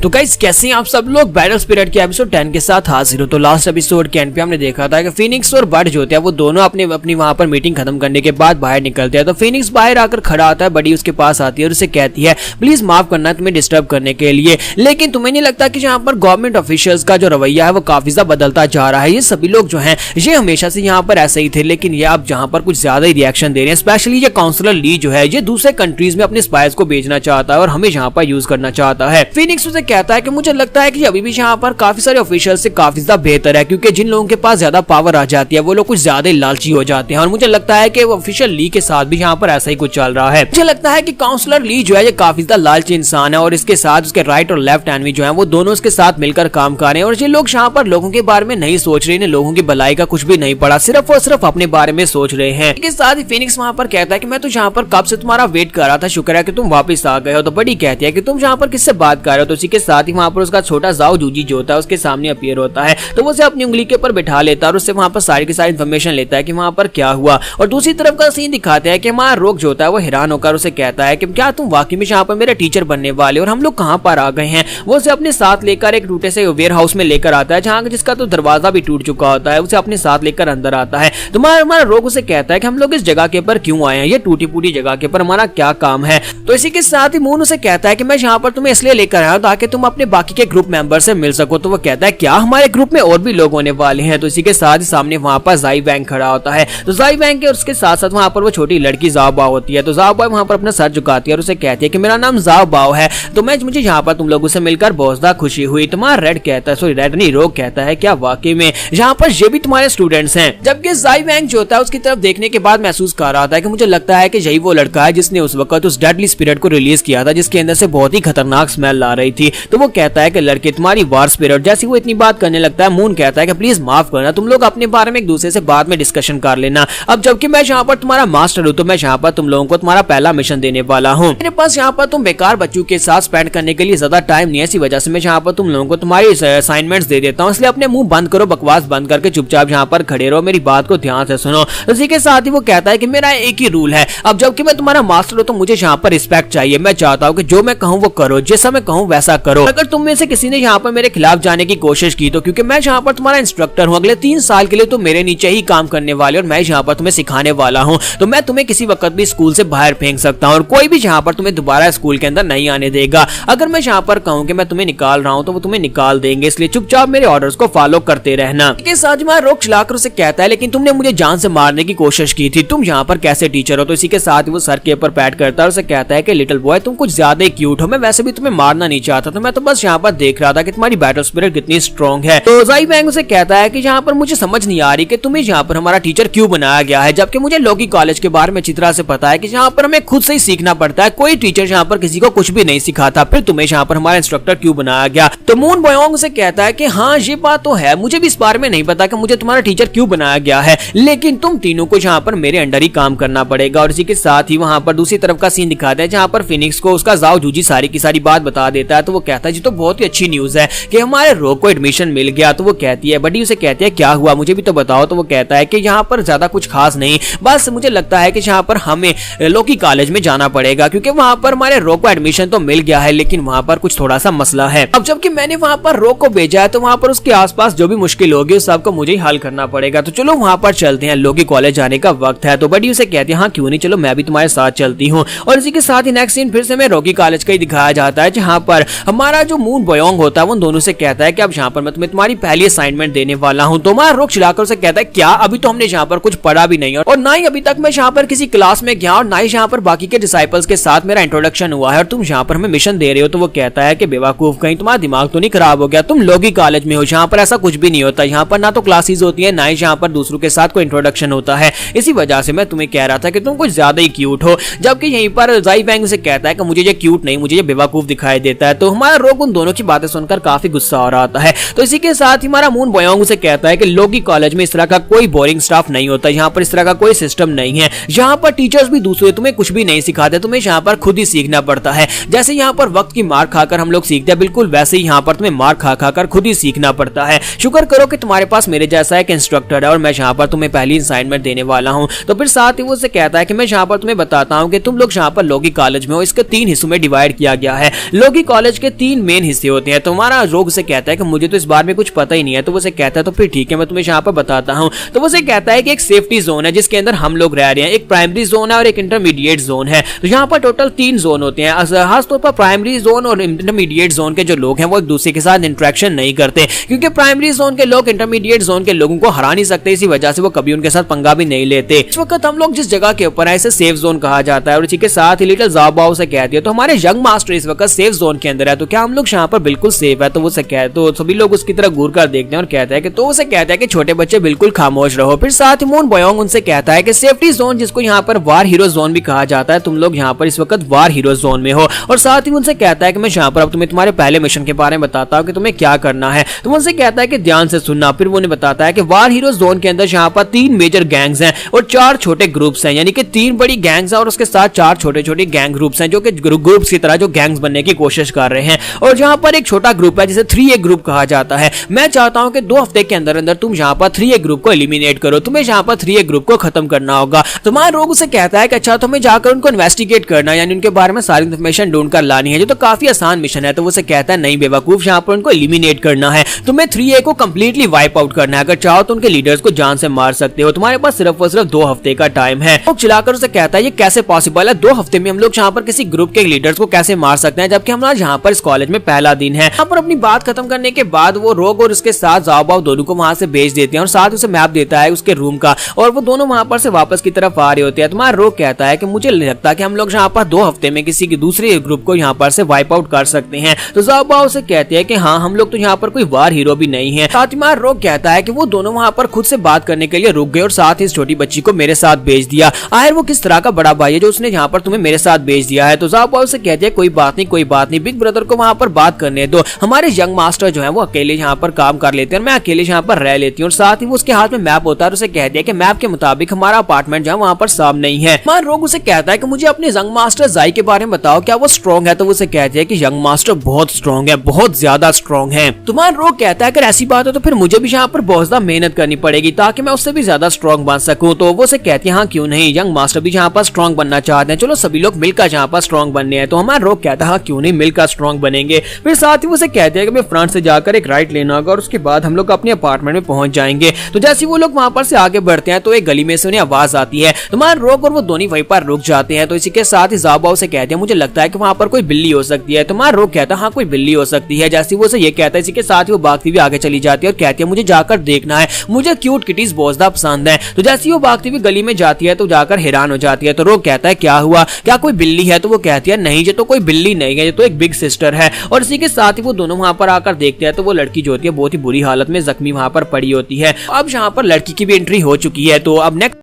तो गाइस कैसे हैं आप सब लोग, बैटल स्पिरिट के एपिसोड 10 के साथ हाजिर हो। तो लास्ट एपिसोड के एंड पे हमने देखा था कि फिनिक्स और बड जो होते हैं वो दोनों अपनी वहां पर मीटिंग खत्म करने के बाद बाहर निकलते हैं। तो फिनिक्स बाहर आकर खड़ा होता है, बडी उसके पास आती है और उसे कहती है प्लीज माफ करना तुम्हें डिस्टर्ब करने के लिए, लेकिन तुम्हें नहीं लगता कि यहाँ पर गवर्नमेंट ऑफिशियल्स का जो रवैया है वो काफी ज्यादा बदलता जा रहा है। ये सभी लोग जो है ये हमेशा से यहाँ पर ऐसे ही थे, लेकिन ये आप जहाँ पर कुछ ज्यादा ही रिएक्शन दे रहे हैं। स्पेशली ये काउंसलर ली जो है ये दूसरे कंट्रीज में अपने स्पाइस को भेजना चाहता है और हमें यहाँ पर यूज करना चाहता है। फिनिक्स उसे कहता है कि मुझे लगता है कि अभी भी यहाँ पर काफी सारे ऑफिशियल से काफी ज्यादा बेहतर है, क्योंकि जिन लोगों के पास ज्यादा पावर आ जाती है वो लोग कुछ ज्यादा लालची हो जाते हैं। और मुझे लगता है कि ऑफिशियल ली के साथ भी यहाँ पर ऐसा ही कुछ चल रहा है। मुझे लगता है कि काउंसलर ली जो है ये काफी ज्यादा लालची इंसान है और इसके साथ उसके राइट और लेफ्ट एनमी जो है वो दोनों उसके साथ मिलकर काम कर रहे हैं। और ये लोग यहाँ पर लोगों के बारे में नहीं सोच रहे, लोगों की भलाई का कुछ भी नहीं पड़ा, सिर्फ और सिर्फ अपने बारे में सोच रहे हैं। इसके साथ ही फिनिक्स वहाँ पर कहता है कि मैं तो यहाँ पर कब से तुम्हारा वेट कर रहा था, शुक्र है कि तुम वापस आ गए हो। तो बड़ी कहती है कि तुम यहाँ पर किससे बात कर रहे हो। तो इसी के साथ ही वहाँ पर उसका छोटा जाओ जूजी जो होता है उसके सामने अपीयर होता है, तो वो उसे अपनी उंगली के ऊपर बैठा लेता है और उससे वहां पर सारी की सारी इन्फॉर्मेशन लेता है कि वहां पर क्या हुआ। और दूसरी तरफ का सीन दिखाते हैं कि हमारा रोक जो होता है वो हैरान होकर उसे कहता है कि क्या तुम वाकई में यहाँ पर मेरे टीचर बनने वाले और हम लोग कहाँ पर आ गए हैं। वो उसे अपने साथ लेकर एक टूटे से वेयर हाउस में लेकर आता है जहाँ जिसका तो दरवाजा भी टूट चुका होता है, उसे अपने साथ लेकर अंदर आता है। तो हमारा रोक उसे कहता है कि हम लोग इस जगह के ऊपर क्यों आए हैं, ये टूटी फूटी जगह के ऊपर हमारा क्या काम है। तो इसी के साथ ही मून उसे कहता है कि मैं यहाँ पर तुम्हें इसलिए लेकर आया हूँ ताकि तुम अपने बाकी के ग्रुप मेंबर से मिल सको। तो वो कहता है क्या हमारे ग्रुप में और भी लोग होने वाले हैं। तो इसी के साथ ही सामने वहां पर जाई वैंग खड़ा होता है। तो जाई वैंग के उसके साथ साथ वहां पर वो छोटी लड़की जाओ बाओ होती है। तो जाओ बाओ वहां पर अपना सर झुकाती है और उसे कहती है कि मेरा नाम जाओ बाओ है, तो मुझे यहाँ पर तुम लोगों से मिलकर बहुत ज्यादा खुशी हुई। तुम्हारा रेड कहता है, सॉरी रेड नहीं रोक कहता है क्या वाकई में यहाँ पर ये भी तुम्हारे स्टूडेंट्स हैं। जबकि जाई वैंग जो होता है उसकी तरफ देखने के बाद महसूस कर रहा था कि मुझे लगता है कि यही वो लड़का है जिसने उस वक्त उस डेडली स्पिरिट को रिलीज किया था जिसके अंदर से बहुत ही खतरनाक स्मेल आ रही थी। तो वो कहता है कि लड़के तुम्हारी वार स्पिरिट, जैसे वो इतनी बात करने लगता है मून कहता है कि प्लीज माफ करना, तुम लोग अपने बारे में एक दूसरे से बाद में डिस्कशन कर लेना। अब जबकि मैं यहाँ पर तुम्हारा मास्टर हूँ तो मैं यहाँ पर तुम लोगों को तुम्हारा पहला मिशन देने वाला हूँ। मेरे पास यहाँ पर तुम बेकार बच्चों के साथ स्पेंड करने के लिए ज्यादा टाइम नहीं है, इसी वजह से मैं यहाँ पर तुम लोगों को तुम्हारी असाइनमेंट्स दे देता हूँ, इसलिए अपने मुंह बंद करो, बकवास बंद करके चुपचाप यहाँ पर खड़े रहो, मेरी बात को ध्यान से सुनो। इसी के साथ ही वो कहता है कि मेरा एक ही रूल है, अब जबकि मैं तुम्हारा मास्टर हूँ तो मुझे यहाँ पर रिस्पेक्ट चाहिए। मैं चाहता हूँ कि जो मैं कहूँ वो करो, जैसा मैं कहूँ वैसा करो। अगर तुम में से किसी ने यहाँ पर मेरे खिलाफ जाने की कोशिश की तो क्योंकि मैं यहाँ पर तुम्हारा इंस्ट्रक्टर हूँ, अगले 3 साल के लिए तुम मेरे नीचे ही काम करने वाले और मैं यहाँ पर तुम्हें सिखाने वाला हूँ, तो मैं तुम्हें किसी वक्त भी स्कूल से बाहर फेंक सकता हूँ और कोई भी यहाँ पर तुम्हें दोबारा स्कूल के अंदर नहीं आने देगा। अगर मैं यहाँ पर कहूँ कि मैं तुम्हें निकाल रहा हूँ तो वो तुम्हें निकाल देंगे, इसलिए चुपचाप मेरे ऑर्डर्स को फॉलो करते रहना। के साथ में रोक चलाकर उसे कहता है लेकिन तुमने मुझे जान से मारने की कोशिश की थी, तुम यहाँ पर कैसे टीचर हो। तो इसी के साथ वो सर के ऊपर पैट करता है और उसे कहता है कि लिटिल बॉय तुम कुछ ज्यादा ही क्यूट हो, मैं वैसे भी तुम्हें मारना नहीं चाहता था, मैं तो बस यहाँ पर देख रहा था कि तुम्हारी बैटल स्पिरिट कितनी स्ट्रॉन्ग है। तो जाई वैंग उसे कहता है कि यहाँ पर मुझे समझ नहीं आ रही कि तुम्हें यहाँ पर हमारा टीचर क्यों बनाया गया है, जबकि मुझे लोकी कॉलेज के बारे में अच्छी तरह से पता है कि यहाँ पर हमें खुद से ही सीखना पड़ता है, कोई टीचर यहाँ पर किसी को कुछ भी नहीं सिखाता, फिर तुम्हें यहाँ पर हमारा इंस्ट्रक्टर क्यों बनाया गया। तो मून बोयोंग उसे कहता है कि हाँ ये बात तो है, मुझे भी इस बारे में नहीं पता कि मुझे तुम्हारा टीचर क्यों बनाया गया है, लेकिन तुम तीनों को यहाँ पर मेरे अंडर ही काम करना पड़ेगा। और इसी के साथ ही वहां पर दूसरी तरफ का सीन दिखाते हैं जहाँ पर फिनिक्स को उसका जाओ जूजी सारी की सारी बात बता देता है। तो वो कहता है जी तो बहुत ही अच्छी न्यूज है कि हमारे रोक को एडमिशन मिल गया। तो वो कहती है बडी उसे कहती है क्या हुआ मुझे भी तो बताओ। तो वो कहता है कि यहाँ पर ज्यादा कुछ खास नहीं, बस मुझे लगता है कि यहाँ पर हमें लोकी कॉलेज में जाना पड़ेगा क्योंकि वहां पर हमारे रोक को एडमिशन तो मिल गया है लेकिन वहां पर कुछ थोड़ा सा मसला है। अब जबकि मैंने वहां पर रोक को भेजा है तो वहां पर उसके आसपास जो भी मुश्किल होगी उस सबको मुझे ही हल करना पड़ेगा। तो चलो वहां पर चलते हैं, लोकी कॉलेज जाने का वक्त है। तो बडी उसे कहती है हाँ क्यों नहीं, चलो मैं भी तुम्हारे साथ चलती हूँ। और इसी के साथ ही नेक्स्ट सीन फिर से मैं रोकी कॉलेज का ही दिखाया जाता है जहाँ पर हमारा जो मून बोयोंग होता है वो दोनों से कहता है कि अब यहाँ पर मैं तुम्हारी पहली असाइनमेंट देने वाला हूँ। तो हमारा रोक चिल्लाकर उसे कहता है क्या अभी तो हमने यहाँ पर कुछ पढ़ा भी नहीं और ना ही अभी तक मैं यहाँ पर किसी क्लास में गया और ना ही यहाँ पर बाकी के डिसाइपल्स के साथ मेरा इंट्रोडक्शन हुआ है और तुम यहाँ पर हमें मिशन दे रहे हो। तो वो कहता है कि बेवकूफ कहीं तुम्हारा दिमाग तो नहीं खराब हो गया, तुम लोगी कॉलेज में हो, यहाँ पर ऐसा कुछ भी नहीं होता, यहाँ पर ना तो क्लासेस होती है ना ही यहाँ पर दूसरों के साथ कोई इंट्रोडक्शन होता है, इसी वजह से मैं तुम्हें कह रहा था कि तुम कुछ ज्यादा ही क्यूट हो। जबकि यहीं पर जाई वैंग से कहता है कि मुझे ये क्यूट नहीं मुझे ये बेवकूफ दिखाई देता है। तो हमारा रोग उन दोनों की बातें सुनकर काफी गुस्सा हो रहा होता है। तो इसी के साथ ही हमारा मून बोयोंग उसे कहता है कि लोगी कॉलेज में इस तरह का कोई बोरिंग स्टाफ नहीं होता, यहाँ पर इस तरह का कोई सिस्टम नहीं है, यहाँ पर टीचर्स भी दूसरे तुम्हें कुछ भी नहीं सिखाते, तुम्हें यहाँ पर खुद ही सीखना पड़ता है। जैसे यहाँ पर वक्त की मार खाकर हम लोग सीखते हैं, बिल्कुल वैसे ही यहाँ पर तुम्हें मार खा खाकर खुद ही सीखना पड़ता है। शुक्र करो कि तुम्हारे पास मेरे जैसा एक इंस्ट्रक्टर है और मैं यहाँ पर तुम्हें पहली असाइनमेंट देने वाला हूँ। तो फिर साथ ही वो उसे कहता है कि मैं यहाँ पर तुम्हें बताता हूँ कि तुम लोग यहाँ पर लोगी कॉलेज में हो, इसके 3 हिस्सों में डिवाइड किया गया है। लोगी कॉलेज के 3 मेन हिस्से होते हैं। तुम्हारा रोग से कहता है कि मुझे तो इस बारे में कुछ पता ही नहीं है। तो वो उसे कहता है तो फिर ठीक है, मैं तुम्हें यहाँ पर बताता हूँ। तो वो उसे कहता है कि एक सेफ्टी जोन है जिसके अंदर हम लोग रह रहे हैं, एक प्राइमरी जोन है और एक इंटरमीडिएट जोन है। तो यहाँ पर टोटल 3 जोन होते हैं। खासतौर पर प्राइमरी जोन और इंटरमीडिएट जोन के जो लोग हैं वो एक दूसरे के साथ इंटरेक्शन नहीं करते, क्योंकि प्राइमरी जोन के लोग इंटरमीडिएट जोन के लोगों को हरा नहीं सकते, इसी वजह से वो कभी उनके साथ पंगा भी नहीं लेते। इस वक्त हम लोग जिस जगह के ऊपर है इसे सेफ जोन कहा जाता है। और इसी के साथ ही लिटिल ज़ाओबाओ से कहती है तो हमारे यंग मास्टर इस वक्त सेफ जोन के अंदर है, तो क्या हम लोग यहाँ पर बिल्कुल सेफ है? तो वो तो सभी लोग उसकी तरफ घूर कर देखते हैं और कहते हैं कि तो उसे कहता है कि छोटे बच्चे बिल्कुल खामोश रहो। फिर साथ ही मून बोयोंग उनसे कहता है कि सेफ्टी जोन, जिसको यहाँ पर वार हीरो जोन भी कहा जाता है, तुम लोग यहाँ पर इस वक्त वार हीरो जोन में हो। और साथ ही उनसे कहता है कि मैं यहाँ पर अब तुम्हें तुम्हारे पहले मिशन के बारे में बताता हूँ कि तुम्हें क्या करना है। तो उनसे कहता है कि ध्यान से सुनना। फिर वो उन्हें बताता है कि वार हीरो जोन के अंदर यहाँ पर 3 मेजर गैंग्स हैं और 4 छोटे ग्रुप्स हैं, यानी कि 3 बड़ी गैंग्स हैं और उसके साथ 4 छोटे छोटे गैंग ग्रुप्स हैं जो कि ग्रुप्स की तरह जो गैंग्स बनने की कोशिश कर रहे हैं। और जहाँ पर एक छोटा ग्रुप है जिसे 3A ग्रुप कहा जाता है। मैं चाहता हूँ कि 2 हफ्ते के अंदर अंदर तुम यहाँ पर 3A ग्रुप को एलिमिनेट करो, तुम्हें यहाँ पर 3A ग्रुप को खत्म करना होगा। तुम्हारा रोग उसे कहता है कि अच्छा तुम्हें जाकर उनको इन्वेस्टिगेट करना है, यानी उनके बारे में सारी इन्फॉर्मेशन ढूंढ कर लानी है, जो तो काफी आसान मिशन है। तो वो उसे कहता है नहीं बेवकूफ, यहाँ पर उनको एलिमिनेट करना है, तुम्हें 3A को कंप्लीटली वाइप आउट करना है। अगर चाहो तो उनके लीडर्स को जान से मार सकते हो, तुम्हारे पास सिर्फ और सिर्फ 2 हफ्ते का टाइम है। वो चिल्लाकर उसे कहता है ये कैसे पॉसिबल है, 2 हफ्ते में हम लोग यहाँ पर किसी ग्रुप के लीडर्स को कैसे मार सकते हैं, जबकि हमारा यहाँ पर इस कॉलेज में पहला दिन है। यहाँ पर अपनी बात खत्म करने के बाद वो रोग और उसके साथ ज़ाओबाओ दोनों को वहां से भेज देते हैं और साथ उसे मैप देता है उसके रूम का, और वो दोनों वहां पर से वापस की तरफ आ रहे होते हैं। तुम्हारा रोग कहता है कि मुझे लगता है कि हम लोग यहाँ पर 2 हफ्ते में किसी की दूसरे ग्रुप को यहाँ पर से वाइप आउट कर सकते हैं। तो ज़ाओबाओ से कहते हैं कि हाँ हम लोग तो यहाँ पर कोई वार हीरो भी नहीं है। साथ ही हमारा रोग कहता है कि वो दोनों वहां पर खुद से बात करने के लिए रुक गए और साथ ही इस छोटी बच्ची को मेरे साथ भेज दिया। आखिर वो किस तरह का बड़ा भाई है जो उसने यहाँ पर तुम्हें मेरे साथ भेज दिया है। तो ज़ाओबाओ से कहते हैं कोई बात नहीं कोई बात नहीं, बिग ब्रदर को वहां पर बात करने दो। हमारे यंग मास्टर जो है वो अकेले यहाँ पर काम कर लेते हैं और मैं अकेले यहाँ पर रह लेती हूँ। और साथ ही वो उसके हाथ में मैप होता है और उसे कह दिया कि मैप के मुताबिक हमारा अपार्टमेंट जो है वहां पर साफ नहीं है। हमारा रोग उसे कहता है कि मुझे अपने यंग मास्टर जाई के बारे में बताओ, क्या वो स्ट्रॉन्ग है? तो वो उसे कहती है कि यंग मास्टर बहुत स्ट्रॉन्ग है, बहुत ज्यादा स्ट्रॉन्ग है। तुम्हारा रोग कहता है अगर ऐसी बात है तो फिर मुझे भी यहाँ पर बहुत ज्यादा मेहनत करनी पड़ेगी ताकि मैं उससे भी ज्यादा स्ट्रॉन्ग बन सकूं। तो वो उसे कहती है हाँ क्यों नहीं, यंग मास्टर भी यहाँ पर स्ट्रॉन्ग बनना चाहते हैं, चलो सभी लोग मिलकर यहाँ पर स्ट्रॉन्ग बनने हैं। तो हमारा रोग कहता है हाँ क्यों नहीं, मिलकर स्ट्रॉन्ग बनेंगे। फिर साथ ही वो उसे कहते हैं कि फ्रंट से जाकर एक राइट लेना होगा और उसके बाद हम लोग अपने अपार्टमेंट में पहुंच जाएंगे। तो जैसे वो लोग वहां पर से आगे बढ़ते हैं तो एक गली में से उन्हें आवाज आती है। तुम्हारा रोग और वो दोनों वहीं पर रुक जाते हैं। तो इसी के साथ ही ज़ाओबाओ से कहते हैं मुझे लगता है कि वहां पर कोई बिल्ली हो सकती है। तुम्हारा रोग कहता है हाँ कोई बिल्ली हो सकती है। जैसे वो से ये कहता है इसी के साथ ही वो भागती हुई आगे चली जाती है और कहती है मुझे जाकर देखना है, मुझे क्यूट किटीज बहुत ज्यादा पसंद है। तो जैसे वो भागती हुई गली में जाती है तो जाकर हैरान हो जाती है। तो रोग कहता है क्या हुआ, क्या कोई बिल्ली है? तो वो कहती है नहीं ये तो कोई बिल्ली नहीं है, ये तो एक बिग सिस्टर है। और इसी के साथ ही वो दोनों वहां पर आकर देखते हैं तो वो लड़की जो होती है बहुत ही बुरी हालत में जख्मी वहां पर पड़ी होती है। अब यहाँ पर लड़की की भी एंट्री हो चुकी है। तो अब नेक्स्ट